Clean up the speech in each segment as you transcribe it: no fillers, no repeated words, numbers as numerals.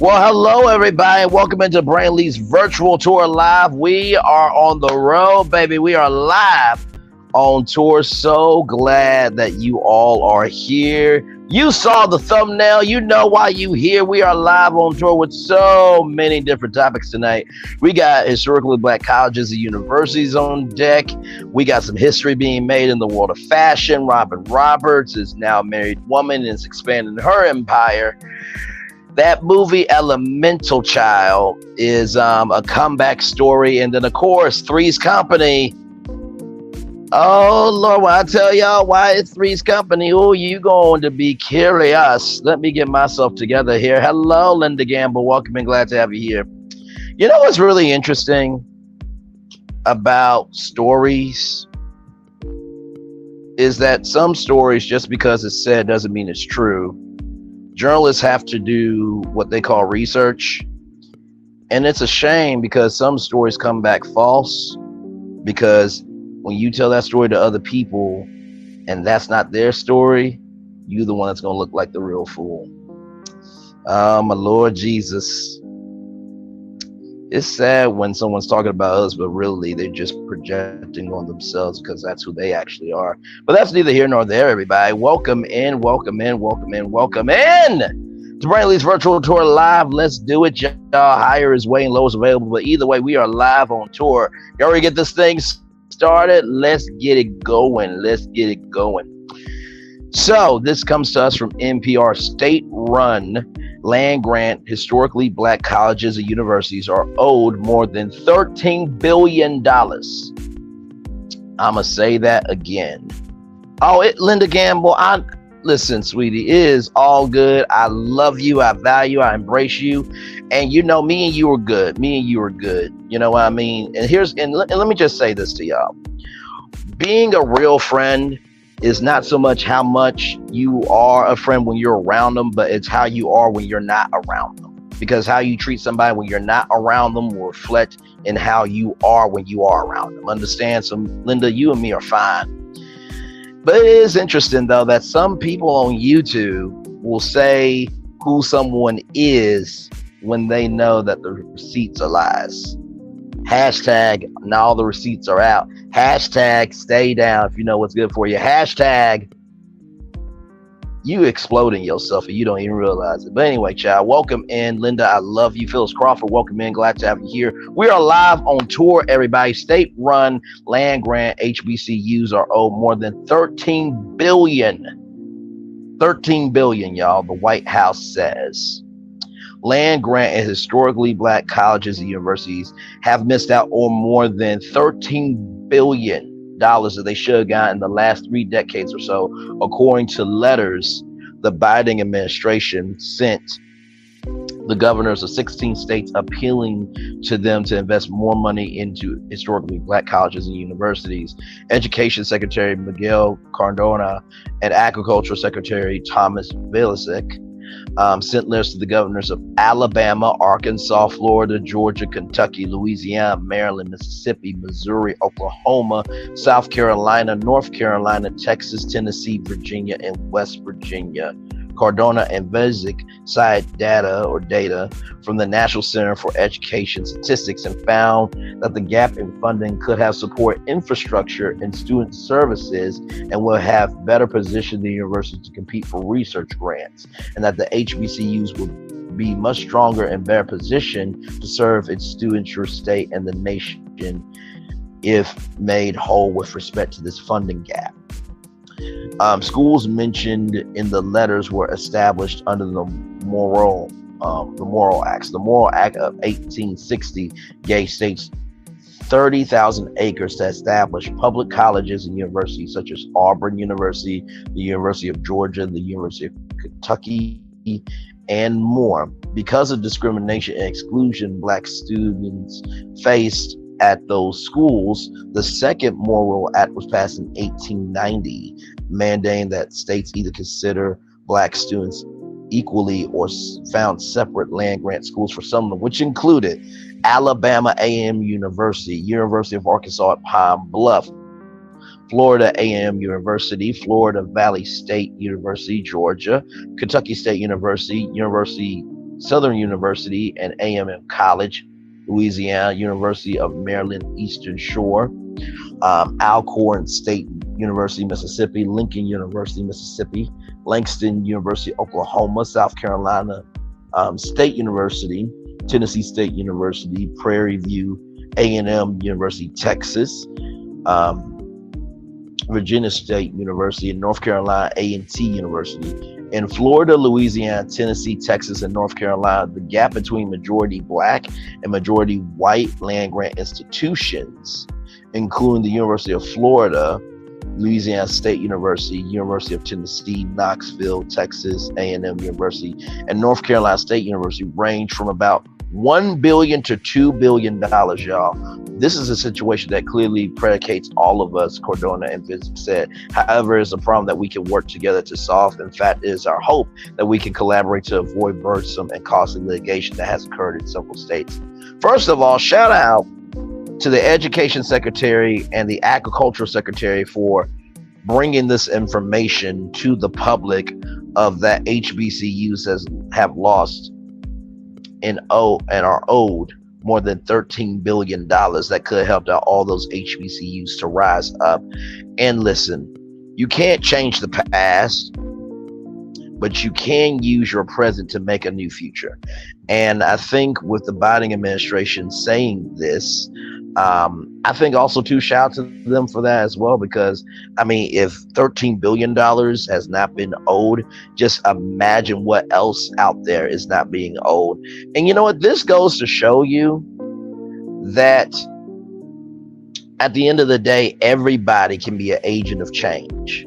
Well, hello, everybody. Welcome into Braylon's virtual tour live. We are on the road, baby. We are live on tour. So glad that you all are here. You saw the thumbnail. You know why you here. We are live on tour with so many different topics tonight. We got historically black colleges and universities on deck. We got some history being made in the world of fashion. Robin Roberts is now a married woman and is expanding her empire. That movie Elemental Child is a comeback story. And then, of course, Three's Company. Oh, Lord, when I tell y'all why it's Three's Company, oh, you going to be curious. Let me get myself together here. Hello, Linda Gamble. Welcome and glad to have you here. You know what's really interesting about stories is that some stories, just because it's said, doesn't mean it's true. Journalists have to do what they call research. And it's a shame because some stories come back false, because when you tell that story to other people and that's not their story, you're the one that's going to look like the real fool. My Lord Jesus. It's sad when someone's talking about us, but really they're just projecting on themselves because that's who they actually are. But that's neither here nor there, everybody. Welcome in, welcome in, welcome in, welcome in to Braylon's virtual tour live. Let's do it, y'all. Higher is way and low is available. But either way, we are live on tour. You already get this thing started. Let's get it going. Let's get it going. So this comes to us from NPR. State-run land grant historically black colleges and universities are owed more than $13 billion. I'ma say that again. Linda Gamble, listen, sweetie, it is all good. I love you, I value, I embrace you. And you know, me and you are good. You know what I mean? And let me just say this to y'all. Being a real friend is not so much how much you are a friend when you're around them, but it's how you are when you're not around them. Because how you treat somebody when you're not around them will reflect in how you are when you are around them. Understand? So, Linda, you and me are fine. But it is interesting, though, that some people on YouTube will say who someone is when they know that the receipts are lies. Hashtag, now all the receipts are out. Hashtag, stay down if you know what's good for you. Hashtag, you exploding yourself and you don't even realize it. But anyway, child, welcome in. Linda, I love you. Phyllis Crawford, welcome in. Glad to have you here. We are live on tour, everybody. State-run land grant HBCUs are owed more than $13 billion. $13 billion, y'all, the White House says. Land grant and historically black colleges and universities have missed out on more than $13 billion that they should have gotten in the last 3 decades or so, according to letters the Biden administration sent the governors of 16 states appealing to them to invest more money into historically black colleges and universities. Education Secretary Miguel Cardona and Agricultural Secretary Thomas Vilsack sent letters to the governors of Alabama, Arkansas, Florida, Georgia, Kentucky, Louisiana, Maryland, Mississippi, Missouri, Oklahoma, South Carolina, North Carolina, Texas, Tennessee, Virginia, and West Virginia. Cardona and Vilsack cite data from the National Center for Education Statistics and found that the gap in funding could have support infrastructure and student services and will have better positioned the university to compete for research grants, and that the HBCUs will be much stronger and better positioned to serve its students, your state, and the nation if made whole with respect to this funding gap. Schools mentioned in the letters were established under the Morrill Acts. The Morrill Act of 1860 gave states 30,000 acres to establish public colleges and universities such as Auburn University, the University of Georgia, the University of Kentucky, and more. Because of discrimination and exclusion black students faced at those schools, the second Morrill Act was passed in 1890, mandating that states either consider black students equally or found separate land grant schools for some of them, which included Alabama A&M University, University of Arkansas at Pine Bluff, Florida A&M University, Florida Valley State University, Georgia, Kentucky State University, University Southern University, and A&M College, Louisiana, University of Maryland Eastern Shore, Alcorn State University, Mississippi, Lincoln University, Mississippi, Langston University, Oklahoma, South Carolina State University, Tennessee State University, Prairie View, A&M University, Texas, Virginia State University, and North Carolina A&T University. In Florida, Louisiana, Tennessee, Texas, and North Carolina, the gap between majority Black and majority white land-grant institutions, including the University of Florida, Louisiana State University, University of Tennessee, Knoxville, Texas, A&M University, and North Carolina State University, range from about $1 billion to $2 billion, y'all. This is a situation that clearly predicates all of us, Cordona and Vince said. However, it's a problem that we can work together to solve. In fact, it is our hope that we can collaborate to avoid burdensome and costly litigation that has occurred in several states. First of all, shout out to the Education Secretary and the Agricultural Secretary for bringing this information to the public of that HBCUs have lost and are owed more than $13 billion that could help out all those HBCUs to rise up. And listen, you can't change the past, but you can use your present to make a new future. And I think with the Biden administration saying this, I think also too, shout out to them for that as well, because I mean, if $13 billion has not been owed, just imagine what else out there is not being owed. And you know what? This goes to show you that at the end of the day, everybody can be an agent of change.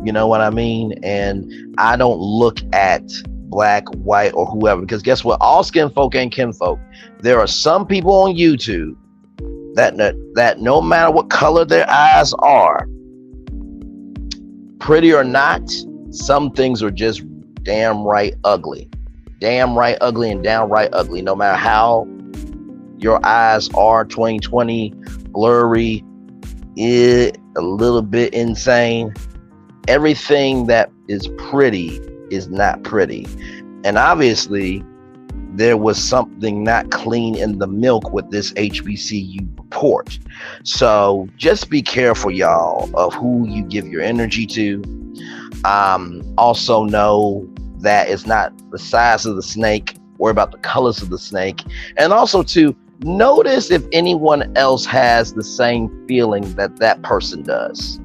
You know what I mean? And I don't look at Black, white, or whoever, because guess what? All skin folk ain't kinfolk. There are some people on YouTube that no matter what color their eyes are, pretty or not, some things are just damn right ugly. Damn right ugly and downright ugly. No matter how your eyes are, 2020, blurry, a little bit insane. Everything that is pretty is not pretty. And obviously, there was something not clean in the milk with this HBCU report. So just be careful, y'all, of who you give your energy to. Also know that it's not the size of the snake, worry about the colors of the snake. And also to notice if anyone else has the same feeling that that person does.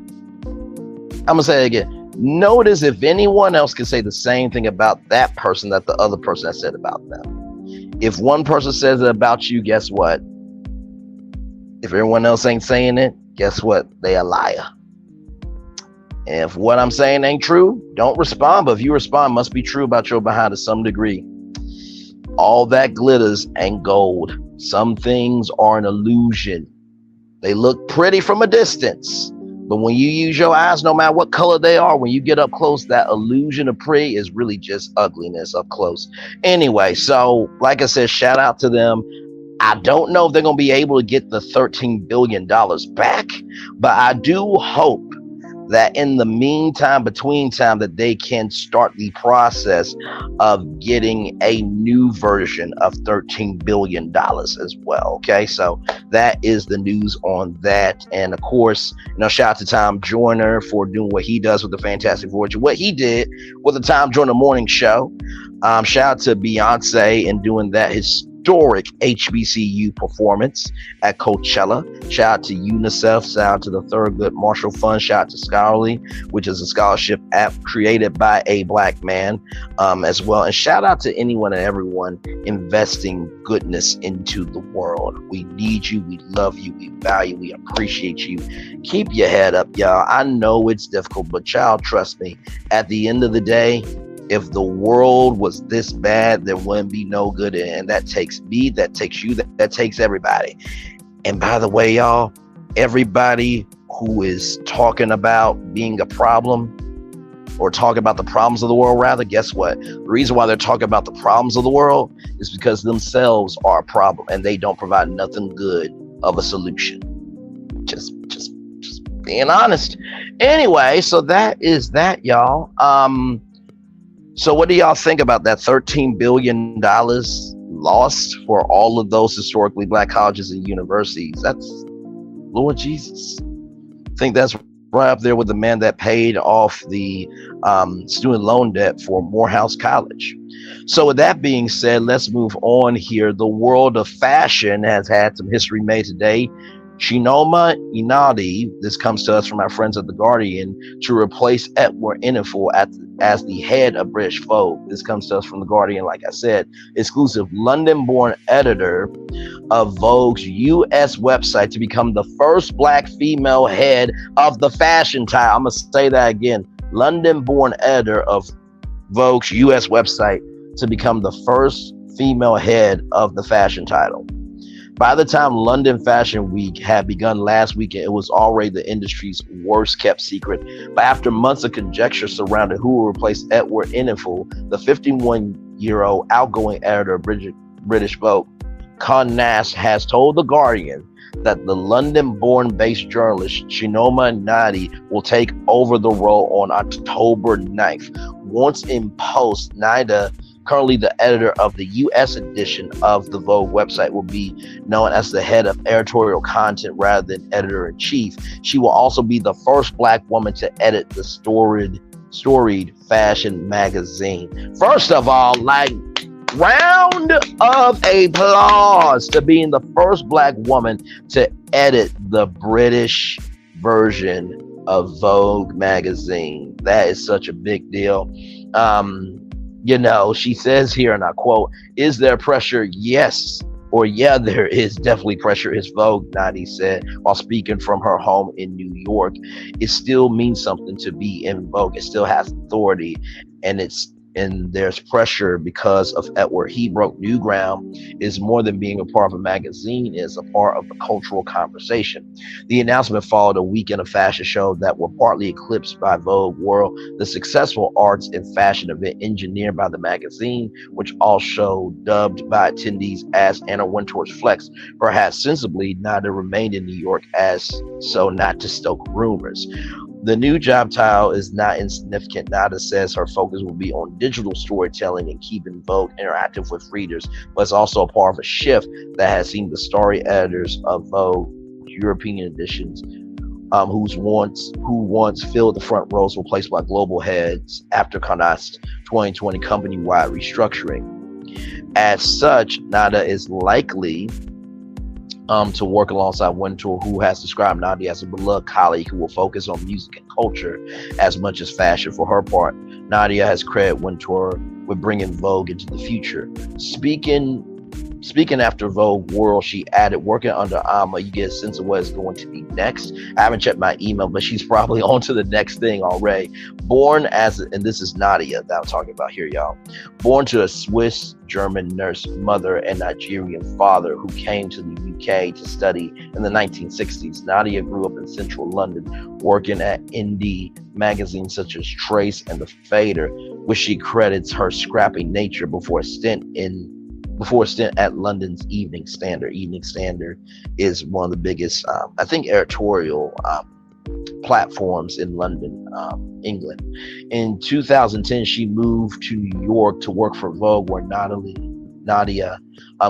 I'm gonna say it again. Notice if anyone else can say the same thing about that person that the other person has said about them. If one person says it about you, guess what? If everyone else ain't saying it, guess what? They a liar. And if what I'm saying ain't true, don't respond. But if you respond, must be true about your behind to some degree. All that glitters ain't gold. Some things are an illusion. They look pretty from a distance. But when you use your eyes, no matter what color they are, when you get up close, that illusion of pretty is really just ugliness up close. Anyway, so like I said, shout out to them. I don't know if they're going to be able to get the $13 billion back, but I do hope that in the meantime, between time, that they can start the process of getting a new version of $13 billion as well. Okay, so that is the news on that. And of course, shout out to Tom Joyner for doing what he does with the Fantastic Voyage, what he did with the Tom Joyner Morning Show. Shout out to Beyonce and doing that historic HBCU performance at Coachella. Shout out to UNICEF. Shout out to the Thurgood Marshall Fund. Shout out to Scholarly, which is a scholarship app created by a Black man as well. And shout out to anyone and everyone investing goodness into the world. We need you. We love you. We value. We appreciate you. Keep your head up, y'all. I know it's difficult, but y'all, trust me, at the end of the day, if the world was this bad, there wouldn't be no good. And that takes me, that takes you, that takes everybody. And by the way, y'all, everybody who is talking about being a problem or talking about the problems of the world, rather, guess what? The reason why they're talking about the problems of the world is because themselves are a problem and they don't provide nothing good of a solution. Just being honest. Anyway, so that is that, y'all. So what do y'all think about that $13 billion lost for all of those historically black colleges and universities? That's Lord Jesus. I think that's right up there with the man that paid off the student loan debt for Morehouse College. So with that being said, let's move on here. The world of fashion has had some history made today. Chinoma Inadi, this comes to us from our friends at The Guardian, to replace Edward Enninful as the head of British Vogue. This comes to us from The Guardian, like I said, exclusive London-born editor of Vogue's U.S. website to become the first black female head of the fashion title. I'm going to say that again. London-born editor of Vogue's U.S. website to become the first female head of the fashion title. By the time London Fashion Week had begun last weekend, it was already the industry's worst kept secret. But after months of conjecture surrounding who will replace Edward Enninful, the 51-year-old outgoing editor of British Vogue, Con Nash, has told The Guardian that the London-born based journalist Chinoma Nnadi will take over the role on October 9th. Once in post, Nida, currently the editor of the U.S. edition of the Vogue website, will be known as the head of editorial content rather than editor-in-chief. She will also be the first black woman to edit the storied fashion magazine. First of all, round of applause to being the first black woman to edit the British version of Vogue magazine. That is such a big deal. She says here, and I quote, "Is there pressure? Yes. Or yeah, there is definitely pressure," is Vogue, Nnadi said while speaking from her home in New York. It still means something to be in Vogue. It still has authority, and there's pressure because of Edward. He broke new ground. Is more than being a part of a magazine, is a part of the cultural conversation. The announcement followed a weekend of fashion shows that were partly eclipsed by Vogue World, the successful arts and fashion event engineered by the magazine, which also dubbed by attendees as Anna Wintour's Flex. Perhaps sensibly, Nida remained in New York as so not to stoke rumors. The new job title is not insignificant. Nada says her focus will be on digital storytelling and keeping Vogue interactive with readers, but it's also a part of a shift that has seen the story editors of Vogue European editions, who once filled the front rows, replaced by global heads after Connacht's 2020 company-wide restructuring. As such, Nada is likely to work alongside Wintour, who has described Nnadi as a beloved colleague who will focus on music and culture as much as fashion. For her part, Nadia has credited Wintour with bringing Vogue into the future. Speaking after Vogue World, she added, "Working under Alma, you get a sense of what is going to be next." I haven't checked my email, but she's probably on to the next thing already. And this is Nadia that I'm talking about here, y'all. Born to a Swiss-German nurse mother and Nigerian father who came to the UK to study in the 1960s, Nadia grew up in central London, working at indie magazines such as Trace and The Fader, which she credits her scrappy nature before a stint at London's Evening Standard. Evening Standard is one of the biggest, editorial platforms in London, England. In 2010, she moved to New York to work for Vogue, where Nadia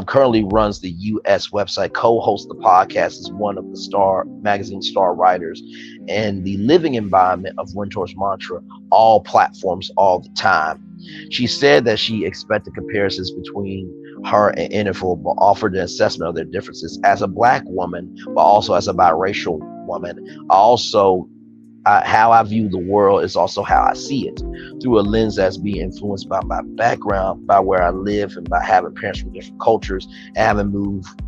currently runs the U.S. website, co-hosts the podcast, is one of the magazine star writers, and the living embodiment of Wintour's mantra, "all platforms, all the time." She said that she expected comparisons between her and Enninful, but offered an assessment of their differences. As a black woman, but also as a biracial woman, how I view the world is also how I see it, through a lens that's being influenced by my background, by where I live, and by having parents from different cultures and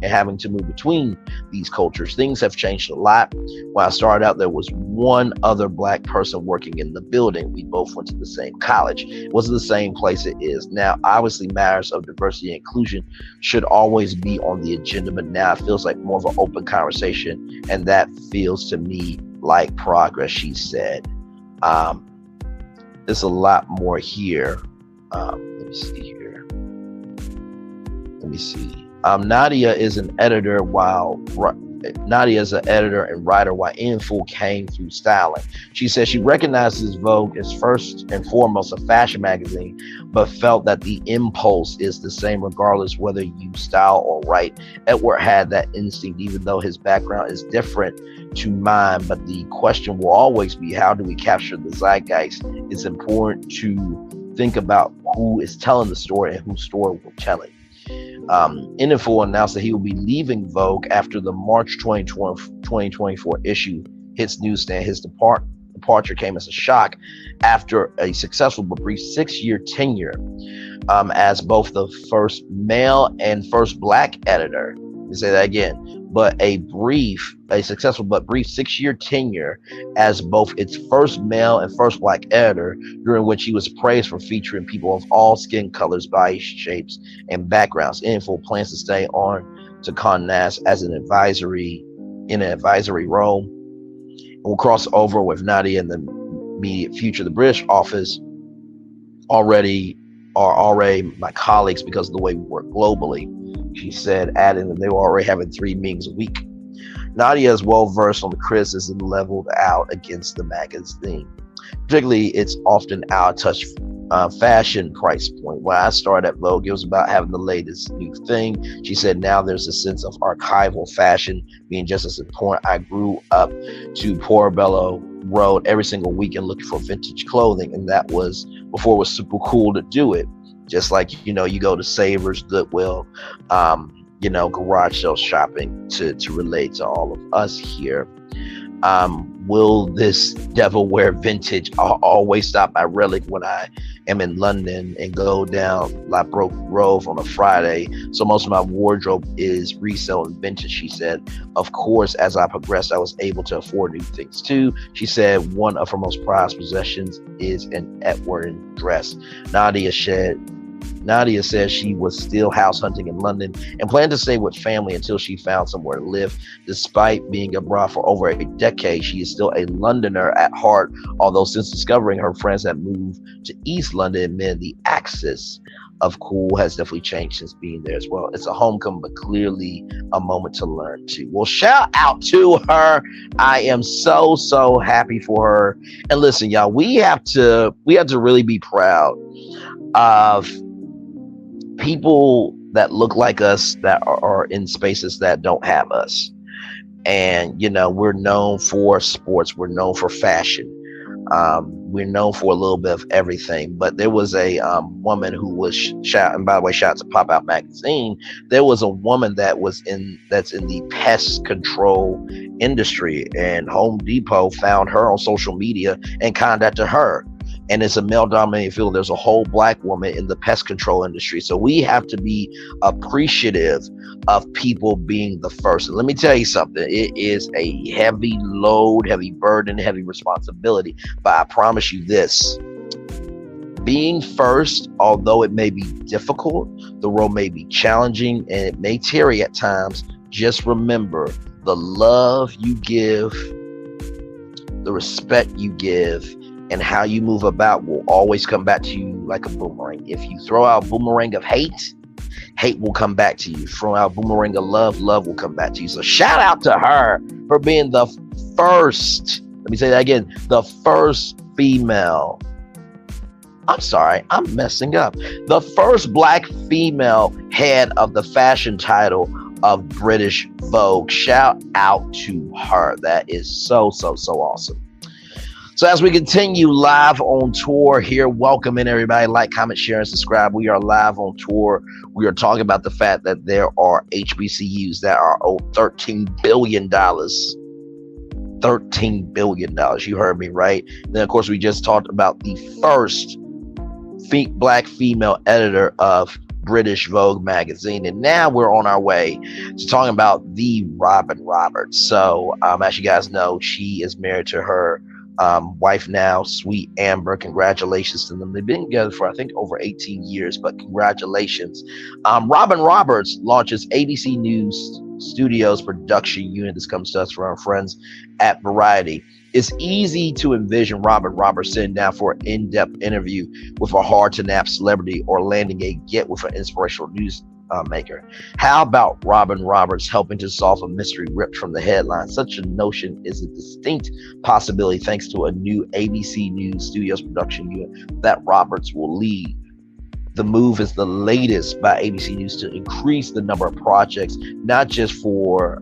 having to move between these cultures. Things have changed a lot. When I started out, there was one other black person working in the building. We both went to the same college. It wasn't the same place it is now. Obviously, matters of diversity and inclusion should always be on the agenda, but now it feels like more of an open conversation, and that feels to me like progress, she said. There's a lot more here. Let me see. Nadia is an editor while Nadia is an editor and writer, while Info came through styling. She said she recognizes Vogue as first and foremost a fashion magazine, but felt that the impulse is the same regardless whether you style or write. Edward had that instinct, even though his background is different to mine. But the question will always be, how do we capture the zeitgeist? It's important to think about who is telling the story and whose story we're telling. Info announced that he will be leaving Vogue after the March 2024 issue hits newsstand. His departure came as a shock after a successful but brief 6-year tenure as both the first male and first black editor. Let me say that again. But a successful but brief 6-year tenure as both its first male and first black editor, during which he was praised for featuring people of all skin colors, body shapes, and backgrounds. Info plans to stay on to Condé Nast as an advisory role, and will cross over with Nadia in the immediate future. The British office are already my colleagues because of the way we work globally, she said, adding that they were already having 3 meetings a week. Nadia is well versed on the criticism leveled out against the magazine, particularly its often out of touch fashion price point. When I started at Vogue, it was about having the latest new thing. She said now there's a sense of archival fashion being just as important. I grew up to Portobello Road every single weekend looking for vintage clothing, and that was before it was super cool to do it. Just like, you go to Savers, Goodwill, garage sale shopping to relate to all of us here. Will this devil wear vintage? I'll always stop by Relic when I am in London and go down La Broke Grove on a Friday. So most of my wardrobe is resale and vintage, she said. Of course, as I progressed, I was able to afford new things too. She said one of her most prized possessions is an Edward dress. Nadia says she was still house hunting in London and planned to stay with family until she found somewhere to live. Despite being abroad for over a decade, she is still a Londoner at heart, although since discovering her friends had moved to East London, the access of cool has definitely changed since being there as well. It's a homecoming, but clearly a moment to learn too. Well, shout out to her. I am so happy for her. And listen, y'all, we have to really be proud of people that look like us, that are in spaces that don't have us. And we're known for sports, we're known for fashion, we're known for a little bit of everything. But there was a woman who was shouting, by the way, shout out to Pop Out Magazine. There was a woman that's in the pest control industry, and Home Depot found her on social media and contacted her. And it's a male-dominated field. There's a whole black woman in the pest control industry. So we have to be appreciative of people being the first. And let me tell you something. It is a heavy load, heavy burden, heavy responsibility. But I promise you this. Being first, although it may be difficult, the road may be challenging, and it may tarry at times, just remember the love you give, the respect you give, and how you move about will always come back to you like a boomerang. If you throw out a boomerang of hate, hate will come back to you. Throw out a boomerang of love, love will come back to you. So shout out to her for being the first, let me say that again, the first female, I'm sorry, I'm messing up. The first black female head of the fashion title of British Vogue. Shout out to her. That is so awesome. So as we continue live on tour here, welcome in everybody. Like, comment, share, and subscribe. We are live on tour. We are talking about the fact that there are HBCUs that are owed $13 billion. $13 billion. You heard me right. Then, of course, we just talked about the first black female editor of British Vogue magazine. And now we're on our way to talking about the Robin Roberts. So as you guys know, she is married to her wife now, Sweet Amber. Congratulations to them. They've been together for I think over 18 years, but congratulations. Robin Roberts launches ABC News Studios production unit. This comes to us from our friends at Variety. It's easy to envision Robin Roberts sitting down for an in-depth interview with a hard-to-nap celebrity, or landing a get with an inspirational maker. How about Robin Roberts helping to solve a mystery ripped from the headlines? Such a notion is a distinct possibility thanks to a new ABC News Studios production unit that Roberts will lead. The move is the latest by ABC News to increase the number of projects, not just for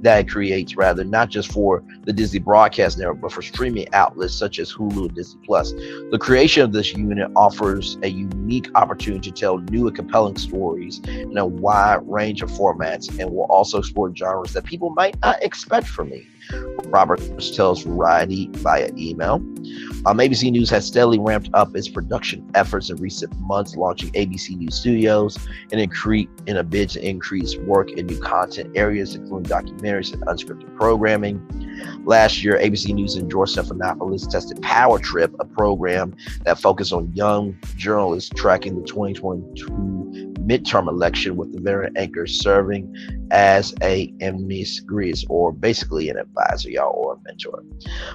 that it creates, rather, not just for the Disney Broadcast Network, but for streaming outlets such as Hulu and Disney Plus. The creation of this unit offers a unique opportunity to tell new and compelling stories in a wide range of formats, and will also explore genres that people might not expect from me. Roberts tells Variety via email. ABC News has steadily ramped up its production efforts in recent months, launching ABC News Studios in a bid to increase work in new content areas, including documentaries and unscripted programming. Last year, ABC News in George Stephanopoulos tested Power Trip, a program that focused on young journalists tracking the 2022 midterm election, with the veteran anchor serving as a hbcus, or basically an advisor, y'all, or a mentor.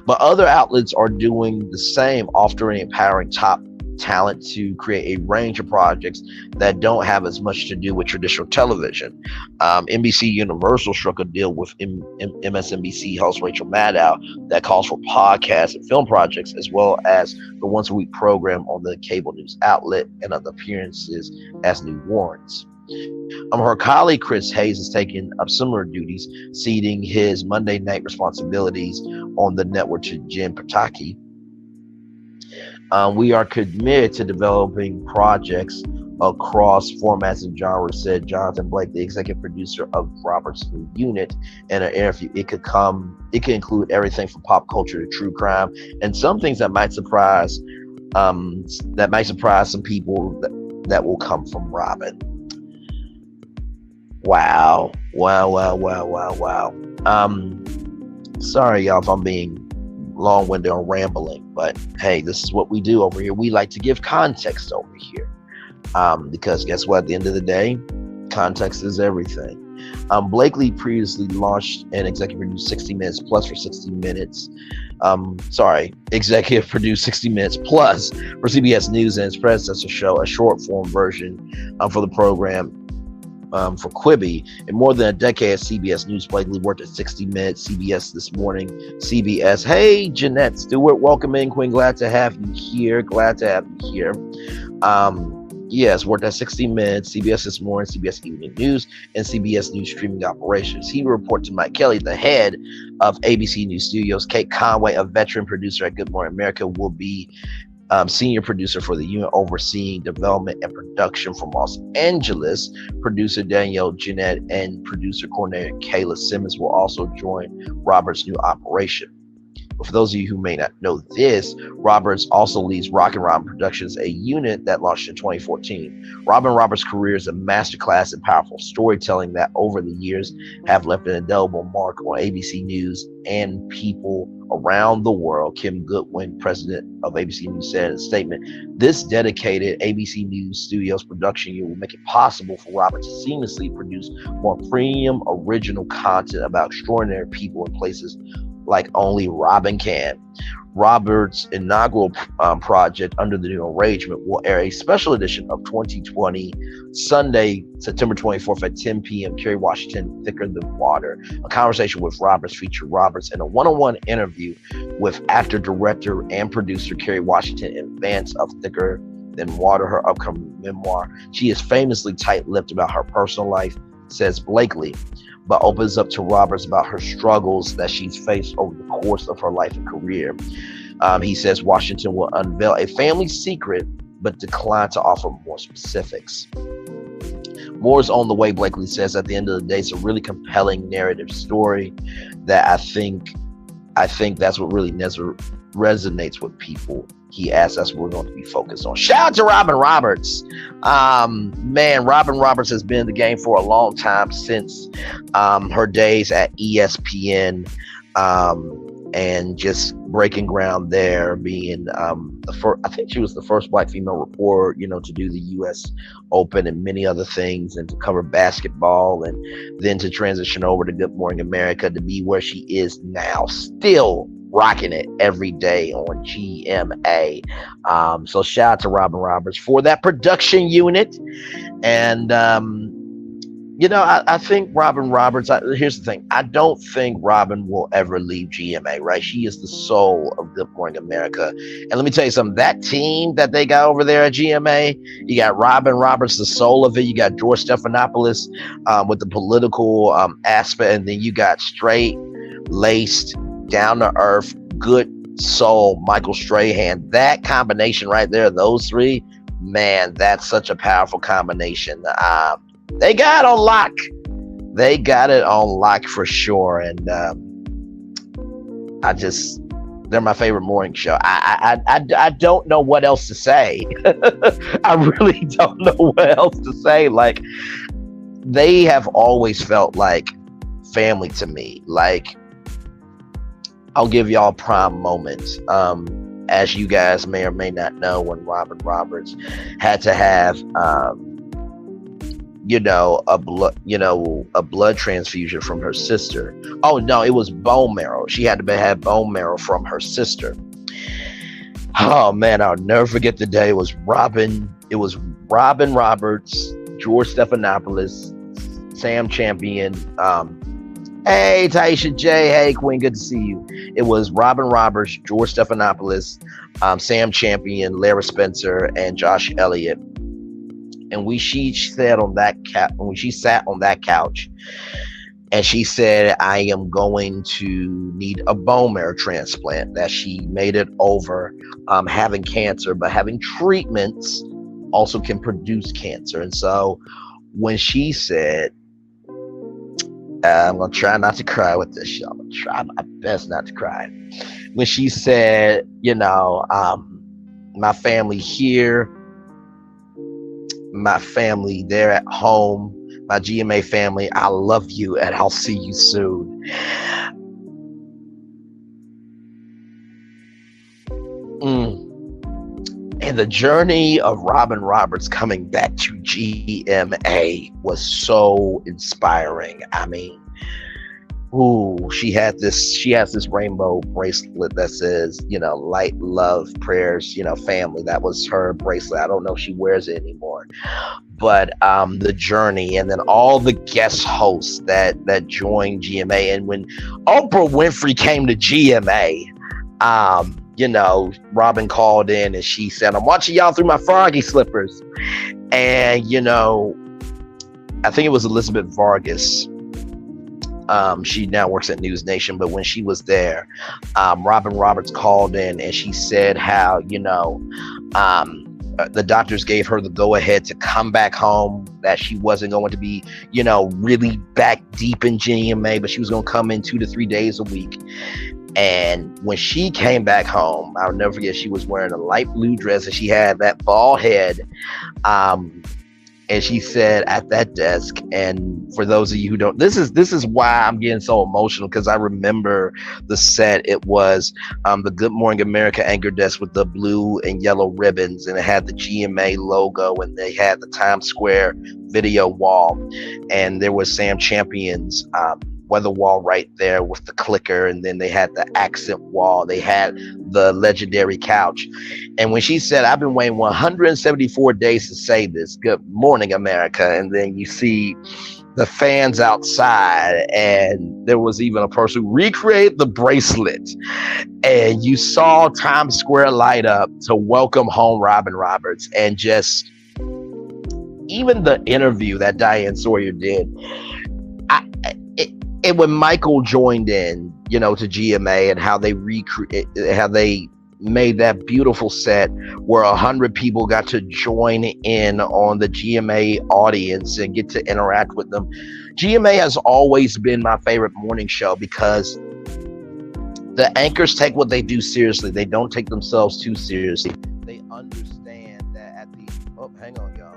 But other outlets are doing the same, offering empowering top talent to create a range of projects that don't have as much to do with traditional television. NBC Universal struck a deal with MSNBC host Rachel Maddow that calls for podcasts and film projects, as well as the once-a-week program on the cable news outlet and other appearances as new warrants. Her colleague Chris Hayes has taken up similar duties, ceding his Monday night responsibilities on the network to Jen Psaki. We are committed to developing projects across formats and genres, said Jonathan Blake, the executive producer of Robert's new unit, in an interview. It could include everything from pop culture to true crime, and some things that might surprise some people that will come from Robin. Wow. Sorry, y'all, if I'm being long-winded or rambling, but hey, this is what we do over here. We like to give context over here, because guess what? At the end of the day, context is everything. Blakely previously launched and executive produced 60 Minutes Plus for 60 Minutes. Executive produced 60 Minutes Plus for CBS News and its predecessor show, a short-form version for the program. For Quibi. In more than a decade at CBS News, Blakely worked at 60 Minutes, CBS This Morning, CBS. Hey, Jeanette Stewart, welcome in, Queen. Glad to have you here. Yes, worked at 60 Minutes, CBS This Morning, CBS Evening News, and CBS News streaming operations. He reported to Mike Kelly, the head of ABC News Studios. Kate Conway, a veteran producer at Good Morning America, will be senior producer for the unit, overseeing development and production from Los Angeles. Producer Danielle Jeanette and producer coordinator Kayla Simmons will also join Robert's new operation. But for those of you who may not know this, Roberts also leads Rockin' Robin Productions, a unit that launched in 2014. Robin Roberts' career is a masterclass in powerful storytelling that over the years have left an indelible mark on ABC News and people around the world. Kim Goodwin, president of ABC News, said in a statement, "This dedicated ABC News Studios production unit will make it possible for Robert to seamlessly produce more premium original content about extraordinary people and places like only Robin can." Robert's inaugural project under the new arrangement will air a special edition of 2020 Sunday, September 24th at 10 p.m. Kerry Washington, Thicker Than Water. A conversation with Roberts featured Roberts in a one-on-one interview with actor, director, and producer Kerry Washington in advance of Thicker Than Water, her upcoming memoir. She is famously tight-lipped about her personal life, says Blakely, but opens up to Roberts about her struggles that she's faced over the course of her life and career. He says Washington will unveil a family secret, but decline to offer more specifics. More is on the way, Blakely says. At the end of the day, it's a really compelling narrative story that I think that's what really resonates with people. He asked, that's what we're going to be focused on. Shout out to Robin Roberts. Man, Robin Roberts has been in the game for a long time, since her days at ESPN, and just breaking ground there, being I think she was the first Black female reporter, to do the U.S. Open and many other things, and to cover basketball, and then to transition over to Good Morning America to be where she is now, still rocking it every day on GMA. So shout out to Robin Roberts for that production unit. And I think Robin Roberts, here's the thing. I don't think Robin will ever leave GMA, right? She is the soul of Good Morning America. And let me tell you something, that team that they got over there at GMA, you got Robin Roberts, the soul of it. You got George Stephanopoulos with the political aspect. And then you got straight laced, down to earth, good soul, Michael Strahan. That combination right there, those three, man, that's such a powerful combination. They got it on lock. They got it on lock for sure. And they're my favorite morning show. I don't know what else to say. I really don't know what else to say. Like, they have always felt like family to me. Like, I'll give y'all a prime moment. As you guys may or may not know, when Robin Roberts had to have a blood transfusion from her sister. Oh no, it was bone marrow. She had to have bone marrow from her sister. Oh man, I'll never forget the day. It was Robin Roberts, George Stephanopoulos, Sam Champion. Hey Taisha J, hey Queen, good to see you. It was Robin Roberts, George Stephanopoulos, Sam Champion, Lara Spencer, and Josh Elliott. And she sat on that couch, and she said, I am going to need a bone marrow transplant, that she made it over having cancer, but having treatments also can produce cancer. And so when she said, I'm going to try not to cry with this, y'all. I'm going to try my best not to cry. When she said, my family here, my family there at home, my GMA family, I love you and I'll see you soon. And the journey of Robin Roberts coming back to GMA was so inspiring. I mean, she has this rainbow bracelet that says, light, love, prayers, family. That was her bracelet. I don't know if she wears it anymore. But the journey, and then all the guest hosts that joined GMA. And when Oprah Winfrey came to GMA, Robin called in and she said, I'm watching y'all through my froggy slippers. And, I think it was Elizabeth Vargas. She now works at News Nation, but when she was there, Robin Roberts called in and she said how, the doctors gave her the go-ahead to come back home, that she wasn't going to be, really back deep in GMA, but she was going to come in 2 to 3 days a week. And when she came back home, I'll never forget, she was wearing a light blue dress and she had that bald head. And she said at that desk, and for those of you who don't, this is why I'm getting so emotional, because I remember the set. It was the Good Morning America anchor desk with the blue and yellow ribbons, and it had the GMA logo, and they had the Times Square video wall, and there was Sam Champion's weather wall right there with the clicker, and then they had the accent wall, they had the legendary couch. And when she said, I've been waiting 174 days to say this, Good Morning America, and then you see the fans outside, and there was even a person who recreated the bracelet, and you saw Times Square light up to welcome home Robin Roberts. And just even the interview that Diane Sawyer did, and when Michael joined in, to GMA, and how they made that beautiful set where 100 people got to join in on the GMA audience and get to interact with them. GMA has always been my favorite morning show because the anchors take what they do seriously. They don't take themselves too seriously. They understand that at the hang on, y'all.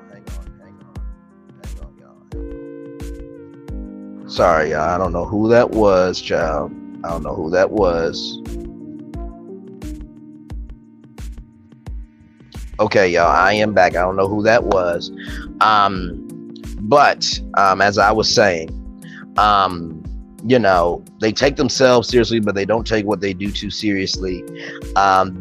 Sorry, y'all. I don't know who that was, child. I don't know who that was. Okay, y'all, I am back. I don't know who that was. But as I was saying, they take themselves seriously, but they don't take what they do too seriously.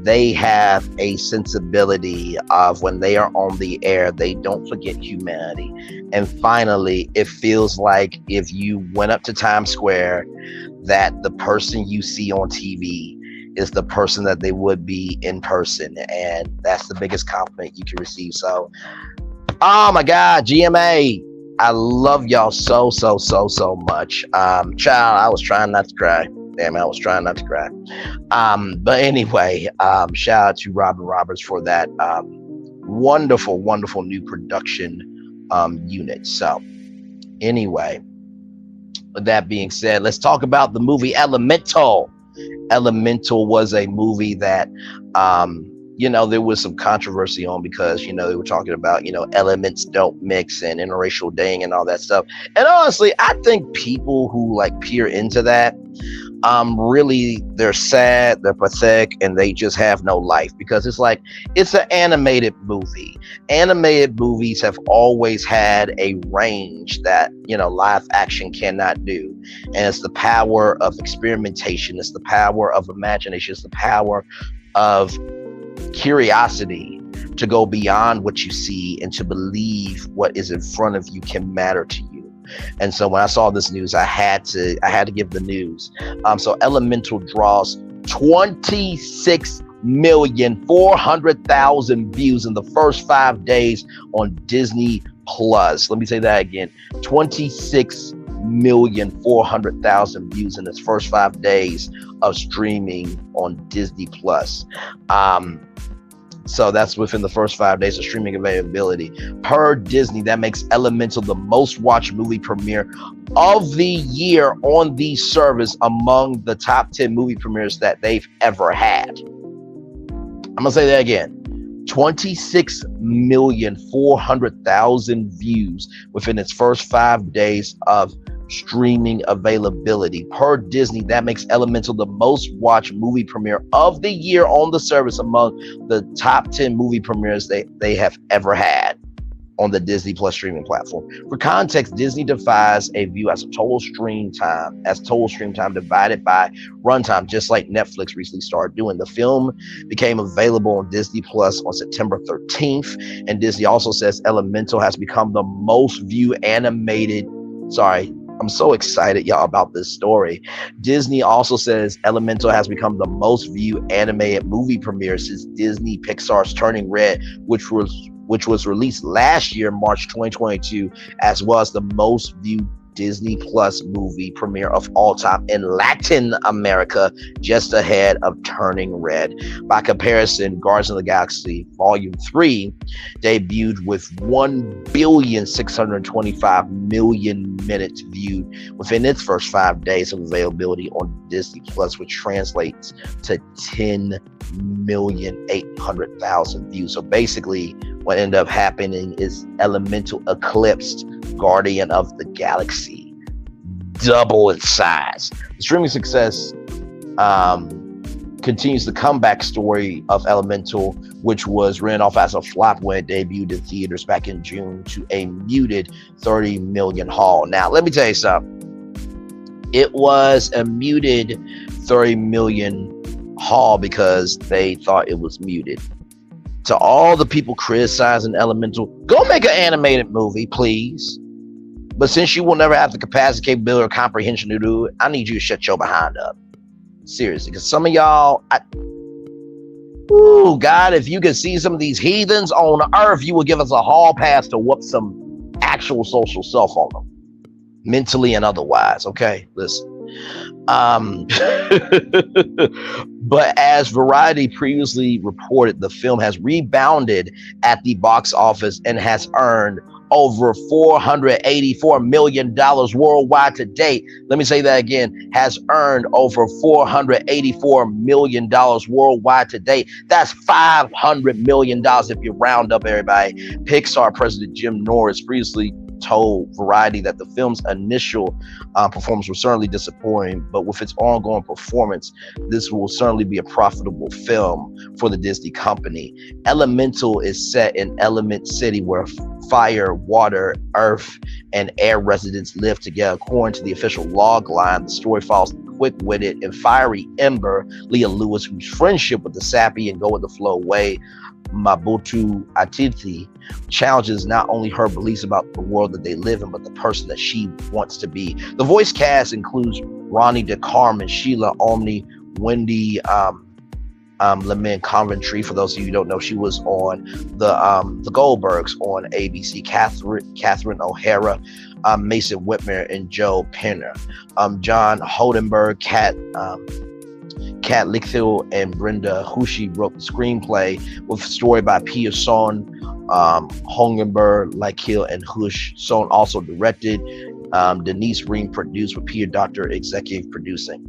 They have a sensibility of when they are on the air, they don't forget humanity. And finally, it feels like if you went up to Times Square, that the person you see on TV is the person that they would be in person. And that's the biggest compliment you can receive. So, oh my God, GMA. I love y'all so much. Child, I was trying not to cry. Damn, I was trying not to cry. But anyway, shout out to Robin Roberts for that wonderful new production unit. So anyway, with that being said, let's talk about the movie Elemental. Elemental was a movie that there was some controversy on because, they were talking about, elements don't mix and interracial dating and all that stuff. And honestly, I think people who like peer into that, really, they're sad, they're pathetic, and they just have no life because it's an animated movie. Animated movies have always had a range that, live action cannot do. And it's the power of experimentation. It's the power of imagination. It's the power of curiosity to go beyond what you see and to believe what is in front of you can matter to you. And so when I saw this news, I had to give the news. So Elemental draws 26,400,000 views in the first 5 days on Disney Plus. Let me say that again: 26,400,000 views in its first 5 days of streaming on Disney Plus. So that's within the first 5 days of streaming availability. Per Disney, that makes Elemental the most watched movie premiere of the year on the service among the top 10 movie premieres that they've ever had. I'm going to say that again. 26,400,000 views within its first 5 days of streaming availability. Per Disney, that makes Elemental the most watched movie premiere of the year on the service among the top 10 movie premieres they have ever had on the Disney Plus streaming platform. For context, Disney defines a view as total screen time divided by runtime, just like Netflix recently started doing. The film became available on Disney Plus on September 13th, and Disney also says Elemental has become the most viewed animated. I'm so excited, y'all, about this story. Disney also says Elemental has become the most viewed animated movie premiere since Disney Pixar's Turning Red, which was released last year, March 2022, as well as the most viewed Disney Plus movie premiere of all time in Latin America, just ahead of Turning Red. By comparison, Guardians of the Galaxy Volume 3 debuted with 1,625,000,000 minutes viewed within its first 5 days of availability on Disney Plus, which translates to 10,800,000 views. So basically, what ended up happening is Elemental eclipsed Guardian of the Galaxy, double its size. The streaming success continues the comeback story of Elemental, which was written off as a flop when it debuted in theaters back in June to a muted 30 million haul. Now, let me tell you something. It was a muted 30 million haul because they thought it was muted. To all the people criticizing Elemental, go make an animated movie, please. But since you will never have the capacity, capability, or comprehension to do it, I need you to shut your behind up. Seriously, because some of y'all, God, if you could see some of these heathens on earth, you would give us a hall pass to whoop some actual social self on them, mentally and otherwise. Okay, listen. But as Variety previously reported, the film has rebounded at the box office and has earned over $484 million worldwide to date. Let me say that again, has earned over $484 million worldwide to date. That's $500 million if you round up, everybody. Pixar president Jim Norris previously told Variety that the film's initial performance was certainly disappointing, but with its ongoing performance, this will certainly be a profitable film for the Disney company. Elemental is set in Element City, where fire, water, earth, and air residents live together. According to the official log line, the story follows the quick-witted and fiery Ember, Leah Lewis, whose friendship with the sappy and go-with-the-flow way Mabutu Atiti challenges not only her beliefs about the world that they live in, but the person that she wants to be. The voice cast includes Ronnie DeCarmen, Sheila Omni, Wendy Lemin Coventry. For those of you who don't know, she was on the Goldbergs on ABC. Catherine O'Hara, Mason Whitmer, and Joe Penner. John Holdenberg, Kat Lichthel, and Brenda Hushi wrote the screenplay, with story by Pia Son, Hongenberg, Lichthel, and Hush. Son also directed. Denise Ream produced, with Peter Doctor executive producing.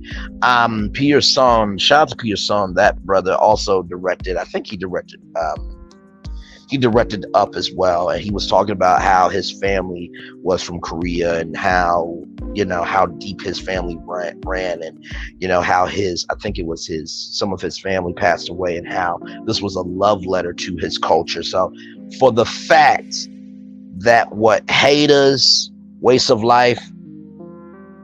Peter Son, shout out to Peter Son, that brother also directed. I think he directed Up as well, and he was talking about how his family was from Korea and how deep his family ran, and how some of his family passed away, and how this was a love letter to his culture. So for the fact that what haters, waste of life,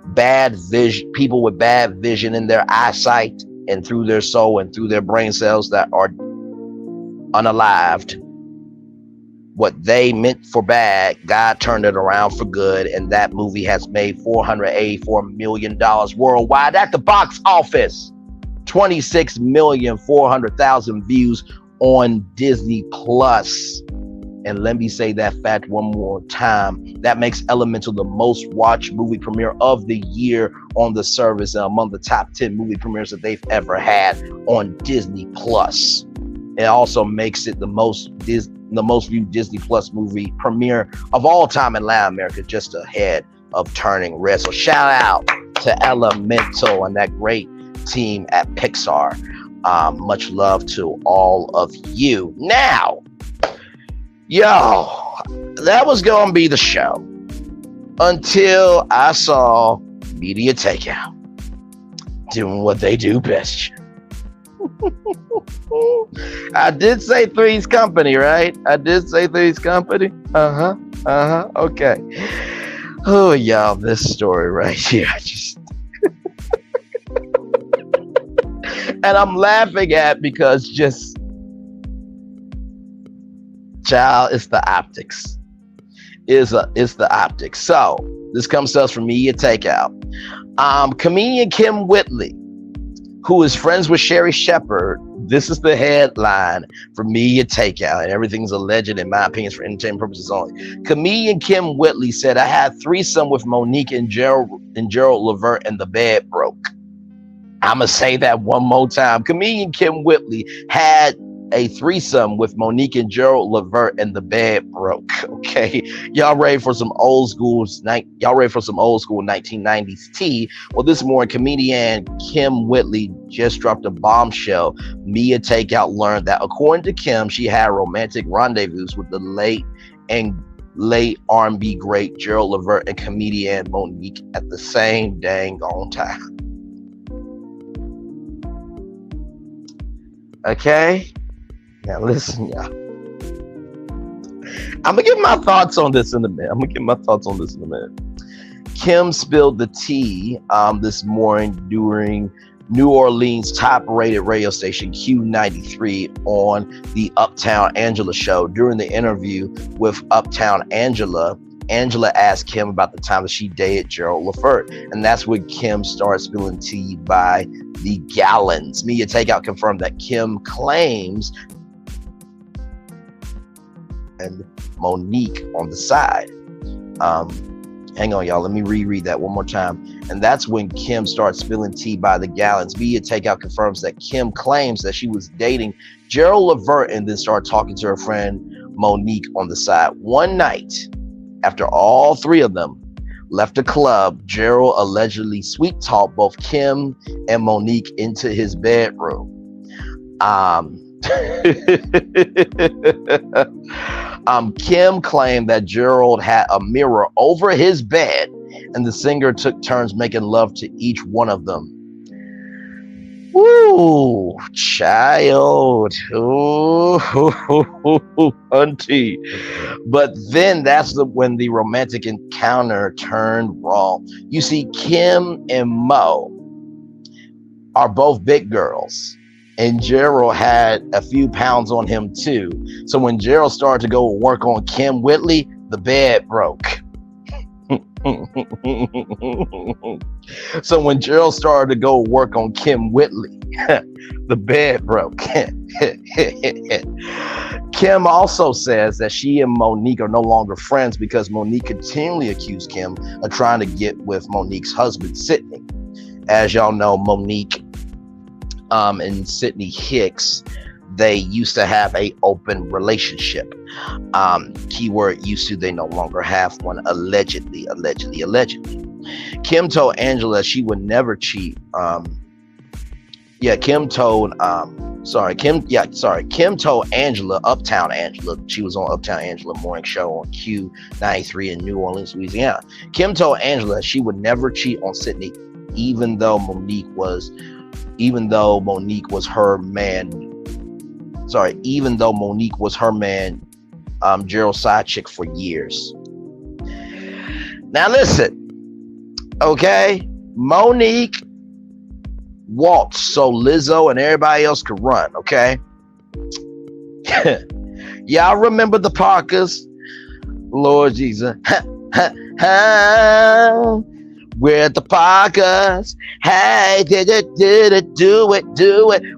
bad vision, people with bad vision in their eyesight and through their soul and through their brain cells that are unalived, what they meant for bad, God turned it around for good, and that movie has made $484 million worldwide at the box office. 26,400,000 views on Disney Plus. And let me say that fact one more time. That makes Elemental the most watched movie premiere of the year on the service, and among the top 10 movie premieres that they've ever had on Disney Plus. It also makes it the most viewed Disney Plus movie premiere of all time in Latin America, just ahead of Turning Red. So shout out to Elemental and that great team at Pixar. Much love to all of you. Now, that was gonna be the show until I saw Media Takeout doing what they do best. I did say Three's Company, right? I did say Three's Company. Okay. Oh, y'all, this story right here, and I'm laughing at because child, it's the optics. It's the optics. So this comes to us from Media Takeout. Comedian Kim Whitley, who is friends with Sherry Shepherd. This is the headline for Media Takeout, and everything's alleged in my opinion for entertainment purposes only. Comedian Kim Whitley said, "I had threesome with Monique and Gerald Levert, and the bed broke." I'm gonna say that one more time. Comedian Kim Whitley had a threesome with Monique and Gerald Levert, and the bed broke. Okay, y'all ready for some old school 1990s tea? Well, this morning, comedian Kim Whitley just dropped a bombshell. Media Takeout learned that, according to Kim, she had romantic rendezvous with the late R&B great Gerald Levert and comedian Monique at the same dang on time. Okay. Now listen, y'all. I'm gonna give my thoughts on this in a minute. Kim spilled the tea this morning during New Orleans' top-rated radio station Q93 on the Uptown Angela show. During the interview with Uptown Angela, Angela asked Kim about the time that she dated Gerald Levert, and that's when Kim started spilling tea by the gallons. Media Takeout confirmed that Kim claims and Monique on the side. Hang on, y'all. Let me reread that one more time. And that's when Kim started spilling tea by the gallons. Media Takeout confirms that Kim claims that she was dating Gerald Levert and then started talking to her friend Monique on the side. One night, after all three of them left the club, Gerald allegedly sweet-talked both Kim and Monique into his bedroom. Kim claimed that Gerald had a mirror over his bed and the singer took turns making love to each one of them. Ooh, child. Ooh, auntie. But then when the romantic encounter turned wrong. You see, Kim and Mo are both big girls. And Gerald had a few pounds on him too. So when Gerald started to go work on Kim Whitley, the bed broke. So when Gerald started to go work on Kim Whitley, the bed broke. Kim also says that she and Monique are no longer friends because Monique continually accused Kim of trying to get with Monique's husband, Sydney. As y'all know, Monique and Sydney Hicks, they used to have a open relationship. Keyword used to, they no longer have one. Allegedly. Kim told Angela she would never cheat. Kim told Angela, Uptown Angela. She was on Uptown Angela morning show on Q93 in New Orleans, Louisiana. Kim told Angela she would never cheat on Sydney, even though Monique was her man. Even though Monique was her man, Gerald's side chick for years. Now listen, okay? Monique walked so Lizzo and everybody else could run, okay? Y'all remember the Parkers? Lord Jesus. We're the Parkers. Hey, did it, do it.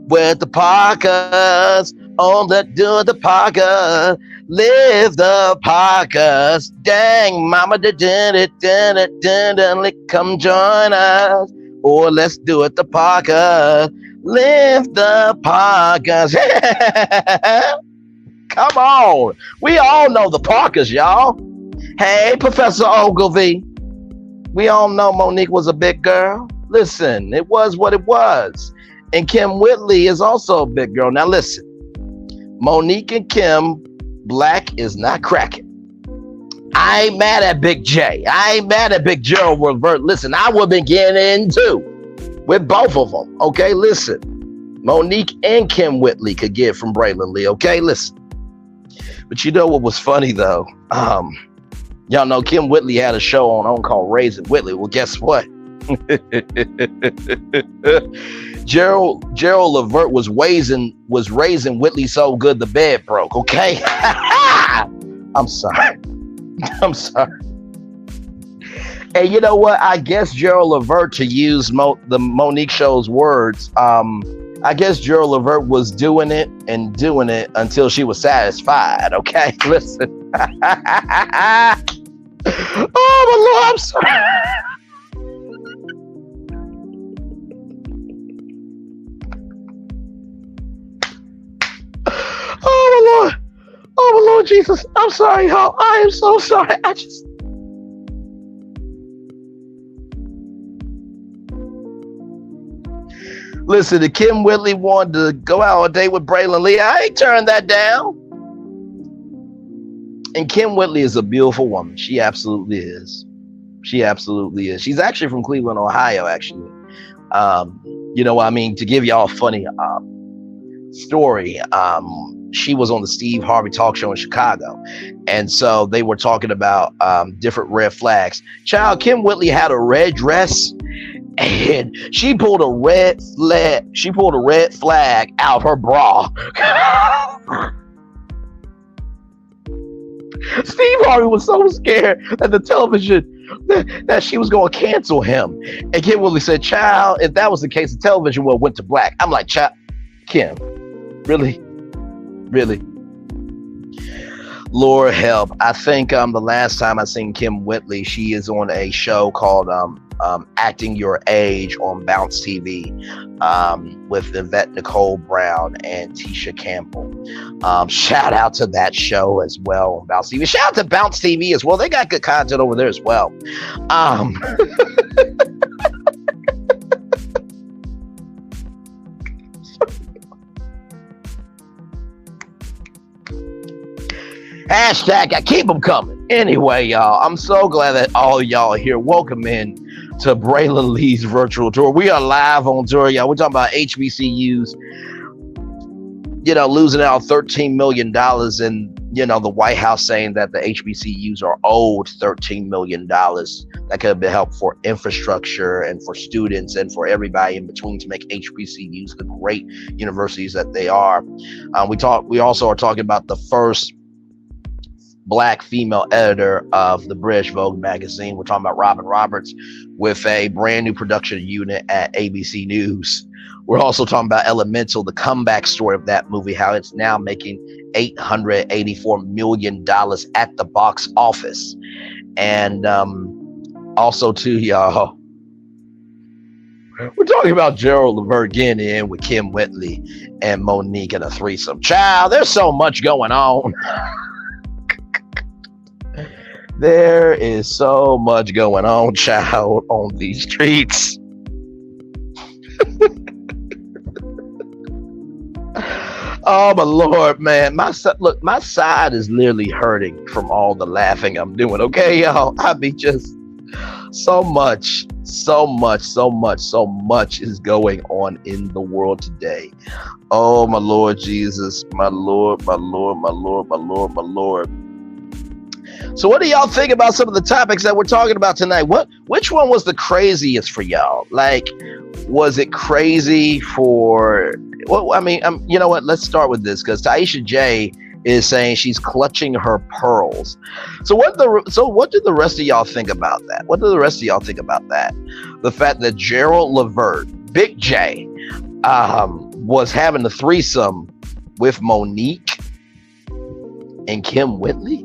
We're the Parkers. On the do the Parkers. Live the Parkers. Dang, mama, did it. Come join us. Or let's do it the Parkers. Live the Parkers. Come on. We all know the Parkers, y'all. Hey, Professor Ogilvy. We all know Monique was a big girl. Listen, it was what it was. And Kim Whitley is also a big girl. Now listen, Monique and Kim, black is not cracking. I ain't mad at Big J. I ain't mad at Big Gerald Levert. Listen, I would have been getting in too with both of them. Okay, listen. Monique and Kim Whitley could get from Braylon Lee. Okay, listen. But you know what was funny though? Y'all know Kim Whitley had a show on called Raising Whitley. Well, guess what? Gerald Levert was raising Whitley so good the bed broke. Okay, I'm sorry. And you know what? I guess Gerald Levert, to use the Monique Show's words, I guess Gerald Levert was doing it until she was satisfied. Okay, listen. Oh my Lord, I'm sorry. Oh my Lord Jesus, I'm sorry, y'all. I am so sorry. Listen, if Kim Whitley wanted to go out on a date with Braylon Lee, I ain't turned that down. And Kim Whitley is a beautiful woman. She absolutely is. She's actually from Cleveland, Ohio, actually. You know what I mean? To give y'all a funny story, she was on the Steve Harvey talk show in Chicago. And so they were talking about different red flags. Child, Kim Whitley had a red dress and she pulled a red flag out her bra. Steve Harvey was so scared that the television that she was going to cancel him. And Kim Whitley said, child, if that was the case, the television would have went to black. I'm like, child, Kim, really? Lord help. I think the last time I seen Kim Whitley, she is on a show called Acting Your Age on Bounce TV with Yvette Nicole Brown and Tisha Campbell. Shout out to that show as well on Bounce TV. Shout out to Bounce TV as well. They got good content over there as well. Hashtag I keep them coming. Anyway, y'all, I'm so glad that all y'all are here. Welcome in to Braylon Lee's virtual tour. We are live on tour, y'all. We're talking about HBCUs, losing out $13 million, and, the White House saying that the HBCUs are owed $13 million that could have been helped for infrastructure and for students and for everybody in between to make HBCUs the great universities that they are. We also are talking about the first Black female editor of the British Vogue magazine. We're talking about Robin Roberts with a brand new production unit at ABC News. We're also talking about Elemental, the comeback story of that movie, how it's now making $884 million at the box office. And also, too, y'all, we're talking about Gerald Levert getting in with Kim Whitley and Monique in a threesome. Child, there's so much going on. There is so much going on, child, on these streets. Oh, my Lord, man. My side is literally hurting from all the laughing I'm doing. Okay, y'all? I be just so much is going on in the world today. Oh, my Lord Jesus, my Lord. So what do y'all think about some of the topics that we're talking about tonight? Which one was the craziest for y'all? Like, was it crazy for, well, I mean, you know what? Let's start with this, because Taisha J is saying she's clutching her pearls. So what do the rest of y'all think about that? What do the rest of y'all think about that? The fact that Gerald Levert, Big J, was having a threesome with Monique and Kim Whitley?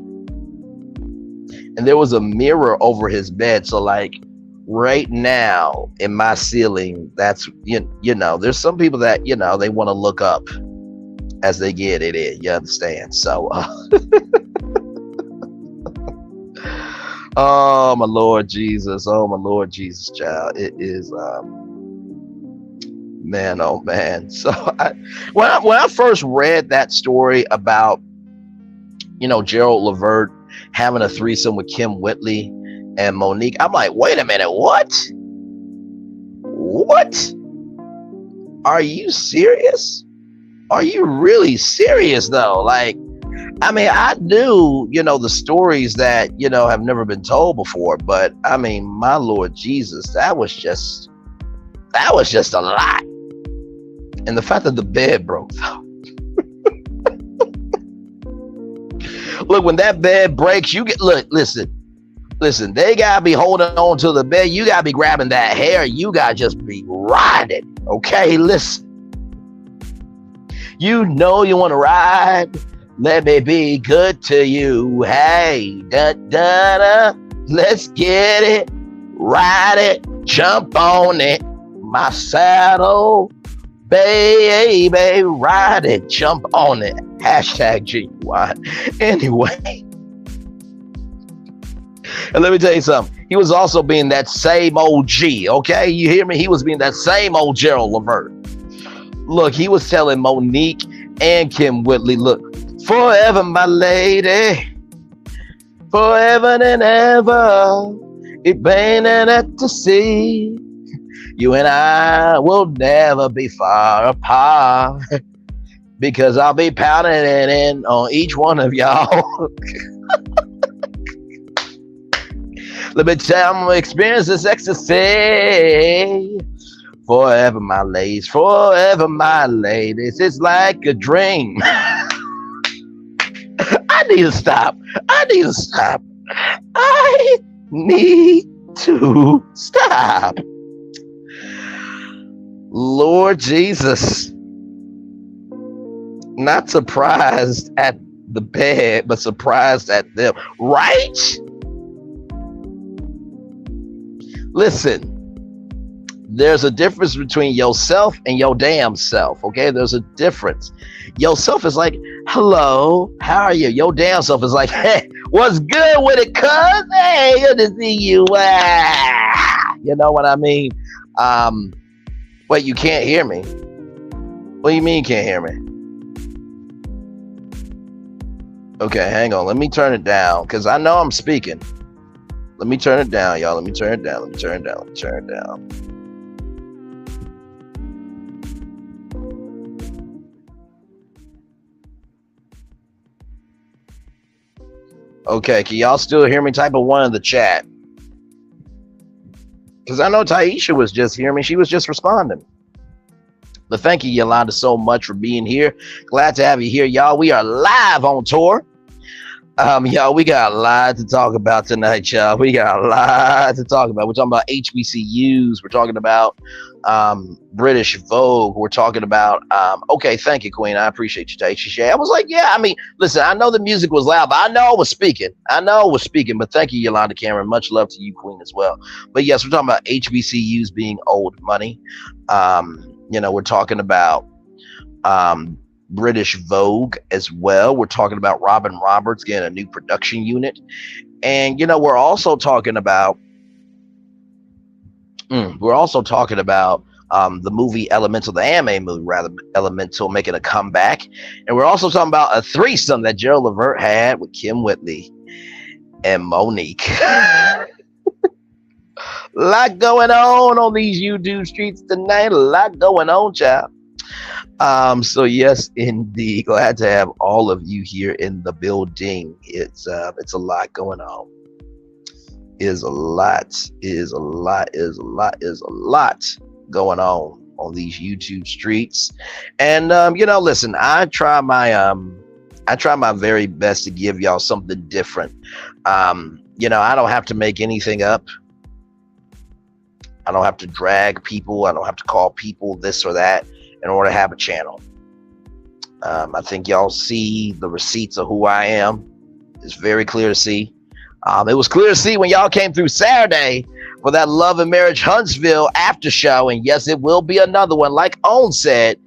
And there was a mirror over his bed. So like right now in my ceiling, that's, there's some people that, they want to look up as they get it in. You understand? So, oh my Lord Jesus, child. It is, man, oh man. So when I first read that story about, Gerald Levert having a threesome with Kim Whitley and Monique, I'm like, wait a minute, what? Are you serious? Are you really serious though? Like, I mean, I knew, the stories that, have never been told before, but I mean, my Lord Jesus, that was just a lot. And the fact that the bed broke though. Look, when that bed breaks, listen, they gotta be holding on to the bed. You gotta be grabbing that hair. You gotta just be riding. Okay, listen. You want to ride? Let me be good to you. Hey, let's get it, ride it, jump on it. My saddle, baby, ride it, jump on it. #genuine. Anyway, and let me tell you something. He was also being that same old G. Okay, you hear me? He was being that same old Gerald Levert. Look, he was telling Monique and Kim Whitley, look, forever, my lady, forever and ever, it raining at the sea. You and I will never be far apart, because I'll be pounding it in on each one of y'all. Let me tell you, I'm gonna experience this ecstasy. Forever, my ladies, forever, my ladies. It's like a dream. I need to stop. I need to stop. Lord Jesus. Not surprised at the bed, but surprised at them. Right? Listen, there's a difference between yourself and your damn self. Okay, there's a difference. Yourself is like, hello, how are you? Your damn self is like, hey, what's good with it, cuz? Hey, good to see you. You know what I mean? Wait, you can't hear me? What do you mean you can't hear me? Okay, hang on. Let me turn it down because I know I'm speaking. Let me turn it down, y'all. Let me turn it down. Let me turn it down. Let me turn it down. Okay, can y'all still hear me? Type of one in the chat. Because I know Taisha was just hearing me. She was just responding. But thank you, Yolanda, so much for being here. Glad to have you here, y'all. We are live on tour. Y'all, we got a lot to talk about tonight, y'all. We got a lot to talk about. We're talking about HBCUs. We're talking about British Vogue. We're talking about, okay, thank you, Queen. I appreciate you, Taisha. I was like, yeah, I mean, listen, I know the music was loud, but I know I was speaking. But thank you, Yolanda Cameron. Much love to you, Queen, as well. But yes, we're talking about HBCUs being old money. We're talking about British Vogue as well. We're talking about Robin Roberts getting a new production unit. And, we're also talking about the movie Elemental, the anime movie, rather, Elemental, making a comeback. And we're also talking about a threesome that Gerald Levert had with Kim Whitley and Monique. A lot going on these YouTube streets tonight. A lot going on, child. So yes, indeed. Glad to have all of you here in the building. It's a lot going on. Is a lot going on these YouTube streets. And listen, I try my very best to give y'all something different. I don't have to make anything up. I don't have to drag people. I don't have to call people this or that in order to have a channel. I think y'all see the receipts of who I am. It's very clear to see. It was clear to see when y'all came through Saturday for that Love and Marriage Huntsville after show. And yes, it will be another one. Like Owen said,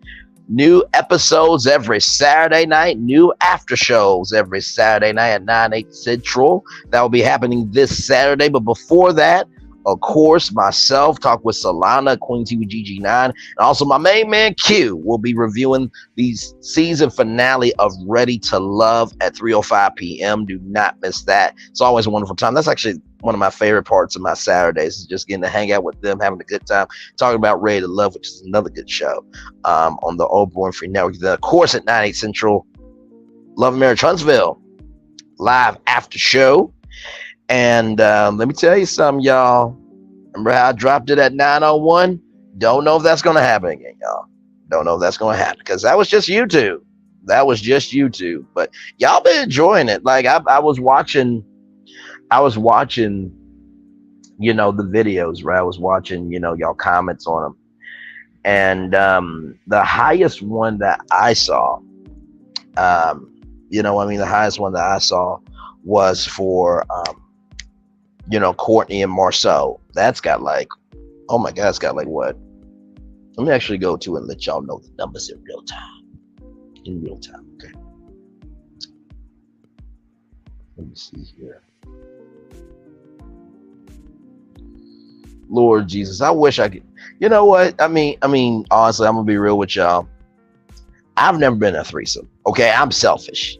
new episodes every Saturday night, new after shows every Saturday night at 9/8 Central. That will be happening this Saturday. But before that, of course, myself, talk with Solana, Queen TVGG9, and also my main man Q will be reviewing the season finale of Ready to Love at 3:05 p.m. Do not miss that. It's always a wonderful time. That's actually one of my favorite parts of my Saturdays, is just getting to hang out with them, having a good time, talking about Ready to Love, which is another good show on the Old Born Free Network. Then, of course, at 9/8 Central, Love and Marriage Huntsville, live after show. And let me tell you something, y'all. Remember how I dropped it at 9:01? Don't know if that's going to happen again, y'all. Don't know if that's going to happen, because that was just YouTube. But y'all been enjoying it. Like I was watching, the videos, right? I was watching, y'all comments on them. And the highest one that I saw, the highest one that I saw was for Courtney and Marceau. That's got like, oh my God, it's got like what? Let me actually go to and let y'all know the numbers in real time. Okay. Let me see here. Lord Jesus, I wish I could. You know what? I mean, honestly, I'm gonna be real with y'all. I've never been in a threesome. Okay, I'm selfish.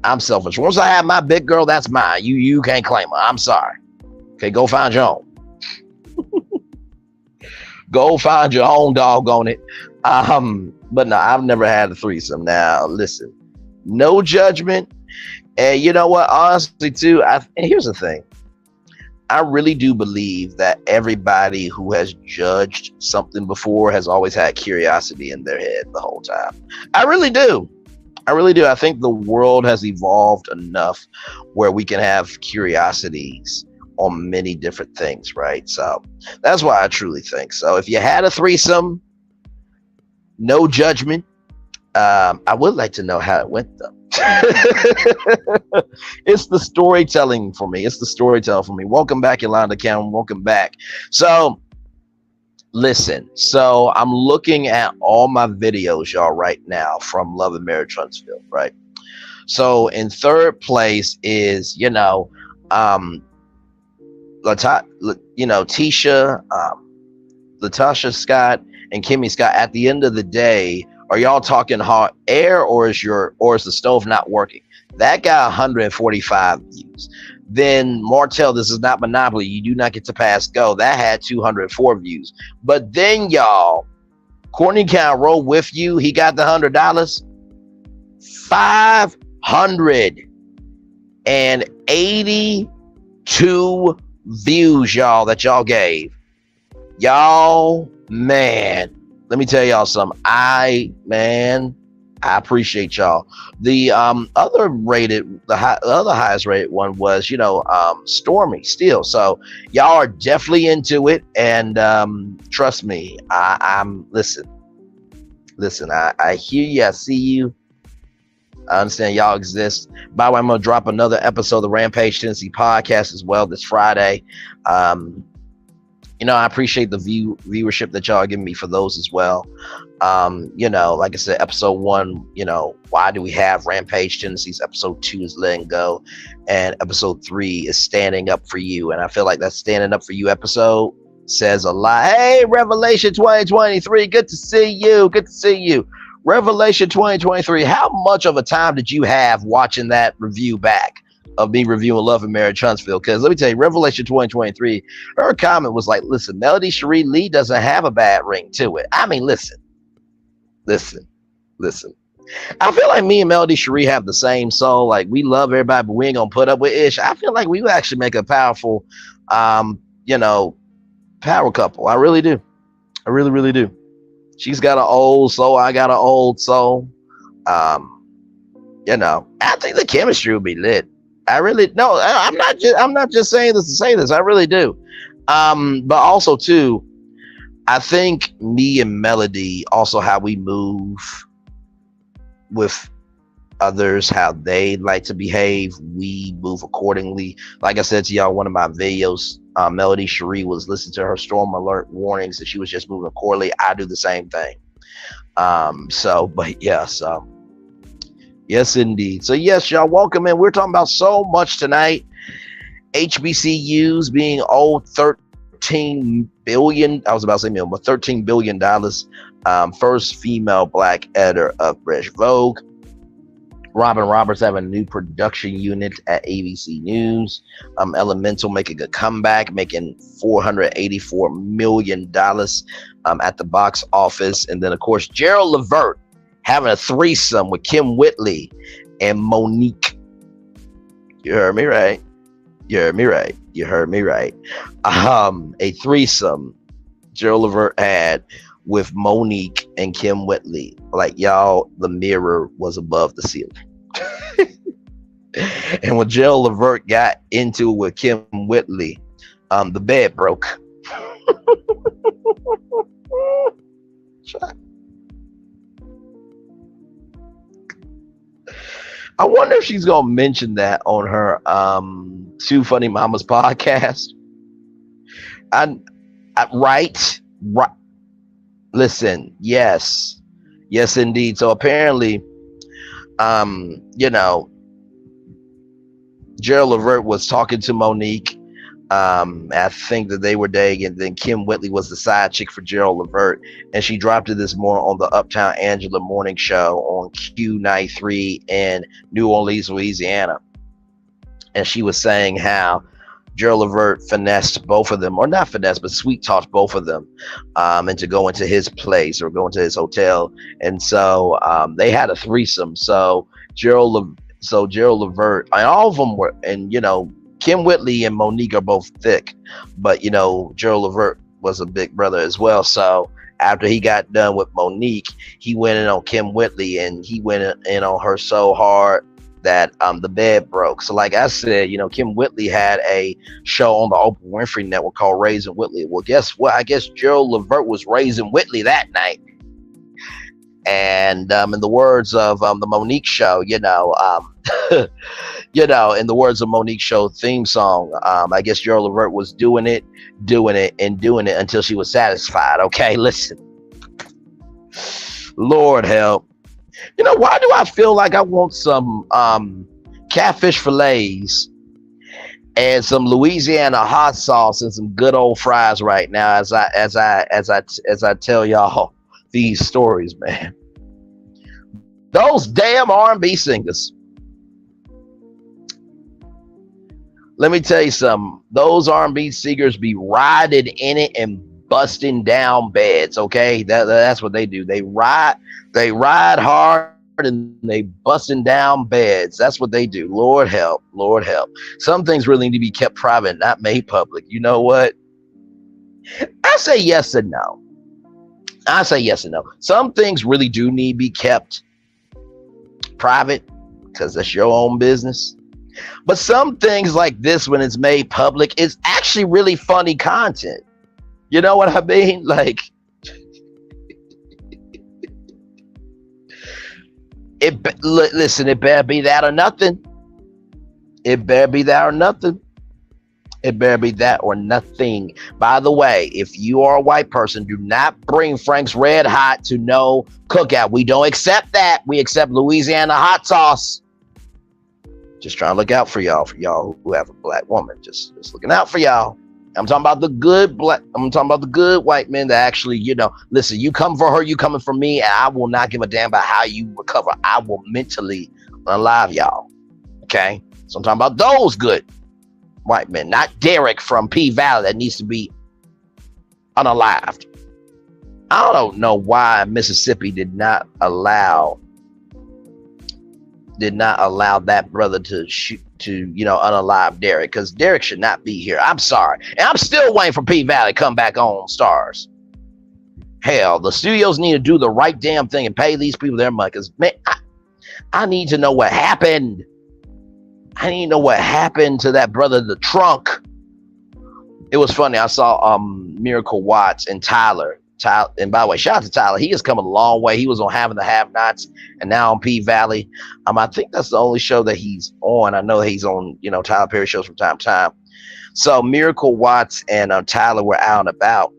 Once I have my big girl, that's mine. You can't claim her. I'm sorry. Okay, go find your own. Go find your own dog on it. But no, I've never had a threesome. Now, listen, no judgment. And you know what? Honestly, too, and here's the thing. I really do believe that everybody who has judged something before has always had curiosity in their head the whole time. I really do. I think the world has evolved enough where we can have curiosities on many different things, right? So that's why I truly think so. If you had a threesome, no judgment. I would like to know how it went, though. It's the storytelling for me. Welcome back, Yolanda Cameron. Welcome back. So listen, I'm looking at all my videos, y'all, right now from Love and Marriage Huntsville, right? So in third place is, Tisha, Latasha Scott, and Kimmy Scott. At the end of the day, are y'all talking hot air, or is the stove not working? That got 145 views. Then Martell, this is not Monopoly. You do not get to pass go. That had 204 views. But then y'all, Courtney Can roll with you. He got the $100. 582 views, y'all, that y'all gave. Y'all, man, let me tell y'all something. I appreciate y'all. The other highest rated one was, Stormy Steele. So y'all are definitely into it, and trust me, I'm listen. I hear you, I see you. I understand y'all exist. By the way, I'm gonna drop another episode of the Rampage Tennessee podcast as well this Friday. I appreciate the viewership that y'all are giving me for those as well. Like I said, episode 1, why do we have Rampage Tendencies? Episode 2 is letting go, and episode 3 is standing up for you. And I feel like that standing up for you episode says a lot. Hey, Revelation 2023, good to see you. Revelation 2023, how much of a time did you have watching that review back of me reviewing Love and Marriage Huntsville? Because let me tell you, Revelation 2023, her comment was like, listen, Melody Cherie Lee doesn't have a bad ring to it. I mean, listen. I feel like me and Melody Cherie have the same soul. Like, we love everybody, but we ain't gonna put up with ish. I feel like we would actually make a powerful, power couple. I really do. I really, really do. She's got an old soul. I got an old soul. I think the chemistry will be lit. I really no. I'm not just saying this to say this. I really do. But also too, I think me and Melody, also how we move with others, how they like to behave, we move accordingly. Like I said to y'all, one of my videos, Melody Cherie was listening to her storm alert warnings and she was just moving accordingly. I do the same thing. Yes, indeed. So yes, y'all, welcome in. We're talking about so much tonight. HBCUs being owed 13 billion. I was about to say million, but $13 billion. First female black editor of British Vogue. Robin Roberts having a new production unit at ABC News. Elemental making a comeback, making $484 million at the box office. And then, of course, Gerald Levert having a threesome with Kim Whitley and Monique. You heard me right. A threesome Gerald Levert had with Monique and Kim Whitley. Like, y'all, the mirror was above the ceiling. And when Gerald Levert got into it with Kim Whitley, the bed broke. I wonder if she's gonna mention that on her Two Funny Mamas podcast. Right. Listen, yes, indeed. So apparently, Gerald Levert was talking to Monique. I think that they were dating, and then Kim Whitley was the side chick for Gerald Levert, and she dropped it this morning on the Uptown Angela morning show on Q93 in New Orleans, Louisiana. And she was saying how Gerald Levert finessed both of them, or not finessed, but sweet talked both of them, and to go into his place or go into his hotel. And so they had a threesome. So Gerald Levert, and all of them were, and Kim Whitley and Monique are both thick, but Gerald Levert was a big brother as well. So after he got done with Monique, he went in on Kim Whitley, and he went in on her so hard that the bed broke. So like I said, Kim Whitley had a show on the Oprah Winfrey Network called Raising Whitley. Well, guess what? I guess Gerald Levert was raising Whitley that night. And in the words of the Monique show, in the words of Monique show theme song, I guess Gerald Levert was doing it until she was satisfied. Okay, listen. Lord help. Why do I feel like I want some catfish fillets and some Louisiana hot sauce and some good old fries right now as I tell y'all these stories, man. Those damn R&B singers. Let me tell you something. Those R&B singers be riding in it and busting down beds. Okay, that's what they do. They ride hard and they busting down beds. That's what they do. Lord help, Lord help. Some things really need to be kept private, not made public. You know what? I say yes and no. I say yes and no. Some things really do need to be kept private because that's your own business. But some things like this, when it's made public, it's actually really funny content. You know what I mean? Like, listen, it better be that or nothing. It better be that or nothing. It better be that or nothing. By the way, if you are a white person, do not bring Frank's Red Hot to no cookout. We don't accept that. We accept Louisiana hot sauce. Just trying to look out for y'all who have a black woman. Just looking out for y'all. I'm talking about the good white men that actually, listen, you come for her, you coming for me, and I will not give a damn about how you recover. I will mentally unalive y'all. Okay? So I'm talking about those good white men, not Derek from P Valley that needs to be unalived. I don't know why Mississippi did not allow that brother to unalive Derek, because Derek should not be here. I'm sorry. And I'm still waiting for P Valley to come back on Stars. Hell, the studios need to do the right damn thing and pay these people their money, because, man, I need to know what happened. I need to know what happened to that brother, the trunk. It was funny. I saw Miracle Watts and Tyler. And by the way, shout out to Tyler. He has come a long way. He was on Having the Have-Nots and now on P Valley. I think that's the only show that he's on. I know he's on, Tyler Perry shows from time to time. So Miracle Watts and Tyler were out and about.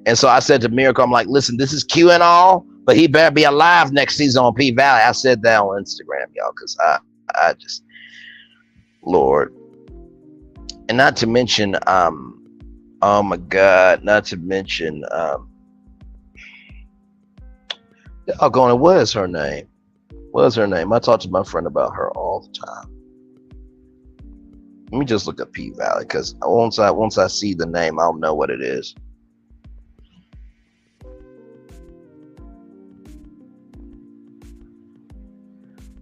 And so I said to Miracle, I'm like, listen, this is Q and all, but he better be alive next season on P Valley. I said that on Instagram, y'all, because I just, Lord. And not to mention, oh my God, not to mention, what is her name? What is her name? I talk to my friend about her all the time. Let me just look up P Valley, because once I see the name, I'll know what it is.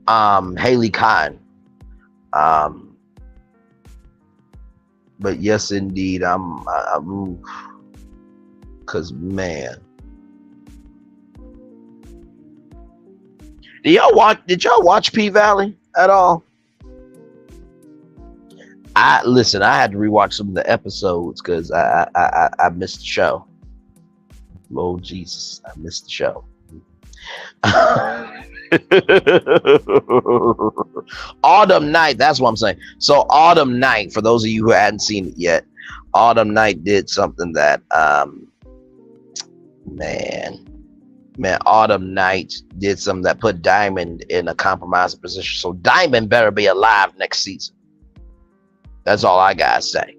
Haley Cotton. But yes, indeed, because man. Did y'all watch P Valley at all? I had to rewatch some of the episodes because I missed the show. Lord Jesus, I missed the show. Autumn Night, that's what I'm saying. So Autumn Night, for those of you who hadn't seen it yet, Autumn Night did something that Autumn Night did something that put Diamond in a compromising position. So Diamond better be alive next season. That's all I gotta say.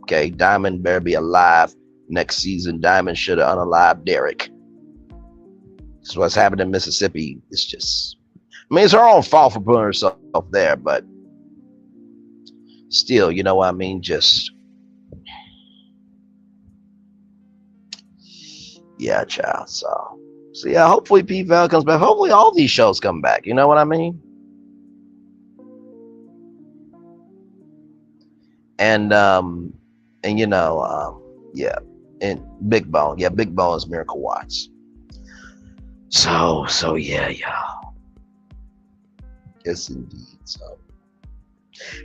Okay, Diamond better be alive next season. Diamond should have unalived Derek. So what's happened in Mississippi is just, it's her own fault for putting herself there, but still, you know what I mean? Just, yeah, child. So yeah, hopefully P Valley comes back. Hopefully all these shows come back. You know what I mean? And yeah, and Big Bone. Yeah, Big Bone is Miracle Watts. So yeah, y'all. Yes, indeed. So,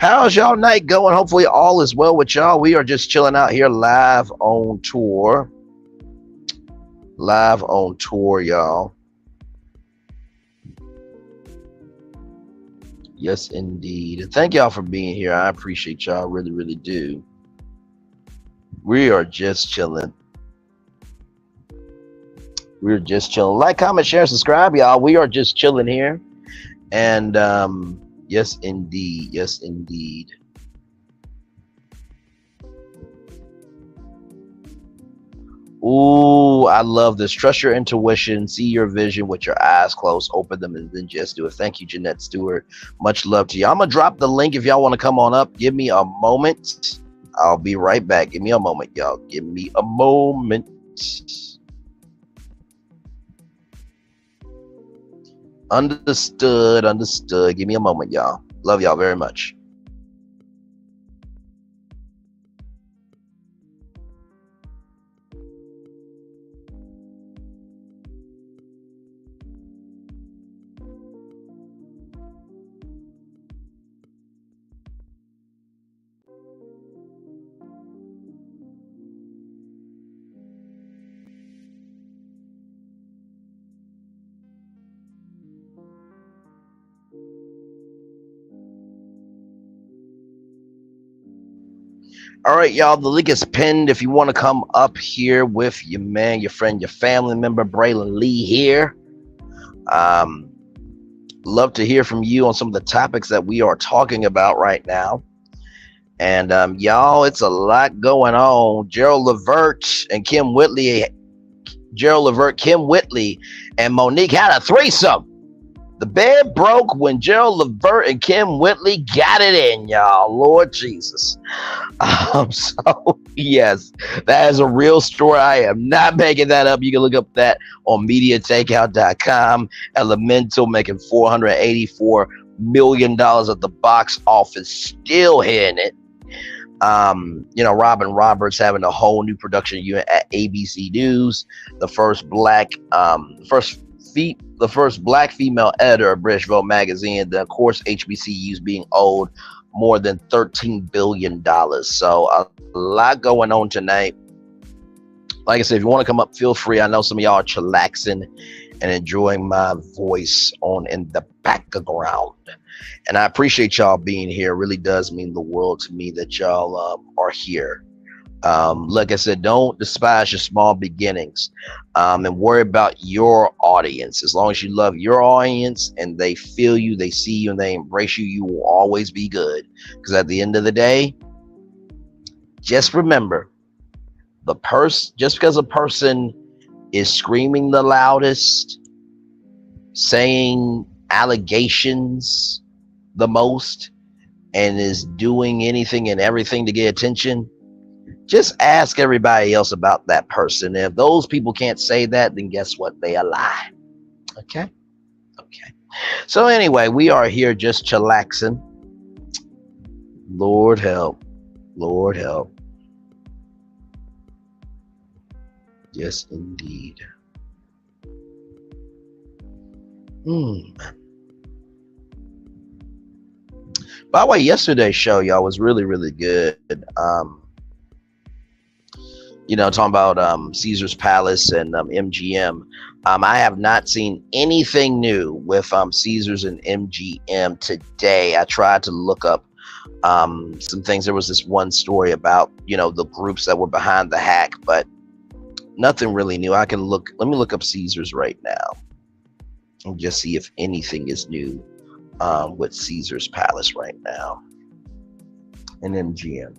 how's y'all night going? Hopefully all is well with y'all. We are just chilling out here live on tour. Live on tour, y'all. Yes, indeed. And thank y'all for being here. I appreciate y'all. Really, really do. We are just chilling. We're just chilling. Like, comment, share, subscribe, y'all. We are just chilling here. And yes, indeed. Yes, indeed. Ooh, I love this. Trust your intuition. See your vision with your eyes closed. Open them and then just do it. Thank you, Jeanette Stewart. Much love to you. I'm going to drop the link if y'all want to come on up. Give me a moment. I'll be right back. Give me a moment, y'all. Give me a moment. Understood. Understood. Give me a moment, y'all. Love y'all very much. All right, y'all. The link is pinned. If you want to come up here with your man, your friend, your family member, Braylon Lee here. Love to hear from you on some of the topics that we are talking about right now. And y'all, it's a lot going on. Gerald Levert and Kim Whitley. Gerald Levert, Kim Whitley, and Monique had a threesome. The bed broke when Gerald Levert and Kim Whitley got it in, y'all. Lord Jesus. So, yes, that is a real story. I am not making that up. You can look up that on MediaTakeout.com. Elemental making $484 million at the box office, still hitting it. Robin Roberts having a whole new production unit at ABC News. The first black female editor of British Vogue magazine. Of course, HBCUs being owed more than $13 billion. So a lot going on tonight. Like I said, if you want to come up, feel free. I know some of y'all are chillaxing and enjoying my voice on in the background. And I appreciate y'all being here. It really does mean the world to me that y'all are here. Like I said, don't despise your small beginnings, and worry about your audience. As long as you love your audience and they feel you, they see you, and they embrace you, you will always be good. Because at the end of the day, just remember, just because a person is screaming the loudest, saying allegations the most, and is doing anything and everything to get attention, just ask everybody else about that person. If those people can't say that, then guess what? They a lie. Okay? Okay. So anyway, we are here just chillaxing. Lord help. Lord help. Yes, indeed. By the way, yesterday's show, y'all, was really, really good. Talking about Caesar's Palace and MGM. I have not seen anything new with Caesars and MGM today. I tried to look up some things. There was this one story about, the groups that were behind the hack, but nothing really new. Let me look up Caesars right now and just see if anything is new with Caesar's Palace right now and MGM.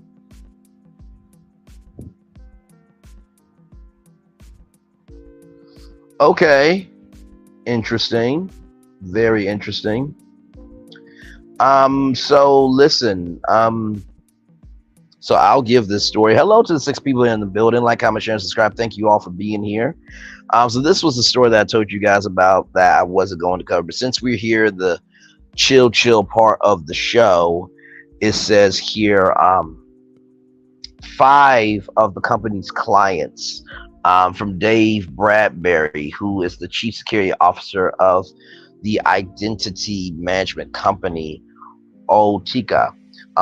Okay, interesting, very interesting. So listen, so I'll give this story. Hello to the 6 people in the building. Like, comment, share, and subscribe. Thank you all for being here. So this was the story that I told you guys about that I wasn't going to cover, but since we're here, the chill part of the show, it says here, 5 of the company's clients, from Dave Bradbury, who is the chief security officer of the identity management company Topical,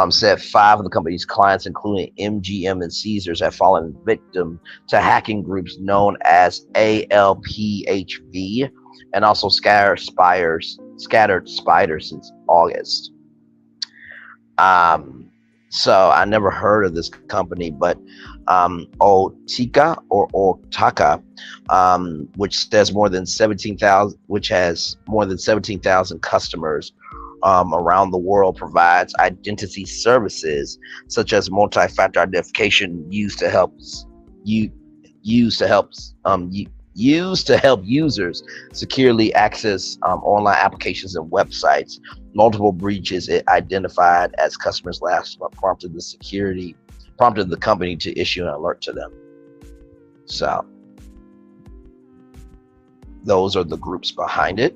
said 5 of the company's clients, including MGM and Caesars, have fallen victim to hacking groups known as ALPHV and also Scattered Spiders since August. So I never heard of this company, but Otika, which has more than 17,000 customers around the world, provides identity services such as multi-factor identification used to help used to help used to help users securely access online applications and websites. Multiple breaches it identified as customers last month prompted the company to issue an alert to them. So those are the groups behind it.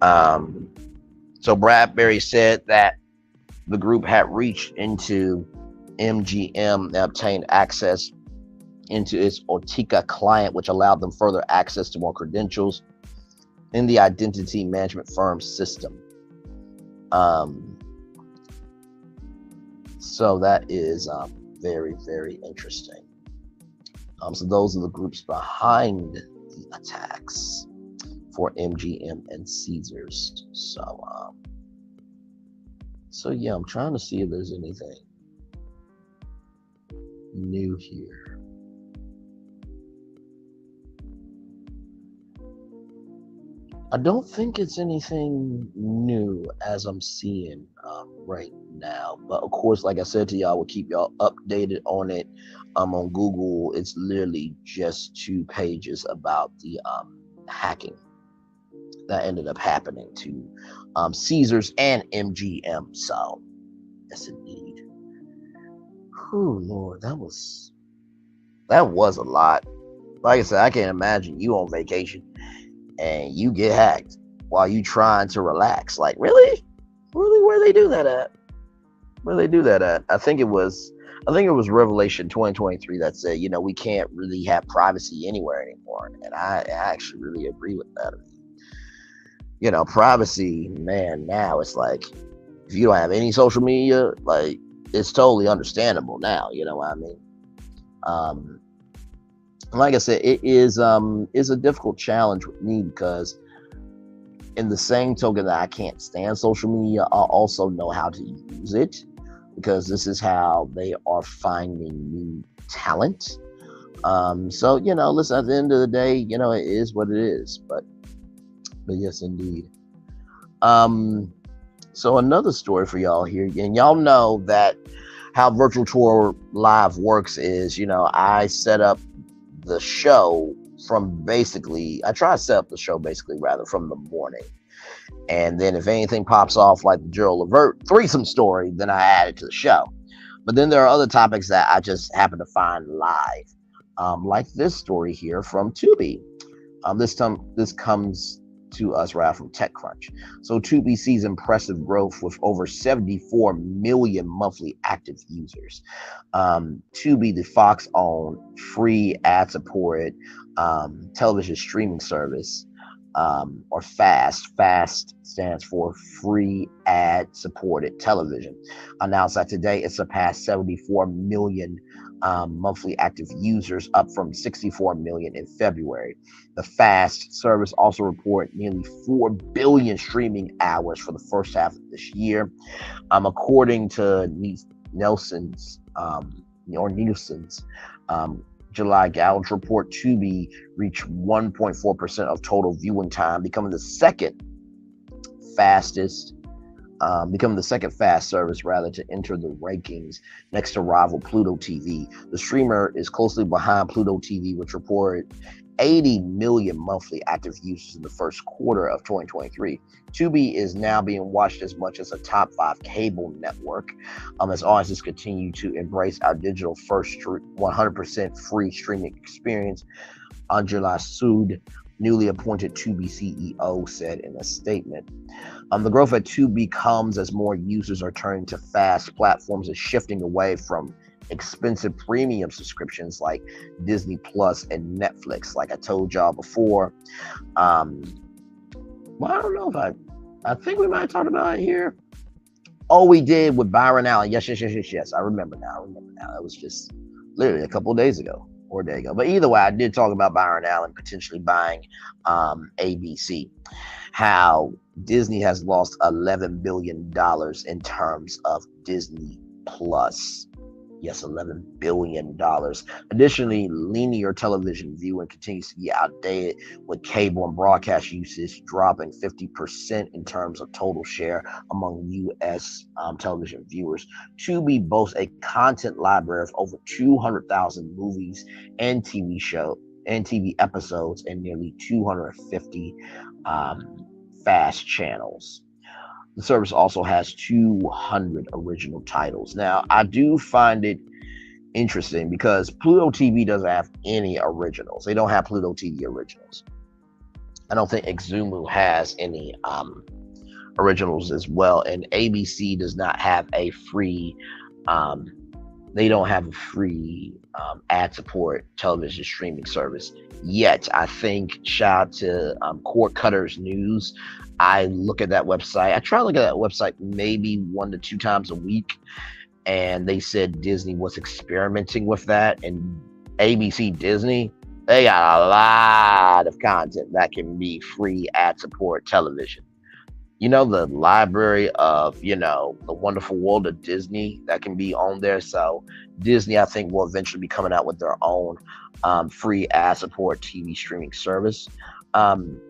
So Bradbury said that the group had reached into MGM and obtained access into its Topical client, which allowed them further access to more credentials in the identity management firm's system. So that is very, very interesting. So those are the groups behind the attacks for MGM and Caesars. So yeah, I'm trying to see if there's anything new here. I don't think it's anything new as I'm seeing right now. But of course, like I said to y'all, we'll keep y'all updated on it. On Google, it's literally just 2 pages about the hacking that ended up happening to Caesars and MGM. So, yes, indeed. Oh Lord, that was a lot. Like I said, I can't imagine you on vacation and you get hacked while you trying to relax. Like, really, where they do that at? I think it was Revelation 2023 that said, we can't really have privacy anywhere anymore. And I actually really agree with that. Privacy, man, now it's like, if you don't have any social media, like, it's totally understandable now. You know what I mean? Like I said, it is a difficult challenge with me, because in the same token that I can't stand social media, I also know how to use it, because this is how they are finding new talent. So listen, at the end of the day, it is what it is. But yes, indeed. So another story for y'all here, and y'all know that how Virtual Tour Live works is, I set up the show I try to set up the show rather from the morning. And then if anything pops off, like the Gerald Levert threesome story, then I add it to the show. But then there are other topics that I just happen to find live, like this story here from Tubi. This comes to us right from TechCrunch. So Tubi sees impressive growth with over 74 million monthly active users. Tubi, the Fox-owned free ad-supported television streaming service, or FAST. FAST stands for Free Ad-Supported Television. Announced that today it surpassed 74 million monthly active users, up from 64 million in February. The FAST service also reported nearly 4 billion streaming hours for the first half of this year. According to Nielsen's July Gallup's report, Tubi reached 1.4% of total viewing time, becoming the second fast service to enter the rankings, next to rival Pluto TV. The streamer is closely behind Pluto TV, which reported 80 million monthly active users in the first quarter of 2023. Tubi is now being watched as much as a top 5 cable network, as audiences continue to embrace our digital first 100% free streaming experience. Angela Sood, newly appointed Tubi CEO, said in a statement. The growth at Tubi comes as more users are turning to fast platforms and shifting away from expensive premium subscriptions like Disney Plus and Netflix. Like I told y'all before, well, I don't know if I think we might have talked about it here. Oh, we did with Byron Allen. Yes. I remember now. It was just literally a couple of days ago or a day ago. But either way, I did talk about Byron Allen potentially buying ABC. How Disney has lost $11 billion in terms of Disney Plus. Yes, $11 billion. Additionally, linear television viewing continues to be outdated, with cable and broadcast usage dropping 50% in terms of total share among U.S. Television viewers. Tubi boasts a content library of over 200,000 movies and TV episodes, and nearly 250 um, fast channels. The service also has 200 original titles. Now, I do find it interesting because Pluto TV doesn't have any originals. They don't have Pluto TV originals. I don't think Exumu has any originals as well. And ABC does not have a free, um, they don't have a free ad support television streaming service yet. I think, shout out to Cord Cutters News. I look at that website. I try to look at that website maybe 1 to 2 times a week. And they said Disney was experimenting with that. And ABC Disney, they got a lot of content that can be free ad support television. The library of, the wonderful world of Disney that can be on there. So Disney, I think, will eventually be coming out with their own free ad support TV streaming service. Um,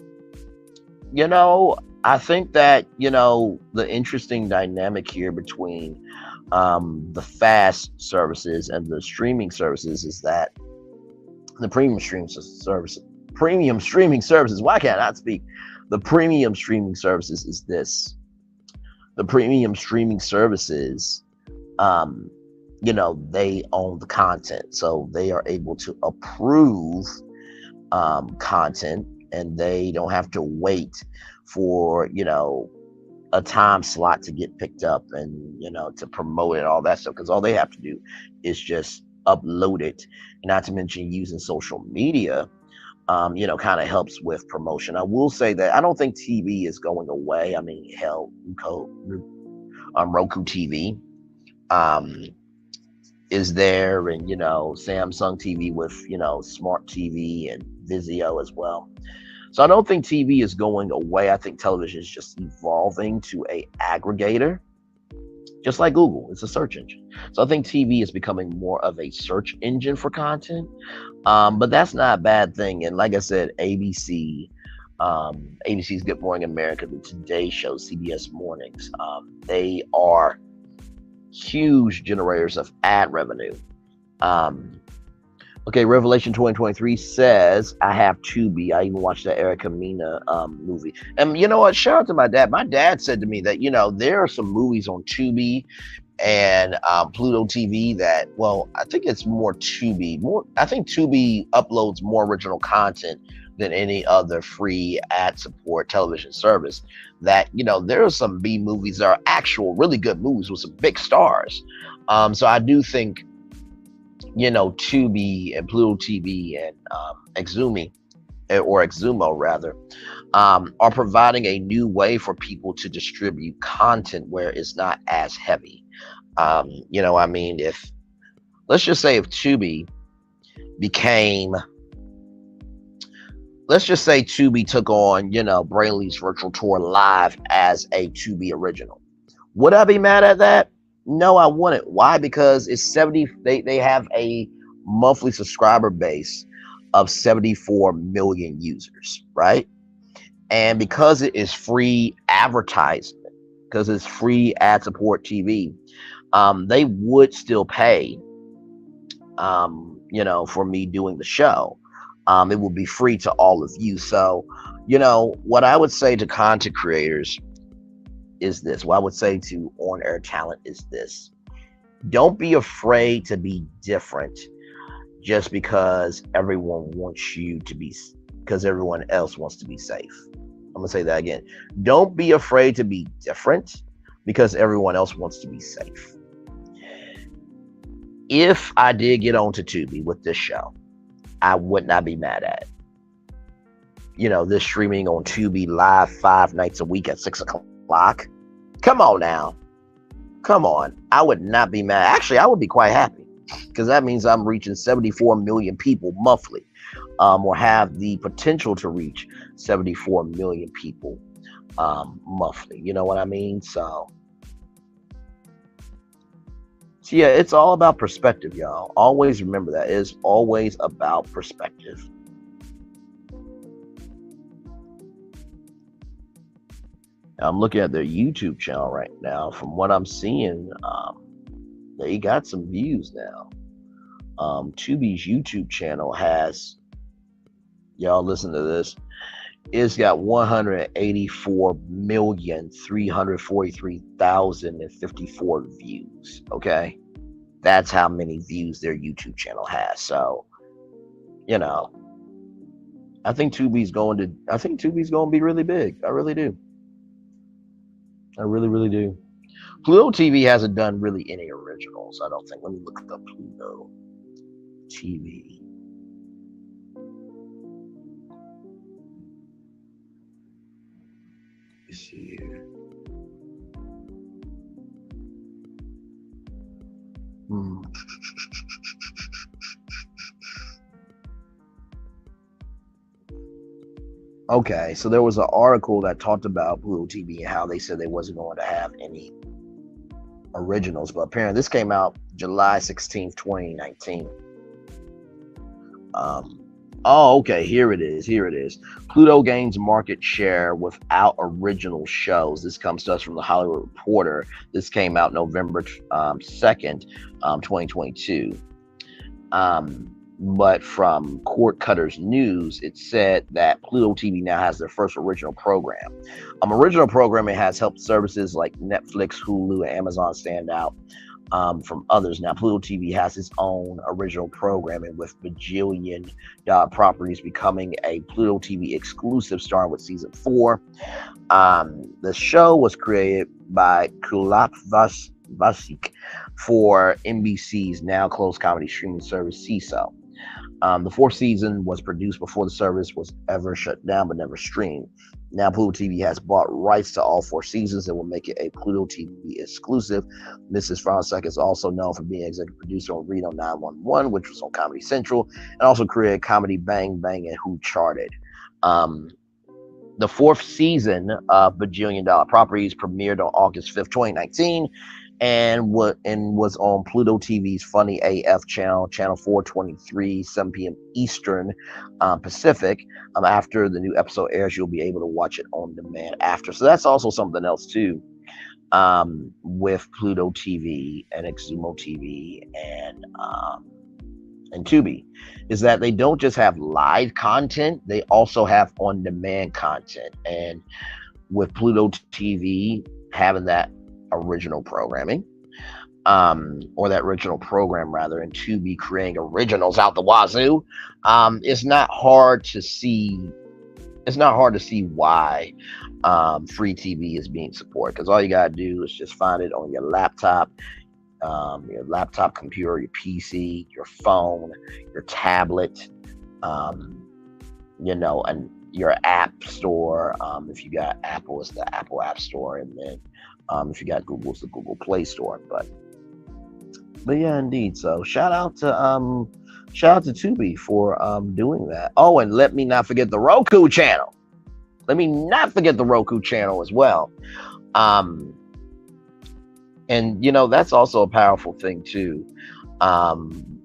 I think that, the interesting dynamic here between the fast services and the streaming services is that the premium streaming services, why can't I not speak? The premium streaming services is this. The premium streaming services, they own the content. So they are able to approve content, and they don't have to wait for, a time slot to get picked up and, to promote it, all that stuff. Because all they have to do is just upload it. And not to mention using social media, kind of helps with promotion. I will say that I don't think TV is going away. I mean, hell, Roku TV is there, and Samsung TV with smart TV and Vizio as well. So I don't think TV is going away. I think television is just evolving to a aggregator, just like Google. It's a search engine. So I think TV is becoming more of a search engine for content. But that's not a bad thing. And like I said, ABC's Good Morning America, the Today Show, CBS Mornings, they are huge generators of ad revenue. Okay, Revelation 2023 says, I have Tubi. I even watched that Erica Mena movie. And you know what? Shout out to my dad. My dad said to me that, there are some movies on Tubi and Pluto TV that, well, I think it's more Tubi. I think Tubi uploads more original content than any other free ad support television service. That, there are some B movies that are actual really good movies with some big stars. So I do think, Tubi and Pluto TV and Exumo rather, are providing a new way for people to distribute content where it's not as heavy. If let's just say if Tubi became, let's just say Tubi took on, Braylon's virtual tour live as a Tubi original, would I be mad at that? No, I wouldn't. Why? Because it's 70. They have a monthly subscriber base of 74 million users, right? And because it is free advertisement, because it's free ad support TV, they would still pay, for me doing the show. It will be free to all of you. So, what I would say to content creators is this. What I would say to on-air talent is this. Don't be afraid to be different just because everyone wants you to be, because everyone else wants to be safe. I'm going to say that again. Don't be afraid to be different because everyone else wants to be safe. If I did get onto Tubi with this show, I would not be mad at it. This streaming on Tubi live 5 nights a week at 6 o'clock. Come on now. Come on. I would not be mad. Actually, I would be quite happy because that means I'm reaching 74 million people monthly, or have the potential to reach 74 million people monthly. You know what I mean? So So yeah, it's all about perspective, y'all. Always remember that. It's always about perspective. I'm looking at their YouTube channel right now. From what I'm seeing, they got some views now. Tubi's YouTube channel has, y'all listen to this, it's got 184,343,054 views. Okay, that's how many views their YouTube channel has. So, you know, I think Tubi's going to be really big. I really do. I really, really do. Pluto TV hasn't done really any originals, I don't think. Let me look up Pluto TV. Let's see here. Okay, so there was an article that talked about Pluto TV and how they said they wasn't going to have any originals, but apparently this came out July 16th, 2019. Okay, here it is. Pluto gains market share without original shows. This comes to us from the Hollywood Reporter. This came out November 2nd, 2022. But from Cord Cutters News, it said that Pluto TV now has their first original program. Original programming has helped services like Netflix, Hulu, and Amazon stand out from others. Now, Pluto TV has its own original programming with bajillion properties becoming a Pluto TV exclusive starting with season 4. The show was created by Kulap Vasik for NBC's now closed comedy streaming service CISO. The 4th season was produced before the service was ever shut down but never streamed. Now Pluto TV has bought rights to all 4 seasons and will make it a Pluto TV exclusive. Mrs. Fransak is also known for being executive producer on Reno 911, which was on Comedy Central, and also created Comedy Bang Bang and Who Charted. The 4th season of Bajillion Dollar Properties premiered on August 5th, 2019, and was on Pluto TV's Funny AF channel 423, 7 p.m. Eastern Pacific. After the new episode airs, you'll be able to watch it on demand after. So that's also something else too, with Pluto TV and Xumo TV and Tubi, is that they don't just have live content, they also have on-demand content. And with Pluto TV having that original programming, or that original program rather, and Tubi creating originals out the wazoo, it's not hard to see why free TV is being supported, because all you gotta do is just find it on your laptop, computer, your PC, your phone, your tablet, and your app store. If you got Apple, it's the Apple App Store, and then if you got Google, it's the Google Play Store. But yeah, indeed. So shout out to Tubi for doing that. Oh, and let me not forget the Roku channel. As well. And that's also a powerful thing too.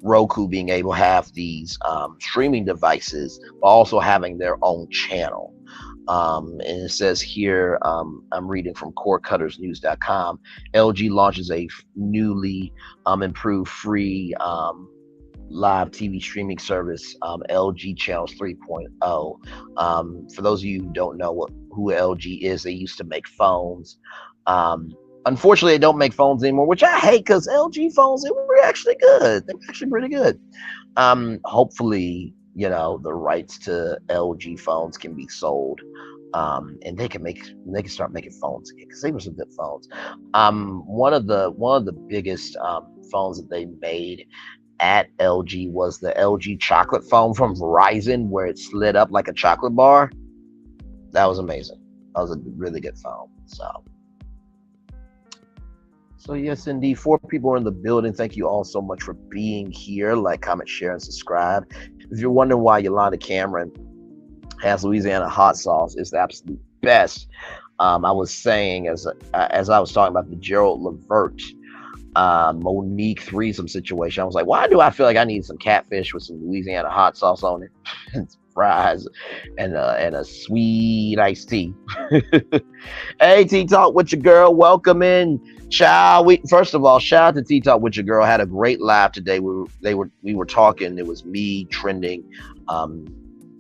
Roku being able to have these streaming devices, but also having their own channel. And it says here, I'm reading from cordcuttersnews.com, LG launches a newly improved free live TV streaming service, LG Channels 3.0. For those of you who don't know who LG is, they used to make phones. Unfortunately, they don't make phones anymore, which I hate, because LG phones, they were actually good. They were actually pretty good. Hopefully, the rights to LG phones can be sold, and they can start making phones again, because they were some good phones. One of the biggest phones that they made at LG was the LG chocolate phone from Verizon, where it slid up like a chocolate bar. That was amazing. That was a really good phone. So yes, indeed. 4 people are in the building. Thank you all so much for being here. Like, comment, share, and subscribe. If you're wondering why Yolanda Cameron has Louisiana hot sauce, it's the absolute best. I was saying, as I was talking about the Gerald Levert Monique threesome situation. I was like, why do I feel like I need some catfish with some Louisiana hot sauce on it, and some fries, and a sweet iced tea. Hey, T Talk with your girl, welcome in, child. We first of all, shout out to T Talk with your girl. Had a great laugh today. We were talking. It was me trending, um,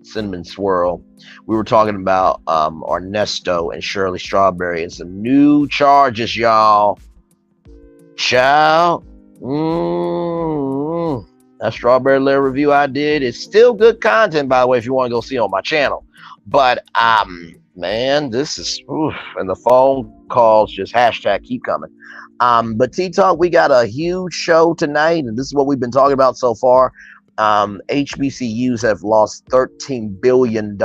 cinnamon swirl. We were talking about Ernesto and Shirley Strawberry and some new charges, y'all. Child, that strawberry layer review I did is still good content, by the way, if you want to go see on my channel. But man, this is and the phone calls just hashtag keep coming. But T Talk, we got a huge show tonight, and this is what we've been talking about so far. HBCUs have lost $13 billion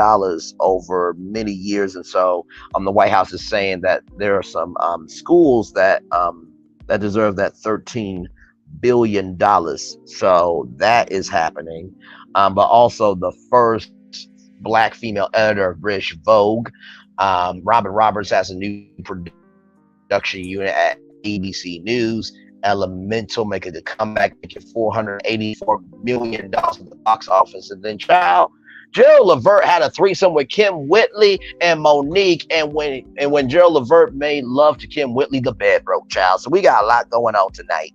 over many years, and so the White House is saying that there are some schools that deserve that $13 billion. So that is happening. But also the first black female editor of British Vogue. Robin Roberts has a new production unit at ABC News. Elemental making a comeback, making $484 million in the box office. And then Gerald Levert had a threesome with Kim Whitley and Monique, and when Gerald Levert made love to Kim Whitley, the bed broke, child. So we got a lot going on tonight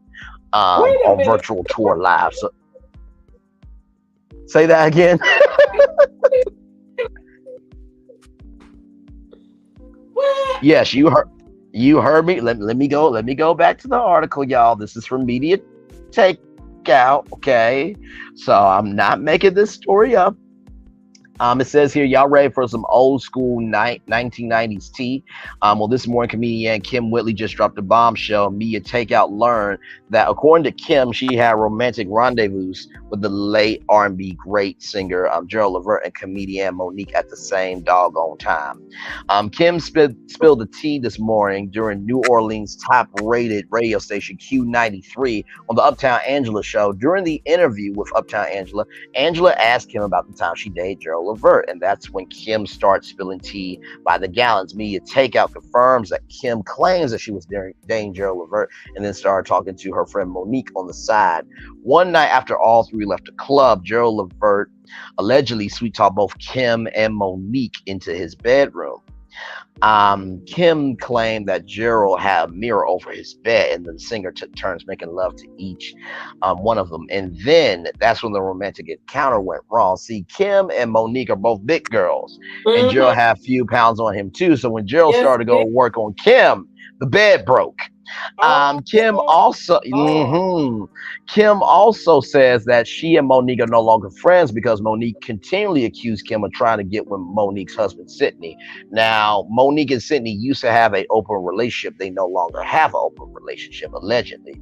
on Virtual Tour Live. So say that again. Yes, you heard me. Let me go back to the article, y'all. This is from Media Takeout. Okay, so I'm not making this story up. It says here, y'all ready for some old school 1990s tea? Well, this morning, comedian Kim Whitley just dropped a bombshell. Media Takeout learned that, according to Kim, she had romantic rendezvous with the late R&B great singer Gerald Levert and comedian Monique at the same doggone time. Kim spilled the tea this morning during New Orleans' top-rated radio station Q93 on the Uptown Angela show. During the interview with Uptown Angela, Angela asked Kim about the time she dated Gerald Levert, and that's when Kim starts spilling tea by the gallons. Media Takeout confirms that Kim claims that she was dating Gerald Levert and then started talking to her friend Monique on the side. One night after all three left the club, Gerald Levert allegedly sweet-talked both Kim and Monique into his bedroom. Kim claimed that Gerald had a mirror over his bed, and the singer took turns making love to each one of them. And then that's when the romantic encounter went wrong. See, Kim and Monique are both big girls, and Gerald had a few pounds on him too. So when Gerald started to go work on Kim, the bed broke. Kim also says that she and Monique are no longer friends because Monique continually accused Kim of trying to get with Monique's husband, Sidney. Now, Monique and Sidney used to have an open relationship. They no longer have an open relationship, allegedly.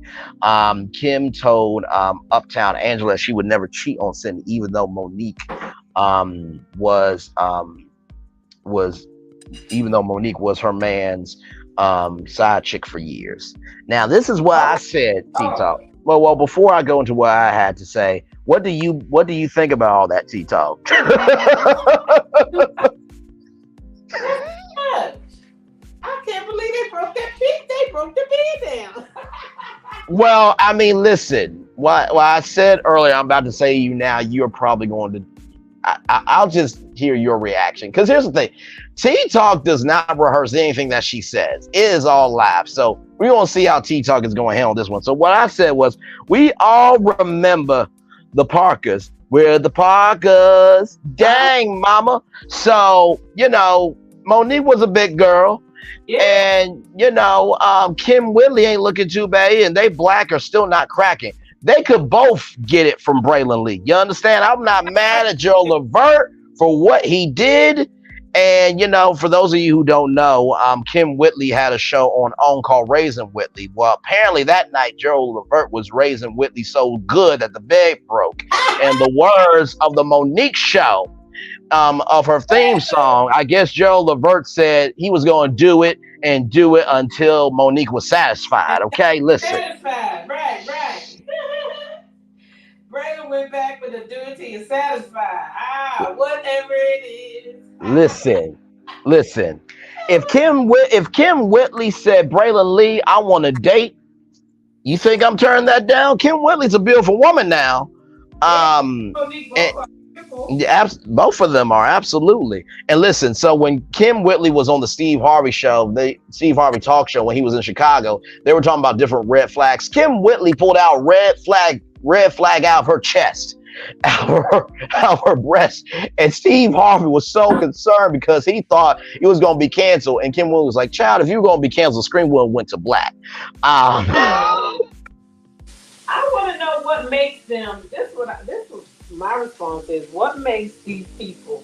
Kim told Uptown Angela she would never cheat on Sidney, even though Monique was her man's side chick for years. Now, this is what I said, T-Talk. Well, before I go into what I had to say, what do you think about all that, T-Talk? I can't believe they broke that bed. They broke the bed down. Well, I mean, listen. What I said earlier, I'm about to say to you now. You're probably going to. I'll just hear your reaction. Because here's the thing. T-Talk does not rehearse anything that she says. It is all live. So we're going to see how T-Talk is going to handle this one. So what I said was, we all remember the Parkers. We're the Parkers. Dang, mama. So, Monique was a big girl. Yeah. And, Kim Whitley ain't looking too bad. And they black are still not cracking. They could both get it from Braylon Lee. You understand? I'm not mad at Gerald Levert for what he did. And, for those of you who don't know, Kim Whitley had a show on called Raising Whitley. Well, apparently that night, Gerald Levert was raising Whitley so good that the bed broke. And the words of the Monique show, of her theme song, I guess Gerald Levert said he was going to do it until Monique was satisfied. Okay, listen. Satisfied, right. Braylon went back with the do it till you're satisfied. Whatever it is. Listen. If Kim Whitley said, Braylon Lee, I want to date, You think I'm turning that down? Kim Whitley's a beautiful woman now. Yeah, Um, Monique, and both are beautiful. yeah, both of them are absolutely. And listen, so when Kim Whitley was on the Steve Harvey show, the Steve Harvey talk show when he was in Chicago, they were talking about different red flags. Kim Whitley pulled out red flag out of her chest, out of her breast. And Steve Harvey was so concerned because he thought it was going to be canceled. And Kim Whitley was like, child, if you were going to be canceled, Scream Will went to black. I want to know what makes them. This was my response is what makes these people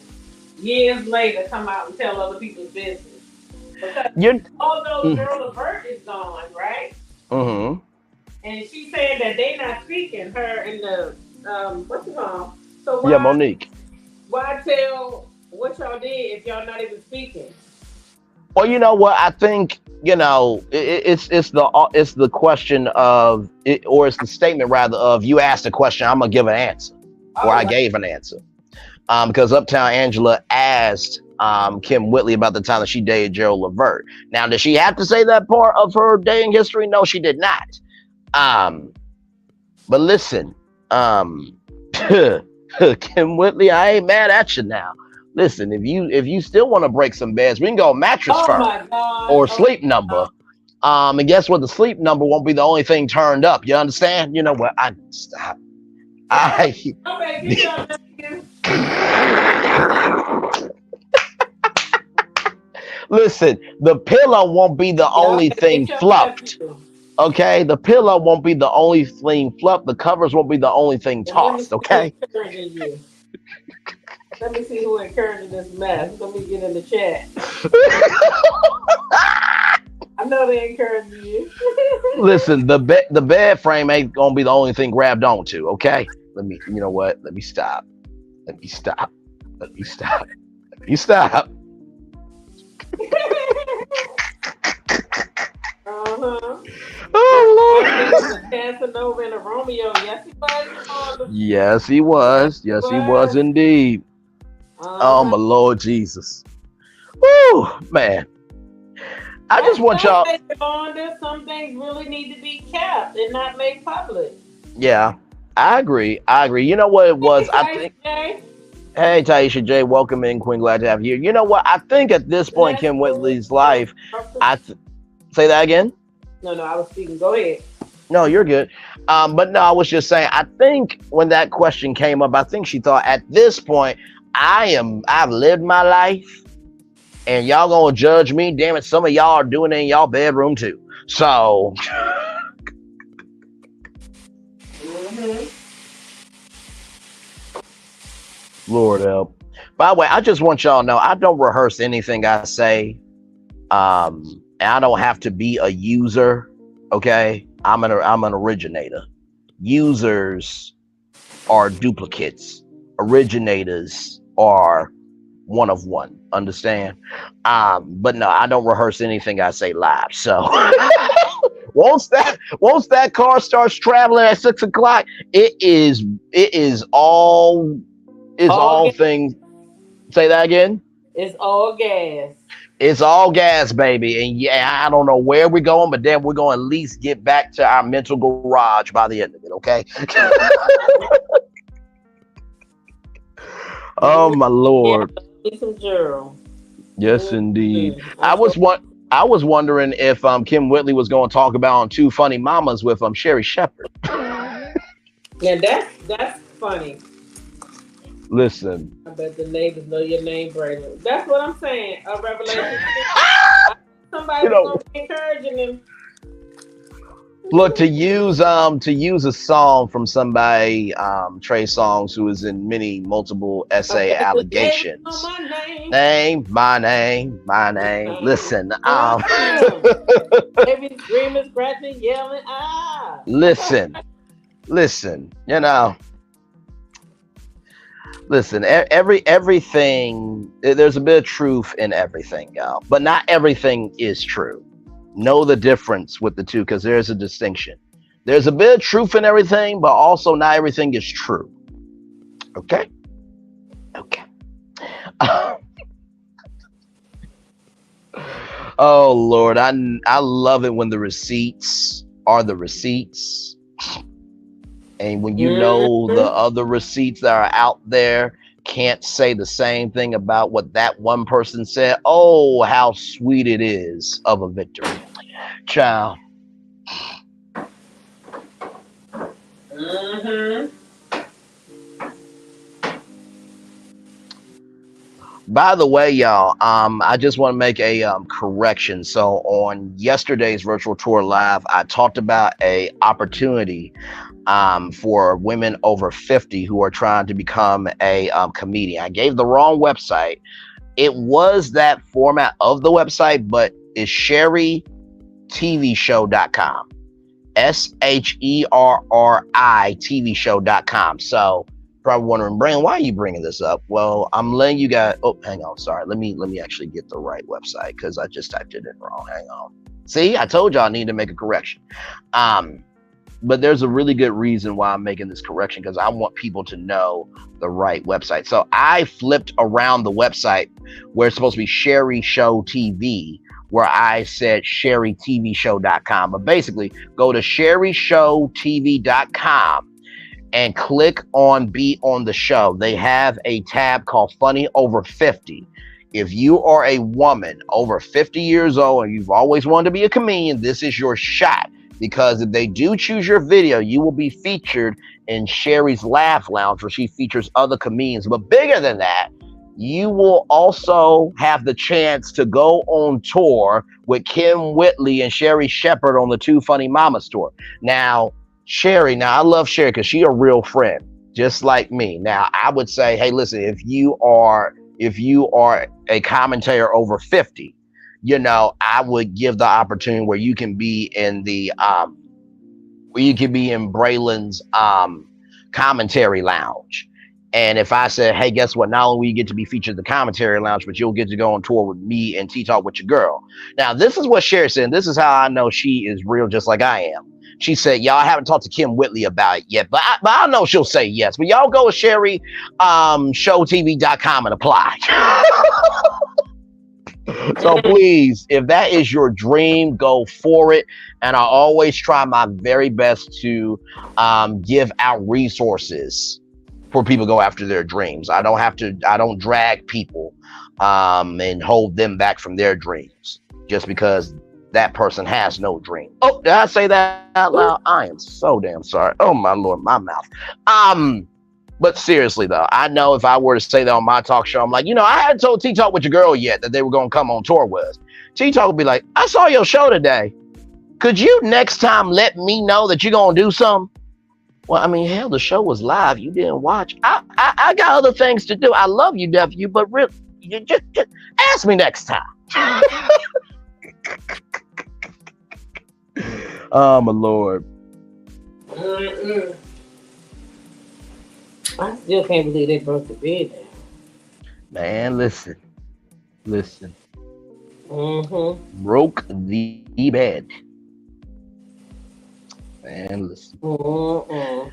years later come out and tell other people's business because You're, although Girl Alert is gone, right? mm-hmm. And she said that they not speaking her in the what's it called? So Yeah, Monique. why tell what y'all did if y'all not even speaking? Well, you know what? I think it's the question of it, or it's the statement rather of you asked a question, I'm gonna give an answer, or Oh, I gave an answer. Because Uptown Angela asked Kim Whitley about the time that she dated Gerald Levert. Now, did she have to say that part of her dating history? No, she did not. But listen, Kim Whitley, I ain't mad at you now. Listen, if you still want to break some beds, we can go mattress oh firm my God! or Oh sleep my number. God. And guess what? The sleep number won't be the only thing turned up. You understand? You know what? I stop. I Oh, baby, you done you. listen. The pillow won't be the Y'all only better thing get your fluffed. nephew. Okay, the pillow won't be the only thing fluffed. The covers won't be the only thing And let me tossed. see who Okay. encouraging you. Let me see who encouraging this mess. Let me get in the chat. I know they encouraging you. Listen, the bed frame ain't gonna be the only thing grabbed onto. Okay. Let me. You know what? Let me stop. Let me stop. Let me stop. Let me stop. Uh-huh. Oh He Lord. was a Casanova and a Romeo. Yes, he was. Yes, he Yes, was. he Yes, he was was. indeed. Oh Uh-huh. my Lord Jesus. Woo, man. I just That's want why y'all. I say, Yolanda, some things really need to be kept and not made public. Yeah, I agree. I agree. You know what it was? Hey, I Tyson think. J. Hey, Taisha J, welcome in, Queen. Glad to have you here. You know what? I think at this point, Let's Kim go. Whitley's life. Say that again. No, no, I was speaking. Go ahead. No, you're good. But no, I was just saying. I think when that question came up, I think she thought at this point, I've lived my life, and y'all gonna judge me. Damn it, some of y'all are doing it in y'all bedroom too. So, Mm-hmm. Lord help. By the way, I just want y'all to know I don't rehearse anything I say. And I don't have to be a user. Okay, I'm an originator. Users are duplicates. Originators are one of one. Understand? But no, I don't rehearse anything I say live. So once that car starts traveling at 6 o'clock, it is All all gas. things. Say that again. It's all gas. It's all gas, baby. And yeah, I don't know where we're going, but then we're going to at least get back to our mental garage by the end of it, okay? Oh my Yeah, Lord. need some Gerald. Yes, indeed. I'm sure. I was wondering if Kim Whitley was going to talk about on Two Funny Mamas with Sherry Shepherd. Yeah, that's funny. Listen. I bet the neighbors know your name, Braylon. That's what I'm saying. A revelation. You Somebody was know, gonna be encouraging him. look, to use a song from somebody, Trey Songz, who is in many multiple essay Okay, so Jay know allegations. my name. My name. Listen, Baby screaming, scratching, yelling, ah. listen, listen. Listen. Everything. There's a bit of truth in everything, y'all, but not everything is true. Know the difference with the two, because there's a distinction. There's a bit of truth in everything, but also not everything is true. Okay. Okay. Oh Lord, I love it when the receipts are the receipts. And when you know the Mm-hmm. other receipts that are out there can't say the same thing about what that one person said, oh, how sweet it is of a victory. Child. Mm-hmm. By the way, y'all, I just want to make a correction. So on yesterday's virtual tour live, I talked about a opportunity for women over 50 who are trying to become a comedian. I gave the wrong website. It was that format of the website, but it's sherrytvshow.com. SHERRI show.com. Probably wondering, Braylon, why are you bringing this up? Well, I'm letting you guys. Oh, hang on. Sorry. Let me actually get the right website because I just typed it in wrong. Hang on. See, I told y'all I need to make a correction. But there's a really good reason why I'm making this correction because I want people to know the right website. So I flipped around the website where it's supposed to be Sherry Show TV, where I said sherrytvshow.com. But basically, go to sherryshowtv.com and click on Be on the Show. They have a tab called Funny Over 50. If you are a woman over 50 years old and you've always wanted to be a comedian, this is your shot. Because if they do choose your video, you will be featured in Sherry's Laugh Lounge, where she features other comedians. But bigger than that, you will also have the chance to go on tour with Kim Whitley and Sherry Shepherd on the Two Funny Mamas tour. Now, Sherry, I love Sherry because she's a real friend, just like me. Now, I would say, hey, listen, if you are a commentator over 50, I would give the opportunity where you can be in Braylon's commentary lounge. And if I said, hey, guess what? Not only will you get to be featured in the commentary lounge, but you'll get to go on tour with me and Talk with your girl. Now, this is what Sherry said. This is how I know she is real, just like I am. She said, y'all, I haven't talked to Kim Whitley about it yet, but I know she'll say yes. But y'all go to sherryshowtv.com and apply. So please, if that is your dream, go for it. And I always try my very best to give out resources for people to go after their dreams. I don't drag people and hold them back from their dreams just because that person has no dream. Oh, did I say that out loud? I am so damn sorry. Oh my Lord, my mouth. But seriously though, I know if I were to say that on my talk show, I'm like, I hadn't told Talk with your girl yet that they were going to come on tour with us. Talk would be like, I saw your show today. Could you next time let me know that you're going to do something? Well, I mean, hell, the show was live. You didn't watch. I got other things to do. I love you, W, but really, you just ask me next time. Oh, my Lord. Mm-mm. I still can't believe they broke the bed down. Man, listen. Mm-hmm. Broke the bed. Man, listen. Mm-mm.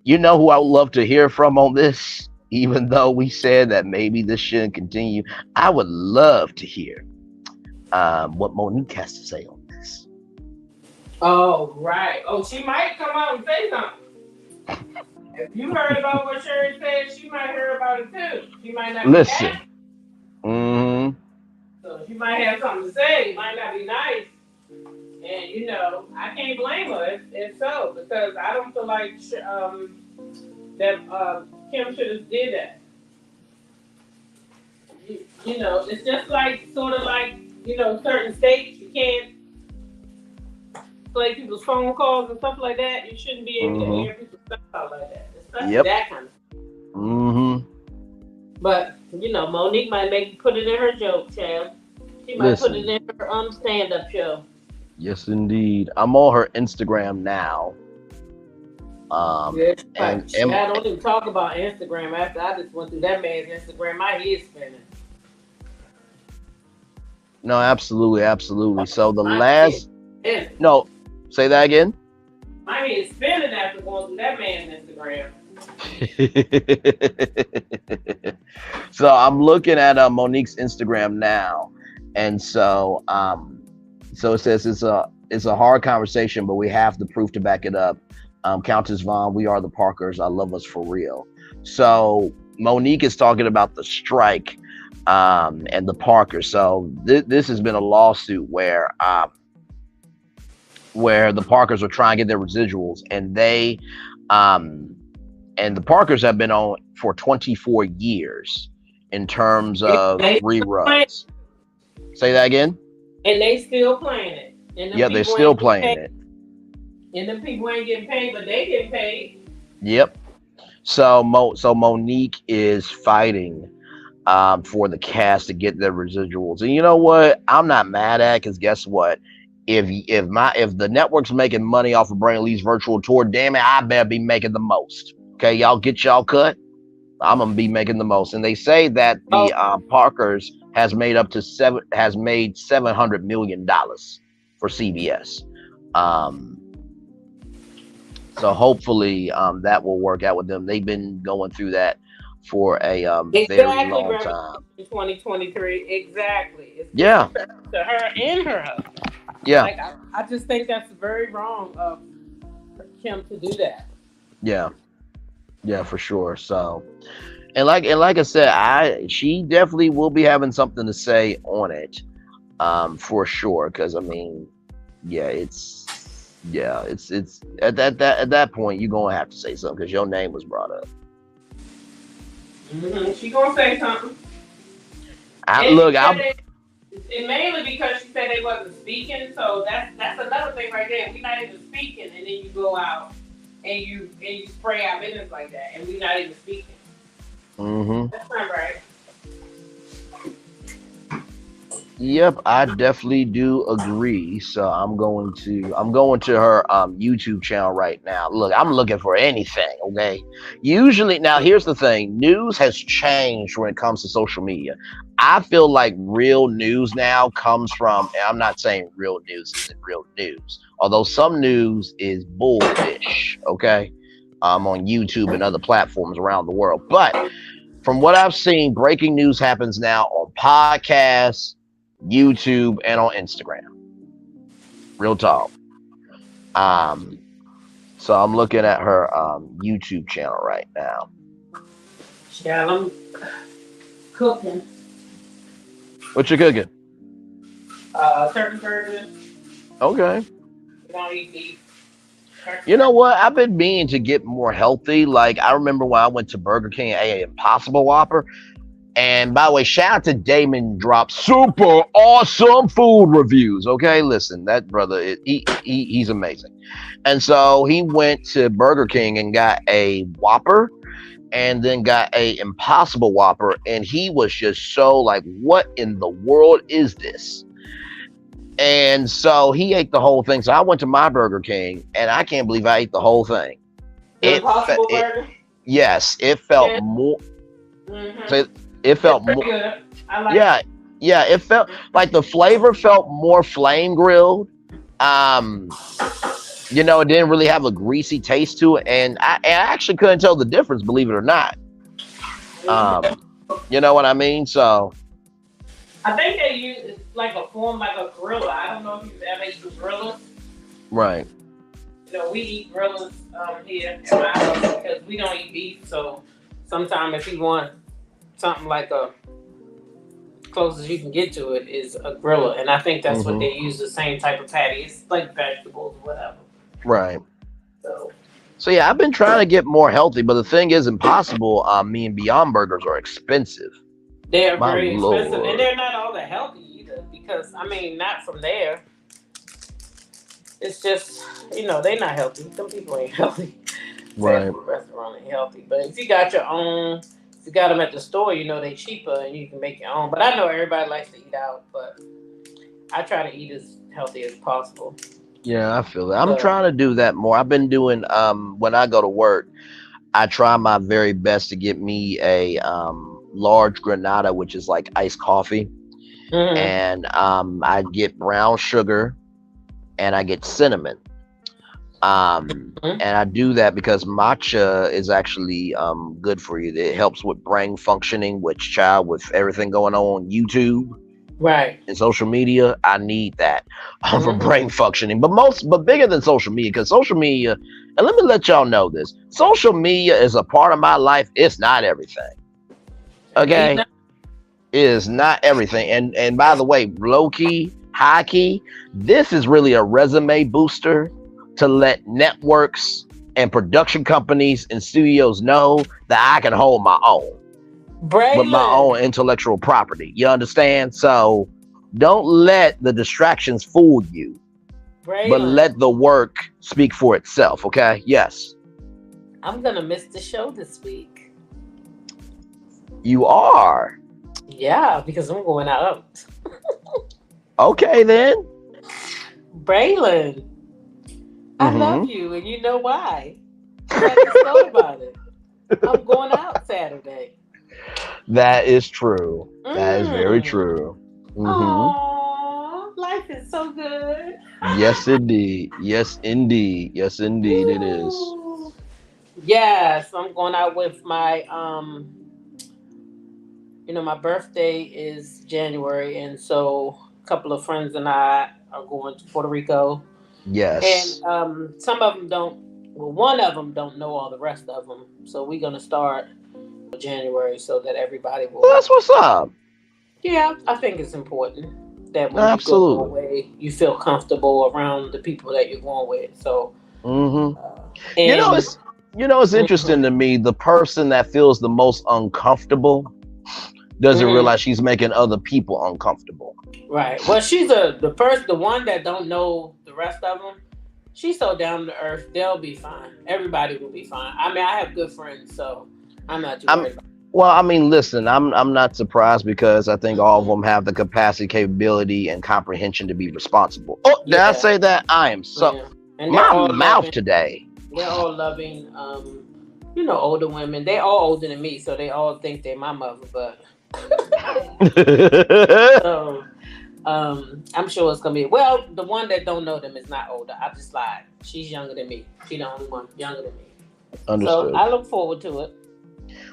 You know who I would love to hear from on this? Even though we said that maybe this shouldn't continue, I would love to hear what Monique has to say on this. Oh, right. Oh, she might come out and say something. If you heard about what Sherry said, she might hear about it too. She might not be happy. Mm-hmm. So she might have something to say. It might not be nice. And, I can't blame her if so, because I don't feel like that Kim should have did that. It's just sort of like, certain states, you can't play people's phone calls and stuff like that. You shouldn't be able to hear people's stuff out like that, especially that kind of stuff. Mm-hmm. But Monique might put it in her joke, child. She might put it in her stand-up show. Yes, indeed. I'm on her Instagram now. I don't even talk about Instagram after I just went through that man's Instagram. My head's spinning. No, absolutely. So say that again. My head's spinning after going through that man's Instagram. So I'm looking at Monique's Instagram now, and so it says it's it's a hard conversation, but we have the proof to back it up. Countess Vaughn, we are the Parkers. I love us for real. So Monique is talking about the strike and the Parkers. So this has been a lawsuit where the Parkers are trying to get their residuals, and um, the Parkers have been on for 24 years in terms of They still playing, reruns. Say that again. and they still playing it. And the Yeah, they're people still ain't getting playing paid. it. And the people ain't getting paid, but they getting paid. Yep. So Monique is fighting for the cast to get their residuals, and you know what? I'm not mad at, because guess what? If the network's making money off of Brain Lee's virtual tour, damn it, I better be making the most. Okay, y'all get y'all cut. I'm gonna be making the most. And they say that Oh, the Parkers has made $700 million for CBS. Um, so hopefully that will work out with them. They've been going through that for a very exactly, long Reverend. time. In 2023, exactly. It's Yeah, disrespectful to her and her husband. yeah, Like I just think that's very wrong of Kim to do that. yeah, yeah, for sure. So, and like I said, she definitely will be having something to say on it, for sure. Because I mean, it's at that point you're gonna have to say something because your name was brought up. She gonna say something. I And look, she I said it mainly because she said they wasn't speaking. So that's another thing right there. We're not even speaking, and then you go out and you spray our business like that, and we're not even speaking. mm-hmm. That's not right. Yep, I definitely do agree. So I'm going to her YouTube channel right now. Look, I'm looking for anything, okay? Usually now here's the thing. News has changed when it comes to social media. I feel like real news now comes from, and I'm not saying real news isn't real news, although some news is bullfish, okay? On YouTube and other platforms around the world. But from what I've seen, breaking news happens now on podcasts, YouTube, and on Instagram. Real talk. Um, so I'm looking at her YouTube channel right now. Yeah, I'm cooking. What you cooking? Turkey burgers. Okay. We don't eat beef. You know what? I've been meaning to get more healthy. Like I remember when I went to Burger King and ate an Impossible Whopper. And by the way, shout out to Damon Drop, super awesome food reviews. Okay, listen, that brother, he's amazing. And so he went to Burger King and got a Whopper, and then got a Impossible Whopper, and he was just so like, "What in the world is this?" And so he ate the whole thing. So I went to my Burger King, and I can't believe I ate the whole thing. The Impossible Burger. Yes, it felt Yeah. more. Mm-hmm. It felt It's more. pretty good. I like Yeah, it. yeah. It felt like the flavor felt more flame grilled. Um, it didn't really have a greasy taste to it, and I actually couldn't tell the difference, believe it or not. You know what I mean? So I think they use it's like a form like a griller. I don't know if you've ever eaten grillers. right. We eat grillers here at my house because we don't eat beef. So sometimes if you want something like a closest you can get to it is a griller, and I think that's what they use, the same type of patty. It's like vegetables or whatever. Right. So So yeah, I've been trying to get more healthy, but the thing is, Impossible. Me and Beyond Burgers are expensive. they're My very expensive, and Lord. they're not all that healthy either. Because I mean, not from there. It's just they're not healthy. Some people ain't healthy. Right. Fast food restaurant ain't healthy, but if you got your own, if you got them at the store, they cheaper and you can make your own. But I know everybody likes to eat out, but I try to eat as healthy as possible. Yeah, I feel that. I'm So, trying to do that more. I've been doing when I go to work, I try my very best to get me a large granada, which is like iced coffee, and I get brown sugar and I get cinnamon. And I do that because matcha is actually good for you. It helps with brain functioning, which child with everything going on YouTube. Right. In social media, I need that for brain Mm-hmm. functioning. But bigger than social media, because social media, and let me let y'all know this: social media is a part of my life. It's not everything. Indeed. Okay, it is not everything. And by the way, low key, high key, this is really a resume booster to let networks and production companies and studios know that I can hold my own with my own Braylon. intellectual property. You understand? So don't let the distractions fool you, but Braylon. let the work speak for itself. Okay? Yes, I'm gonna miss the show this week. you are. Yeah, because I'm going out. Okay, then. Braylon, I love Mm-hmm. you, and you know why. Because I just thought about it. I'm going out Saturday. That is true. That is very Mm. true. Mm-hmm. Aww, life is so good. Yes, indeed. Yes, indeed. Yes, indeed. It is. Woo. Yes, I'm going out with my my birthday is January, and so a couple of friends and I are going to Puerto Rico. And Yes. some of them don't. Well, one of them don't know all the rest of them. So we're gonna start January so that everybody Well, will. that's what's up. Yeah, I think it's important that when you go Absolutely. away, you feel comfortable around the people that you're going with. So, Mm-hmm. You know, and it's it's interesting mhm, to me. The person that feels the most uncomfortable doesn't mhm, realize she's making other people uncomfortable. right. Well, she's the one that don't know the rest of them. She's so down to earth. They'll be fine. Everybody will be fine. I mean, I have good friends, so I'm not too I'm worried about well. I mean, listen. I'm not surprised because I think it. all of Hmm. them have the capacity, capability, and comprehension to be responsible. Oh, did I Yeah, say that? I am so yeah. And they're my all mouth loving. today. They're all loving. Older women. They all older than me, so they all think they're my mother. But so I'm sure it's gonna be. Well, the one that don't know them is not older. I just lied. She's younger than me. She's the only one younger than me. So Understood. I look forward to it.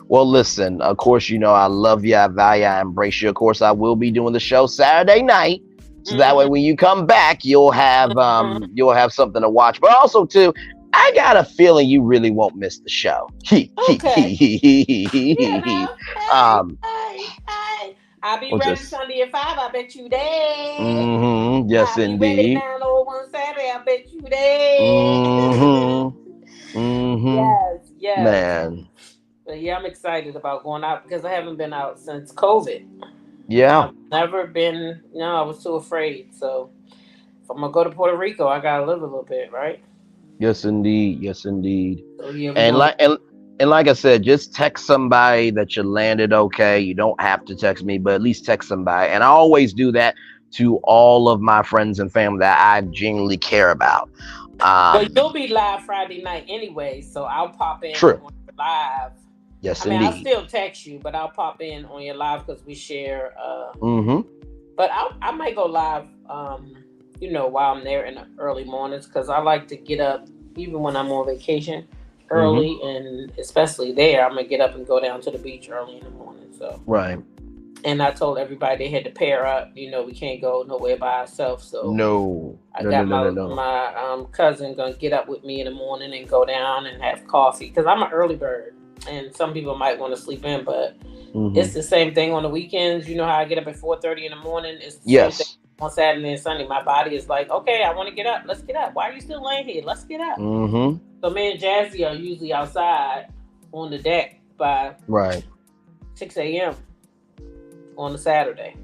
Well, listen, of course, I love you, I value, I embrace you. Of course, I will be doing the show Saturday night. So that way Hmm. when you come back, you'll have something to watch. But also too, I got a feeling you really won't miss the show. Okay. You know, hey, um hey, hey. I'll be we'll ready just Sunday at 5. I bet you there. yes I'll be ready indeed. 9:01 Saturday. I bet you there. Mm-hmm. Mm-hmm. Yes, yes. Man. But yeah, I'm excited about going out because I haven't been out since COVID. Yeah. I've never been. I was too afraid. So if I'm gonna go to Puerto Rico, I gotta live a little bit, right? Yes indeed. Yes indeed. So yeah, we And going. like and like I said, just text somebody that you landed okay. You don't have to text me, but at least text somebody. And I always do that to all of my friends and family that I genuinely care about. Well, Um, you'll be live Friday night anyway, so I'll pop in true. on your live. Yes, I mean, I'll indeed. still text you, but I'll pop in on your live because we share. Mm-hmm. But I might go live, while I'm there in the early mornings because I like to get up even when I'm on vacation Mm-hmm. early, and especially there, I'm gonna get up and go down to the beach early in the morning. So, Right. and I told everybody they had to pair up. We can't go nowhere by ourselves. So No. I No, no, got no, no, my no. my cousin gonna get up with me in the morning and go down and have coffee because I'm an early bird, and some people might want to sleep in, but it's Mm-hmm. the same thing on the weekends. You know how I get up at 4:30 in the morning. It's the same thing Yes. on Saturday and Sunday. My body is like, okay, I want to get up. Let's get up. Why are you still laying here? Let's get up. Mm-hmm. So me and Jazzy are usually outside on the deck by Right. 6 a.m. on a Saturday.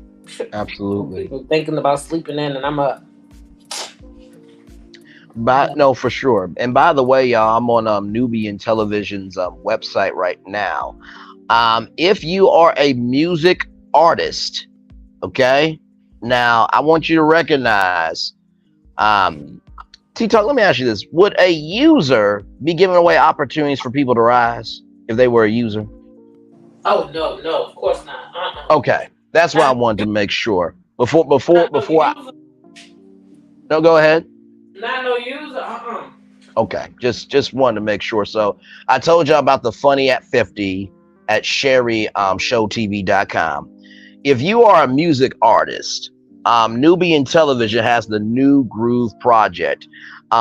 Absolutely. People thinking about sleeping in, and I'm up. But no, for sure. And by the way, y'all, I'm on Nubian Television's website right now. If you are a music artist, okay, now I want you to recognize, T-Talk, let me ask you this. Would a user be giving away opportunities for people to rise if they were a user? Oh no, no, of course not. Okay, that's why I Not, wanted to make sure. Before, before, not no before I, user. no, go ahead. Not no user. Okay, just wanted to make sure. So I told y'all about the Funny at 50 at Sherry showtv.com. if you are a music artist, Nubian Television has the New Groove Project.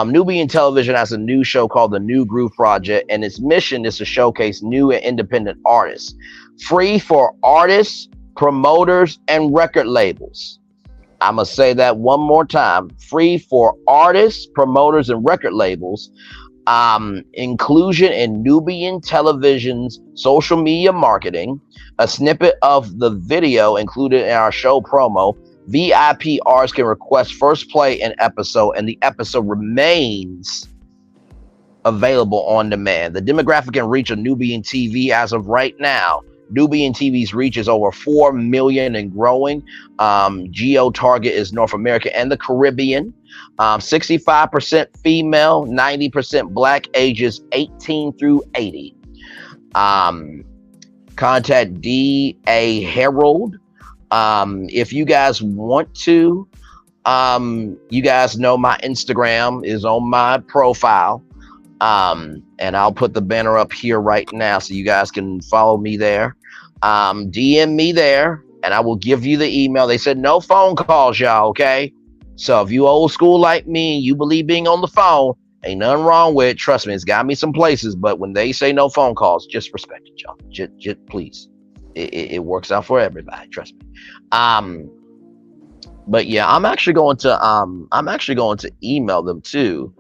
Nubian Television has a new show called the New Groove Project, and its mission is to showcase new and independent artists, free for artists, promoters, and record labels. I'm going to say that one more time. Free for artists, promoters, and record labels. Inclusion in Nubian Television's social media marketing, a snippet of the video included in our show promo. VIP artists can request first play an episode, and the episode remains available on demand. The demographic and reach of Nubian TV as of right now. Nubian TV's reach is over 4 million and growing. Geo target is North America and the Caribbean. 65% female, 90% black, ages 18 through 80. Contact D.A. Harold. If you guys want to, you guys know my Instagram is on my profile. And I'll put the banner up here right now so you guys can follow me there. DM me there and I will give you the email. They said no phone calls, y'all, okay? So if you old school like me, you believe being on the phone, ain't nothing wrong with it. Trust me, it's got me some places, but when they say no phone calls, just respect it, y'all. Just please. It works out for everybody, trust me. But yeah, I'm actually going to email them too.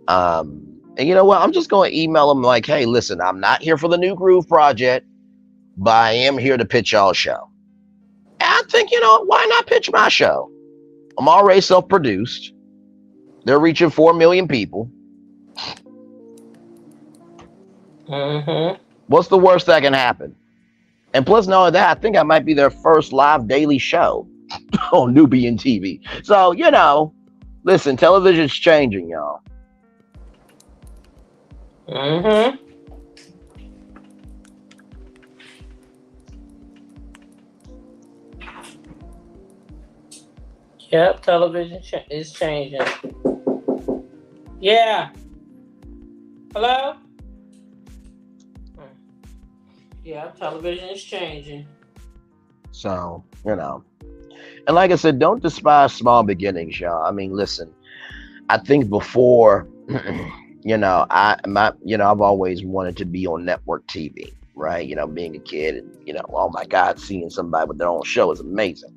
And you know what? I'm just going to email them like, hey, listen, I'm not here for the New Groove Project, but I am here to pitch y'all show. And I think, why not pitch my show? I'm already self-produced. They're reaching 4 million people. Mm-hmm. What's the worst that can happen? And plus, not only that, I think I might be their first live daily show on Nubian TV. So, listen, television's changing, y'all. Mm-hmm. Yep, television is changing. Yeah. Hello? Yeah, television is changing. So, and like I said, don't despise small beginnings, y'all. I mean, listen, I think before, I've always wanted to be on network TV, right? Being a kid and, oh my God, seeing somebody with their own show is amazing.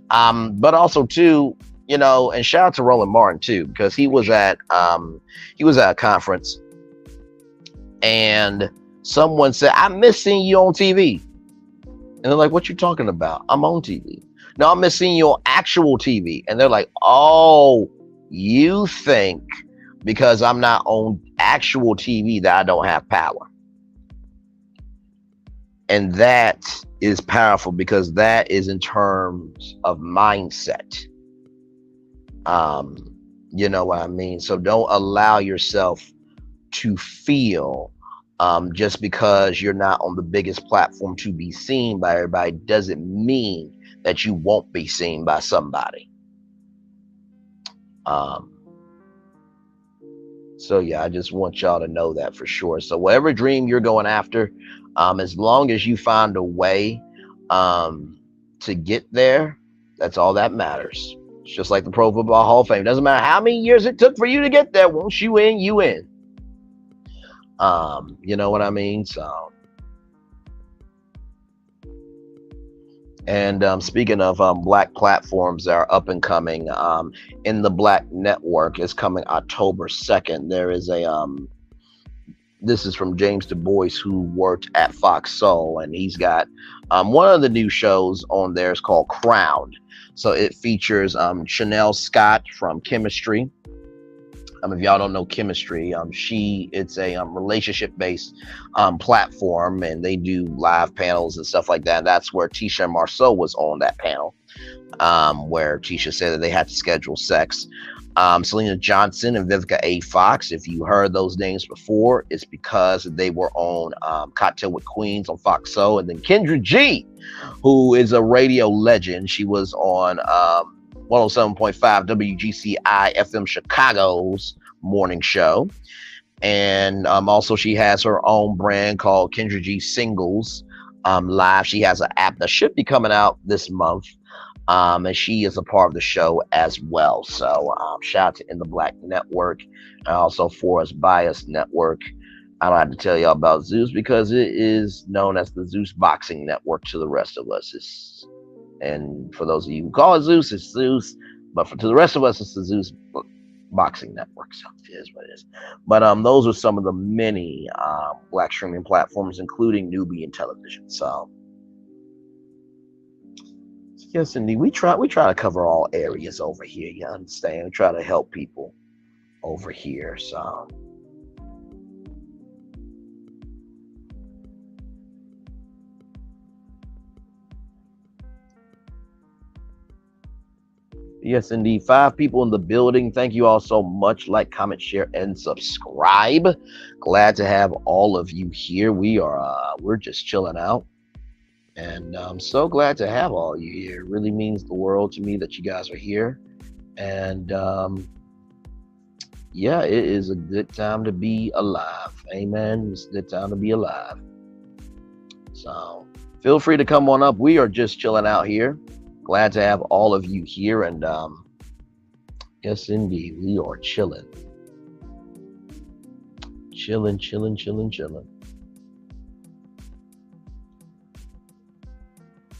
But also too, and shout out to Roland Martin too, because he was at a conference and someone said, I miss seeing you on TV. And they're like, what you talking about? I'm on TV. No, I'm missing you on actual TV. And they're like, oh, you think because I'm not on actual TV that I don't have power. And that is powerful because that is in terms of mindset. You know what I mean? So don't allow yourself to feel just because you're not on the biggest platform to be seen by everybody doesn't mean that you won't be seen by somebody. So yeah, I just want y'all to know that for sure. So whatever dream you're going after, as long as you find a way to get there, that's all that matters. It's just like the Pro Football Hall of Fame. Doesn't matter how many years it took for you to get there. Once you in, you in. You know what I mean? So, and speaking of Black platforms that are up and coming, in the Black Network is coming October 2nd. There is this is from James Du Bois, who worked at Fox Soul, and he's got one of the new shows on there is called Crowned. So it features Chanel Scott from Chemistry. If y'all don't know Chemistry, it's a relationship-based platform, and they do live panels and stuff like that. That's where Tisha Marceau was on that panel, where Tisha said that they had to schedule sex. Selena Johnson and Vivica A. Fox, if you heard those names before, it's because they were on Cocktail with Queens on Fox Soul. And then Kendra G, who is a radio legend. She was on 107.5 WGCI FM Chicago's morning show. And also she has her own brand called Kendra G Singles. live. She has an app that should be coming out this month. And she is a part of the show as well. So shout out to In the Black Network and also Forest Bias Network. I don't have to tell y'all about Zeus because it is known as the Zeus Boxing Network to the rest of us. And for those of you who call it Zeus, it's Zeus. But to the rest of us, it's the Zeus Boxing Network. So it is what it is. But those are some of the many Black streaming platforms, including Nubian Television. So yes, indeed. We try to cover all areas over here. You understand? We try to help people over here. So yes, indeed. 5 people in the building. Thank you all so much. Like, comment, share, and subscribe. Glad to have all of you here. We're just chilling out. And I'm so glad to have all you here. It really means the world to me that you guys are here. And yeah, it is a good time to be alive. Amen. It's a good time to be alive. So feel free to come on up. We are just chilling out here. Glad to have all of you here. And yes, indeed, we are chilling. Chilling.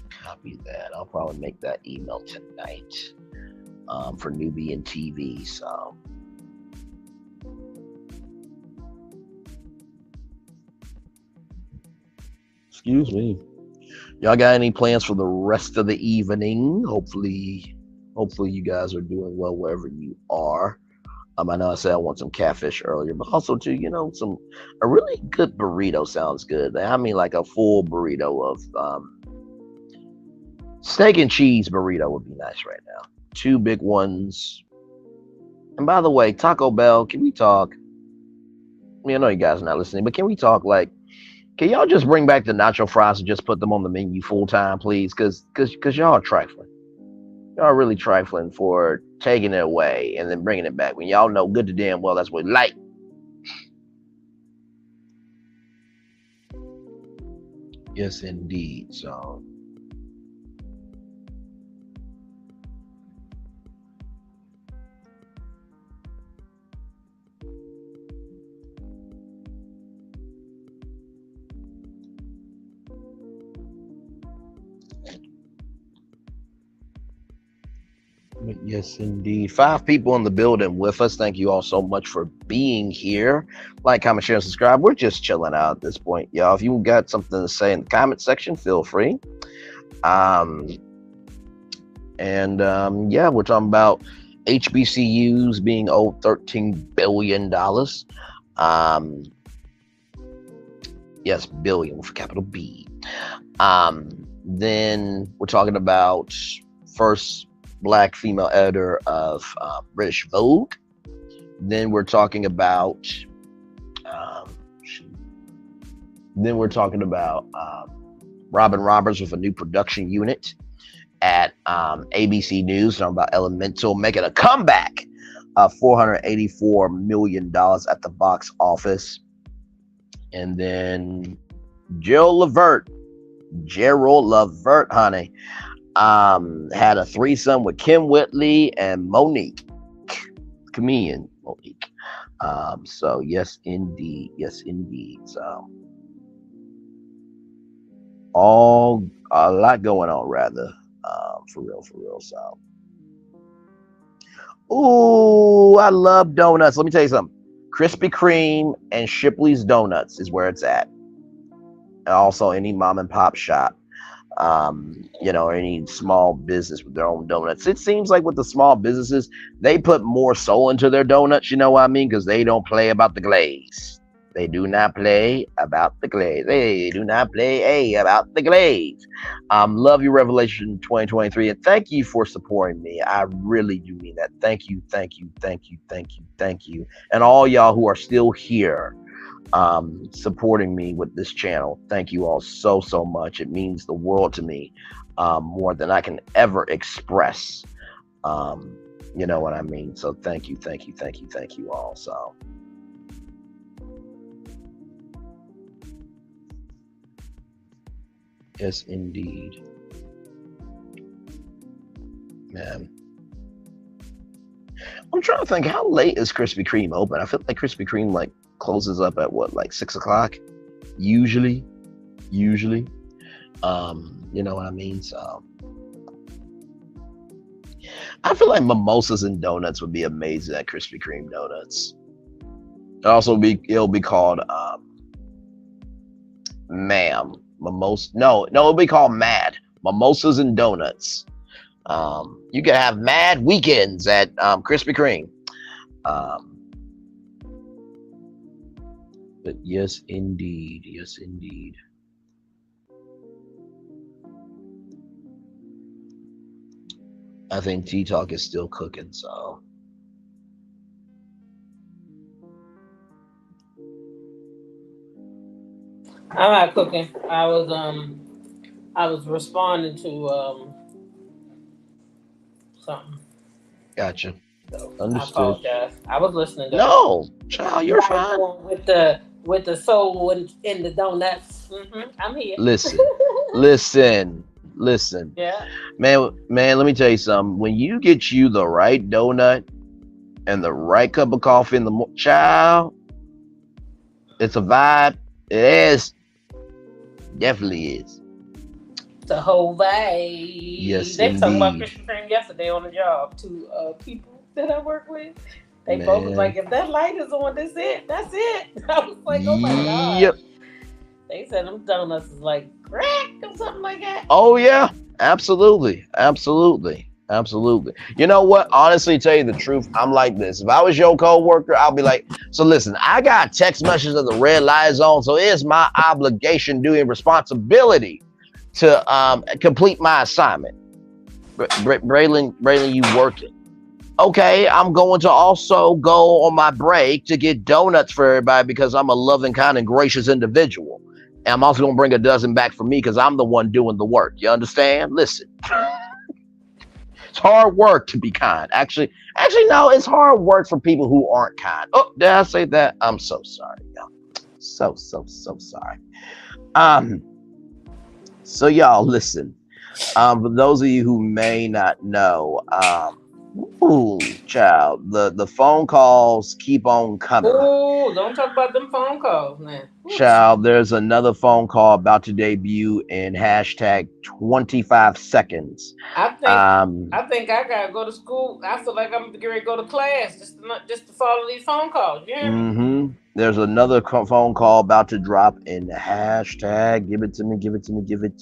Copy that. I'll probably make that email tonight for Nubian TV. So excuse me. Y'all got any plans for the rest of the evening? Hopefully you guys are doing well wherever you are. I know I said I want some catfish earlier, but also too, a really good burrito sounds good. I mean, like a full burrito of steak and cheese burrito would be nice right now. 2 big ones. And by the way, Taco Bell, can we talk? I mean, I know you guys are not listening, but can we talk like? Can y'all just bring back the nacho fries and just put them on the menu full time, please? Cause y'all are trifling. Y'all are really trifling for taking it away and then bringing it back when y'all know good to damn well that's what we like. Yes, indeed. So. Yes, indeed. 5 people in the building with us. Thank you all so much for being here. Like, comment, share, and subscribe. We're just chilling out at this point, y'all. If you got something to say in the comment section, feel free. Yeah, we're talking about HBCUs being owed $13 billion. Yes, billion with a capital B. Then we're talking about first Black female editor of British Vogue. Then we're talking about Robin Roberts with a new production unit at ABC News. Talking about Elemental making a comeback of $484 million at the box office. And then Gerald Levert, honey, had a threesome with Kim Whitley and Monique, comedian Monique. So yes, indeed. So a lot going on, rather, for real. So, ooh, I love donuts. Let me tell you something. Krispy Kreme and Shipley's Donuts is where it's at. And also any mom and pop shop. Any small business with their own donuts. It seems like with the small businesses, they put more soul into their donuts, you know what I mean? Because they don't play about the glaze. They do not play about the glaze. They do not play about the glaze. Love you, Revelation 2023. And thank you for supporting me. I really do mean that. Thank you. And all y'all who are still here, supporting me with this channel. Thank you all so much. It means the world to me, more than I can ever express. You know what I mean? So thank you all. So Yes, indeed. Man. I'm trying to think, how late is Krispy Kreme open? I feel like Krispy Kreme like closes up at what, like 6 o'clock? Usually. Usually. You know what I mean? So I feel like mimosas and donuts would be amazing at Krispy Kreme donuts. It'll be called ma'am. Mimosa. No, it'll be called mad. Mimosas and donuts. You can have mad weekends at Krispy Kreme. Um, but yes, indeed. Yes, indeed. I think Tea Talk is still cooking, so I'm not cooking. I was responding to something. gotcha. So I Understood. apologize. I was listening though. No, child, you're You guys fine. going with the soul in the donuts. I'm here. Listen, listen, listen. Yeah. Man, let me tell you something. When you get you the right donut and the right cup of coffee in the child, it's a vibe. It is. Definitely is. The whole vibe. Yes, They were talking about indeed. Krispy Kreme yesterday on the job to people that I work with. They Man. both was like, if that light is on, that's it. That's it. I was like, oh my god. Yep. They said them donuts is like crack or something like that. Oh yeah, absolutely, absolutely, absolutely. You know what? Honestly, tell you the truth, I'm like this. If I was your co-worker, I'll be like, so listen, I got text messages of the red light zone, so it's my obligation, duty, and responsibility to complete my assignment. Braylon, you working? Okay, I'm going to also go on my break to get donuts for everybody because I'm a loving, kind, and gracious individual. And I'm also going to bring a dozen back for me because I'm the one doing the work. You understand? Listen, it's hard work to be kind. Actually, no, it's hard work for people who aren't kind. Oh, did I say that? I'm so sorry, y'all. So sorry. So y'all, listen. For those of you who may not know, ooh, child, the phone calls keep on coming. Ooh, don't talk about them phone calls, man. Child, there's another phone call about to debut in hashtag 25 seconds. I think I gotta go to school. I feel like I'm ready to go to class just to follow these phone calls. Yeah. Mm-hmm. There's another phone call about to drop in hashtag give it to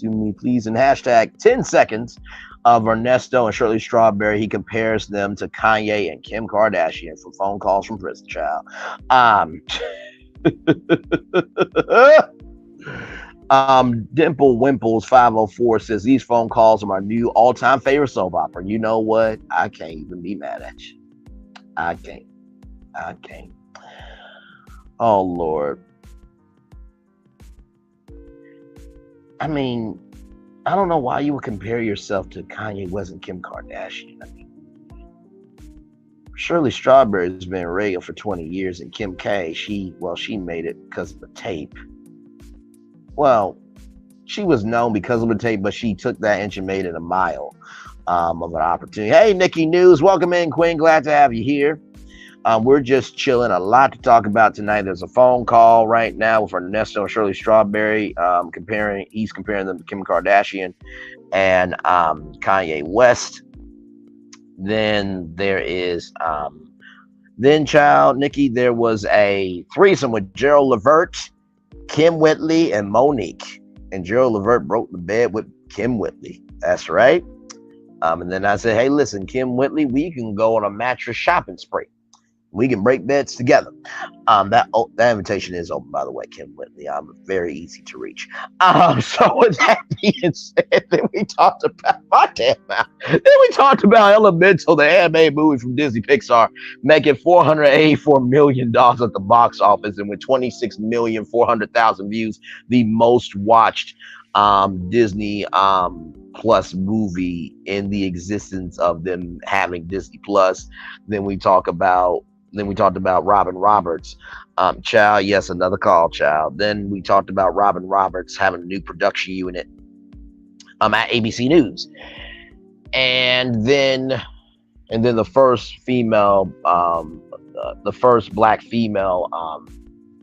me, please. In hashtag 10 seconds of Ernesto and Shirley Strawberry. He compares them to Kanye and Kim Kardashian from phone calls from prison, child. Dimple Wimples 504 says these phone calls are my new all-time favorite soap opera. You know what? I can't even be mad at you. I can't. Oh Lord. I mean, I don't know why you would compare yourself to Kanye West and Kim Kardashian. I mean, Shirley Strawberry has been radio for 20 years, and Kim K, she made it because of the tape. Well, she was known because of the tape, but she took that and she made it a mile of an opportunity. Hey, Nikki News, welcome in, Queen. Glad to have you here. We're just chilling. A lot to talk about tonight. There's a phone call right now with Ernesto and Shirley Strawberry. He's comparing them to Kim Kardashian and Kanye West. Then there is child Nikki, there was a threesome with Gerald Levert, Kim Whitley, and Monique. And Gerald Levert broke the bed with Kim Whitley. That's right. And then I said, hey, listen, Kim Whitley, we can go on a mattress shopping spree. We can break beds together. That invitation is open, by the way, Kim Whitley. Very easy to reach. So with that being said, then we talked about Elemental, the anime movie from Disney Pixar, making $484 million at the box office, and with 26,400,000 views, the most watched Disney Plus movie in the existence of them having Disney Plus. Then we talked about Robin Roberts. Child, yes, another call, child. Then we talked about Robin Roberts having a new production unit at ABC News, and then the first female, the first black female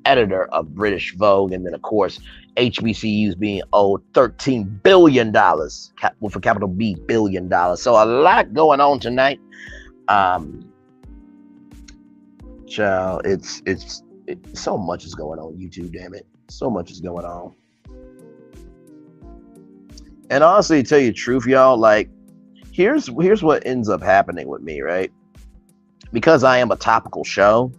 editor of British Vogue, and then of course HBCUs being owed $13 billion with a capital B, $billion. So a lot going on tonight. Child, it's so much is going on YouTube. Damn it, so much is going on. And honestly, to tell you the truth, y'all, like here's what ends up happening with me, right? Because I am a topical show.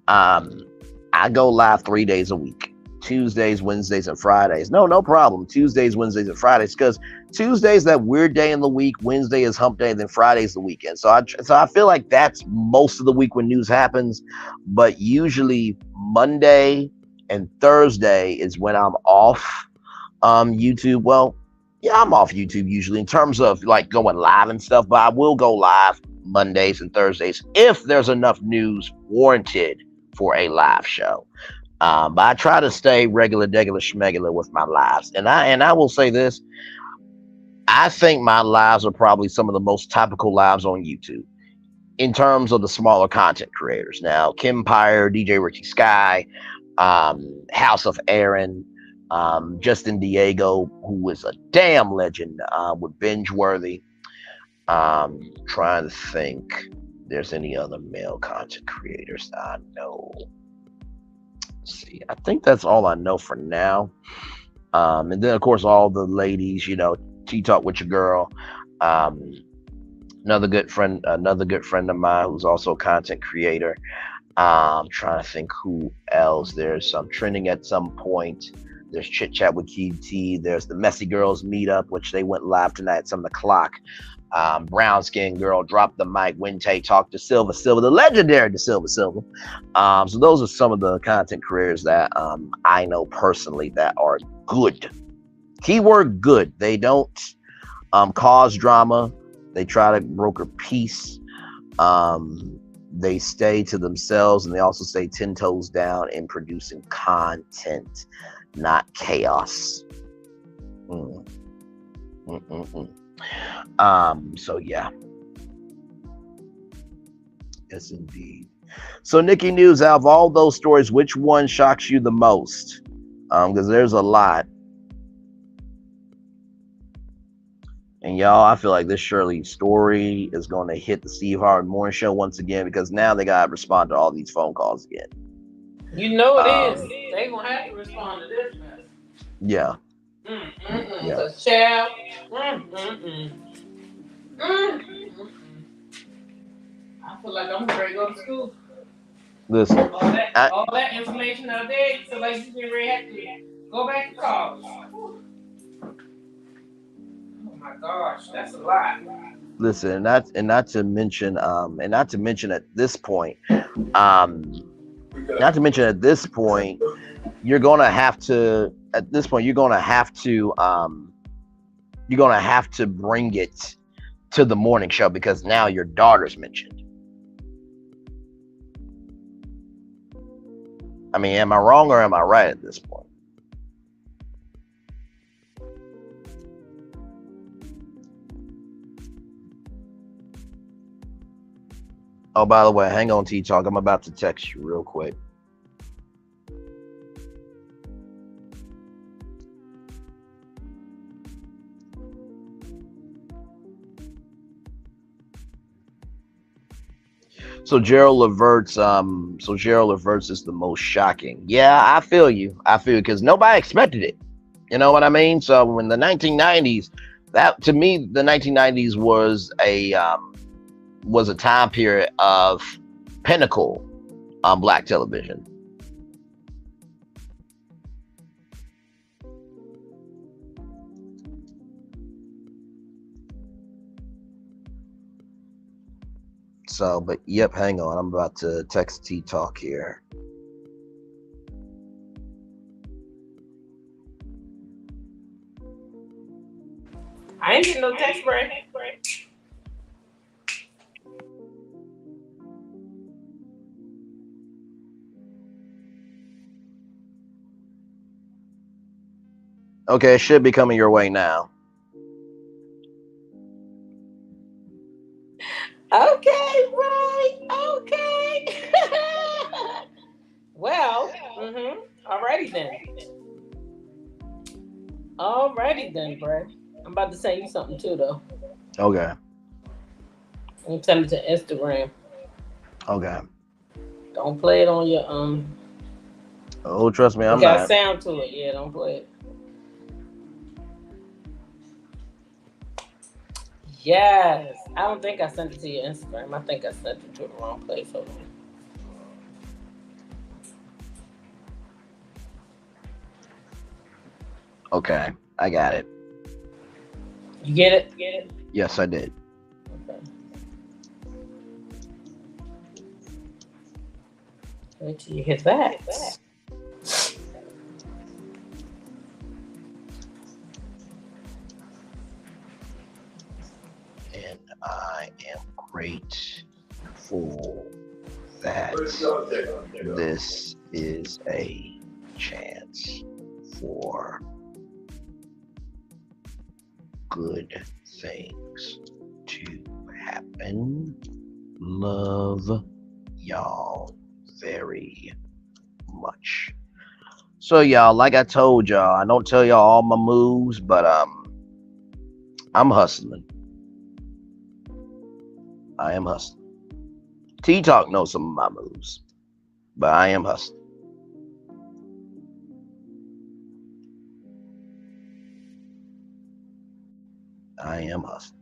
I go live 3 days a week. Tuesdays, Wednesdays, and Fridays. No problem. Tuesdays, Wednesdays, and Fridays. Because Tuesday's that weird day in the week. Wednesday is hump day. And then Friday's the weekend. So I feel like that's most of the week when news happens. But usually Monday and Thursday is when I'm off YouTube. Well, yeah, I'm off YouTube usually in terms of like going live and stuff. But I will go live Mondays and Thursdays if there's enough news warranted for a live show. But I try to stay regular schmegular with my lives. And I will say this. I think my lives are probably some of the most topical lives on YouTube in terms of the smaller content creators. Now, Kim Pyre, DJ Richie Sky, House of Aaron, Justin Diego, who is a damn legend with Binge Worthy. Trying to think there's any other male content creators that I know. See, I think that's all I know for now. And then of course all the ladies, you know, Tea Talk with your girl. Another good friend of mine who's also a content creator. I'm trying to think who else. There's some trending at some point. There's Chit Chat with QT. There's the Messy Girls Meetup, which they went live tonight at 7 o'clock. Brown Skin Girl, Drop the Mic, Wente, Talk to Silver, the legendary to Silver. So those are some of the content creators that I know personally that are good. Keyword good. They don't cause drama. They try to broker peace. They stay to themselves, and they also stay 10 toes down in producing content, not chaos. So yeah. Yes, indeed. So Nikki News, out of all those stories, which one shocks you the most? Because there's a lot. And y'all, I feel like this Shirley story is going to hit the Steve Harvey Morning Show once again, because now they got to respond to all these phone calls again. You know it is. They going to have to respond to this mess. Yeah. Yeah. So, child. I feel like I'm ready to go to school. Listen. All that information out there, you feel like you get ready to have to go back to college. Oh my gosh, that's a lot. Listen, and not to mention at this point, you're gonna have to bring it to the morning show, because now your daughter's mentioned. I mean, am I wrong or am I right at this point? Oh, by the way, hang on, T-Talk. I'm about to text you real quick. So Gerald Levert's is the most shocking. Yeah, I feel you because nobody expected it. You know what I mean? So in the 1990s, that to me, the 1990s was a time period of pinnacle on black television. So, but yep, hang on. I'm about to text T-Talk here. I ain't getting no text break. Okay, it should be coming your way now. Alrighty then. Alrighty then, Bray. I'm about to send you something too, though. Okay. I'm sending it to Instagram. Okay. Don't play it on your Oh, trust me, It I'm got not. sound to it. Yeah, don't play it. Yes. I don't think I sent it to your Instagram. I think I sent it to the wrong place. Hold on. Okay, I got it. You get it? Get it? Yes, I did. Okay. Wait till you hit that. And I am grateful that this is a chance for good things to happen. Love y'all very much. So y'all, like I told y'all, I don't tell y'all all my moves, but I'm hustling. I am hustling. T Talk knows some of my moves, but I am hustling. I am hustling.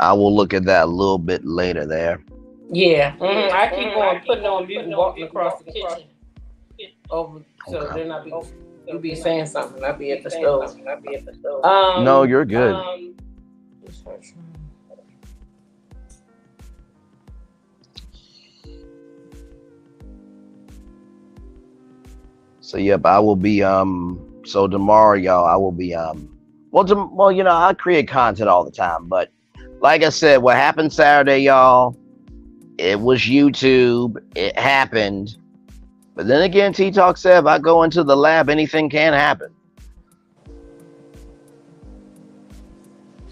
I will look at that a little bit later there. Yeah. I keep on putting on mute and walking across the kitchen over so Okay. then you be saying something. I'll be at the stove. No, you're good. So yep, I will be so tomorrow, y'all, I will be well, you know, I create content all the time, but like I said, what happened Saturday, y'all, it was YouTube. It happened. But then again, T Talk said if I go into the lab, anything can happen.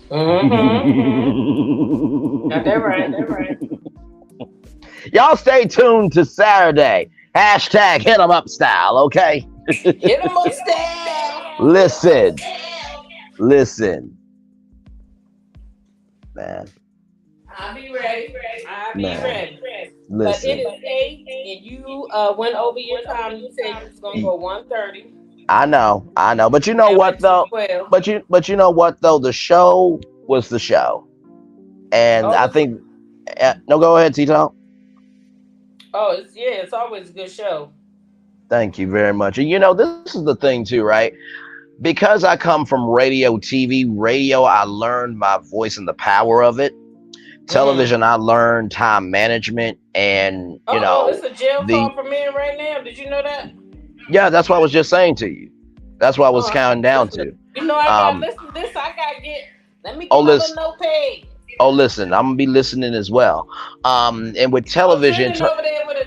Got that right. Y'all stay tuned to Saturday. Hashtag hit 'em up style, okay? Hit 'em up style. Listen. Man. I'll be ready. Listen. But it is 8 and you went over your time. You said you was gonna go 1:30. I know. But you know what though? But you know what though? The show was the show. And I think no, go ahead, T-Talk. Oh, it's always a good show. Thank you very much. And you know, this is the thing too, right? Because I come from radio, TV, radio, I learned my voice and the power of it. Television, I learned time management and you know. It's a jail call for men right now. Did you know that? Yeah, that's what I was just saying to you. That's what I was counting down to. You know, I gotta listen to this. I gotta get. Let me get my little notepad. Oh, listen, I'm gonna be listening as well. And with television,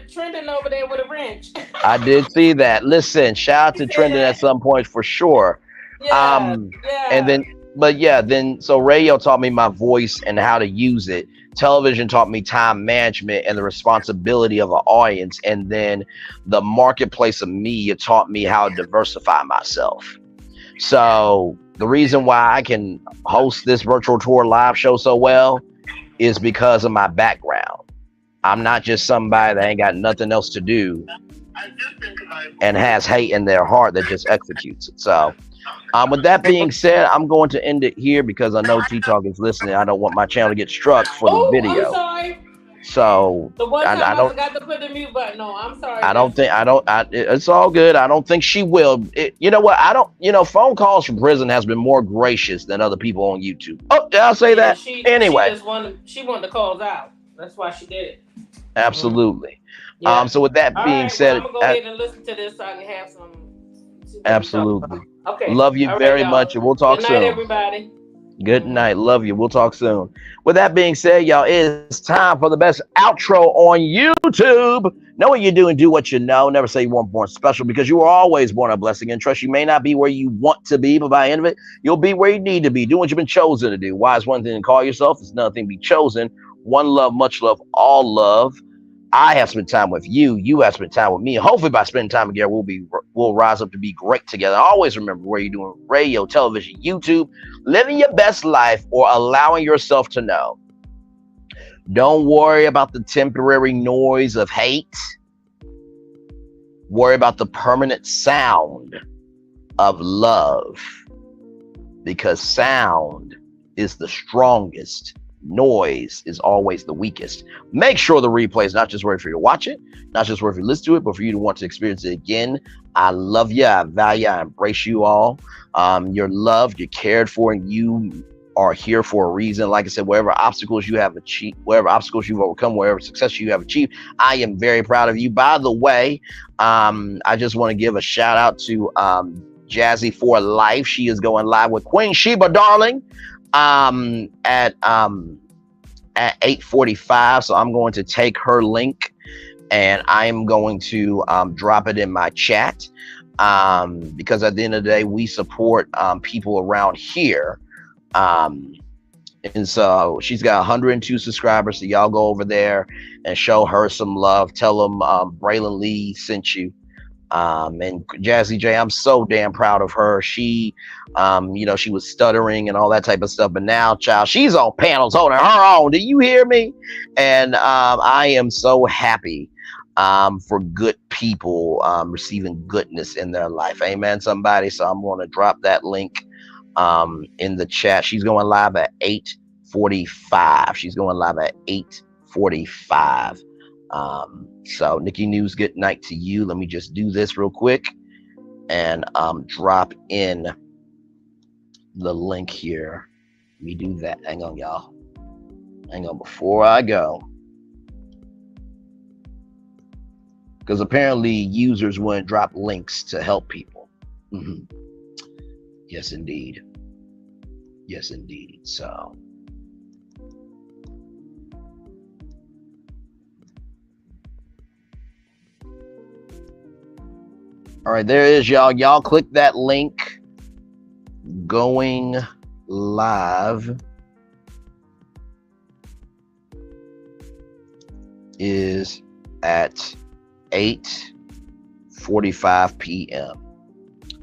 trending over there with a wrench. I did see that. Listen, shout out to trending at some point for sure. Yeah. And then, so radio taught me my voice and how to use it. Television taught me time management and the responsibility of an audience. And then the marketplace of media taught me how to diversify myself. So the reason why I can host this virtual tour live show so well is because of my background. I'm not just somebody that ain't got nothing else to do and has hate in their heart that just executes it. So with that being said, I'm going to end it here because I know T-Talk is listening. I don't want my channel to get struck for the video. I'm sorry. So the one time I forgot to put the mute button on. I'm sorry. It's all good. I don't think she will. You know what? Phone calls from prison has been more gracious than other people on YouTube. Oh, did I say that? Anyway. She wanted the calls out. That's why she did it. Absolutely. So with that being said, I'm gonna go ahead and listen to this so I can have some. Absolutely. Okay. Love you All right, very y'all. much, and we'll Good talk night, soon. everybody. Good night. Love you. We'll talk soon. With that being said, y'all, it is time for the best outro on YouTube. Know what you do and do what you know. Never say you weren't born special, because you were always born a blessing. And trust, you may not be where you want to be, but by the end of it, you'll be where you need to be. Do what you've been chosen to do. Why is one thing to call yourself? It's another thing to be chosen. One love, much love, all love. I have spent time with you. You have spent time with me. Hopefully, by spending time together, we'll rise up to be great together. Always remember, where you're doing radio, television, YouTube, living your best life, or allowing yourself to know. Don't worry about the temporary noise of hate. Worry about the permanent sound of love, because sound is the strongest. Noise is always the weakest. Make sure the replay is not just worth for you to watch it, not just worth for you to listen to it, but for you to want to experience it again. I love you. I value. I embrace you all. You're loved. You're cared for, and you are here for a reason. Like I said, whatever obstacles you have achieved, whatever obstacles you've overcome, whatever success you have achieved, I am very proud of you. By the way, I just want to give a shout out to Jazzy for Life. She is going live with Queen Sheba, darling, at 8:45. So I'm going to take her link and I'm going to drop it in my chat, because at the end of the day, we support people around here. And so she's got 102 subscribers. So y'all go over there and show her some love. Tell them Braylon Lee sent you. And Jazzy J, I'm so damn proud of her. She, she was stuttering and all that type of stuff, but now, child, she's on panels holding her own. Do you hear me? And I am so happy for good people receiving goodness in their life. Amen, somebody. So I'm going to drop that link in the chat. She's going live at 8:45. She's going live at 8:45. So Nikki News, good night to you. Let me just do this real quick and drop in the link here. Let me do that. Hang on, y'all. Hang on before I go, because apparently users wouldn't drop links to help people. Yes, indeed. Yes, indeed. So all right, there it is, y'all. Y'all click that link. Going live is at 8:45 p.m.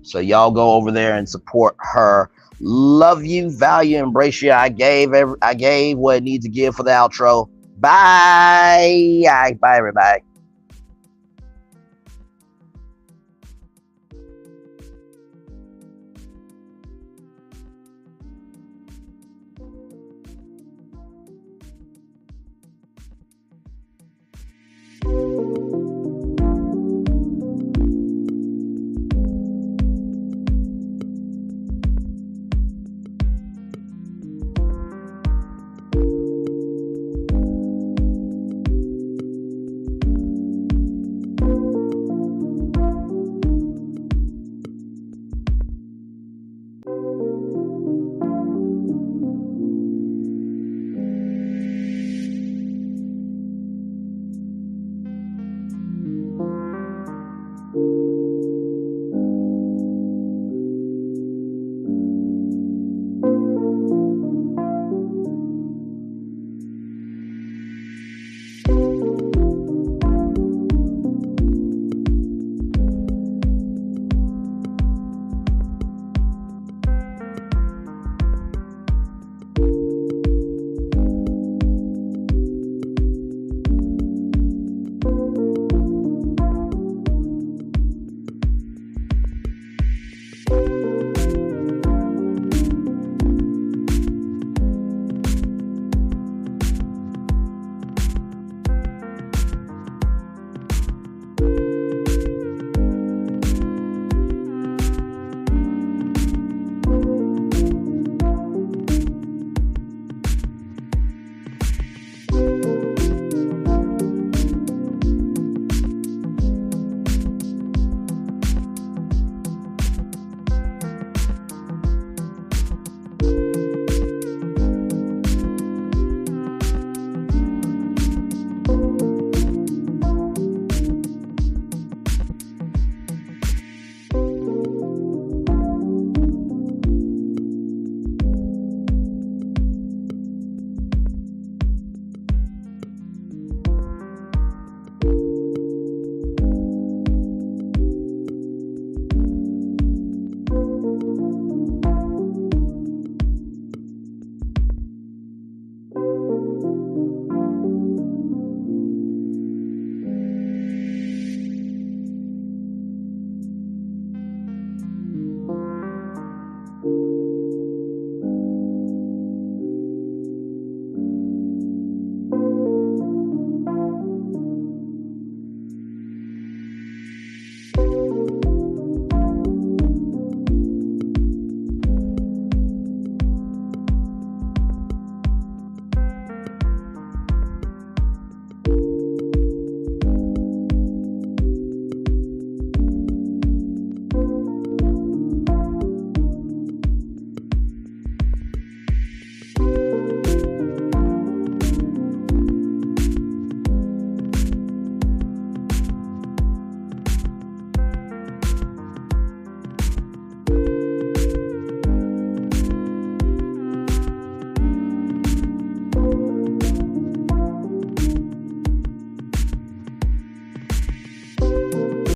So y'all go over there and support her. Love you, value, embrace you. I gave what it needs to give for the outro. Bye. Bye, everybody.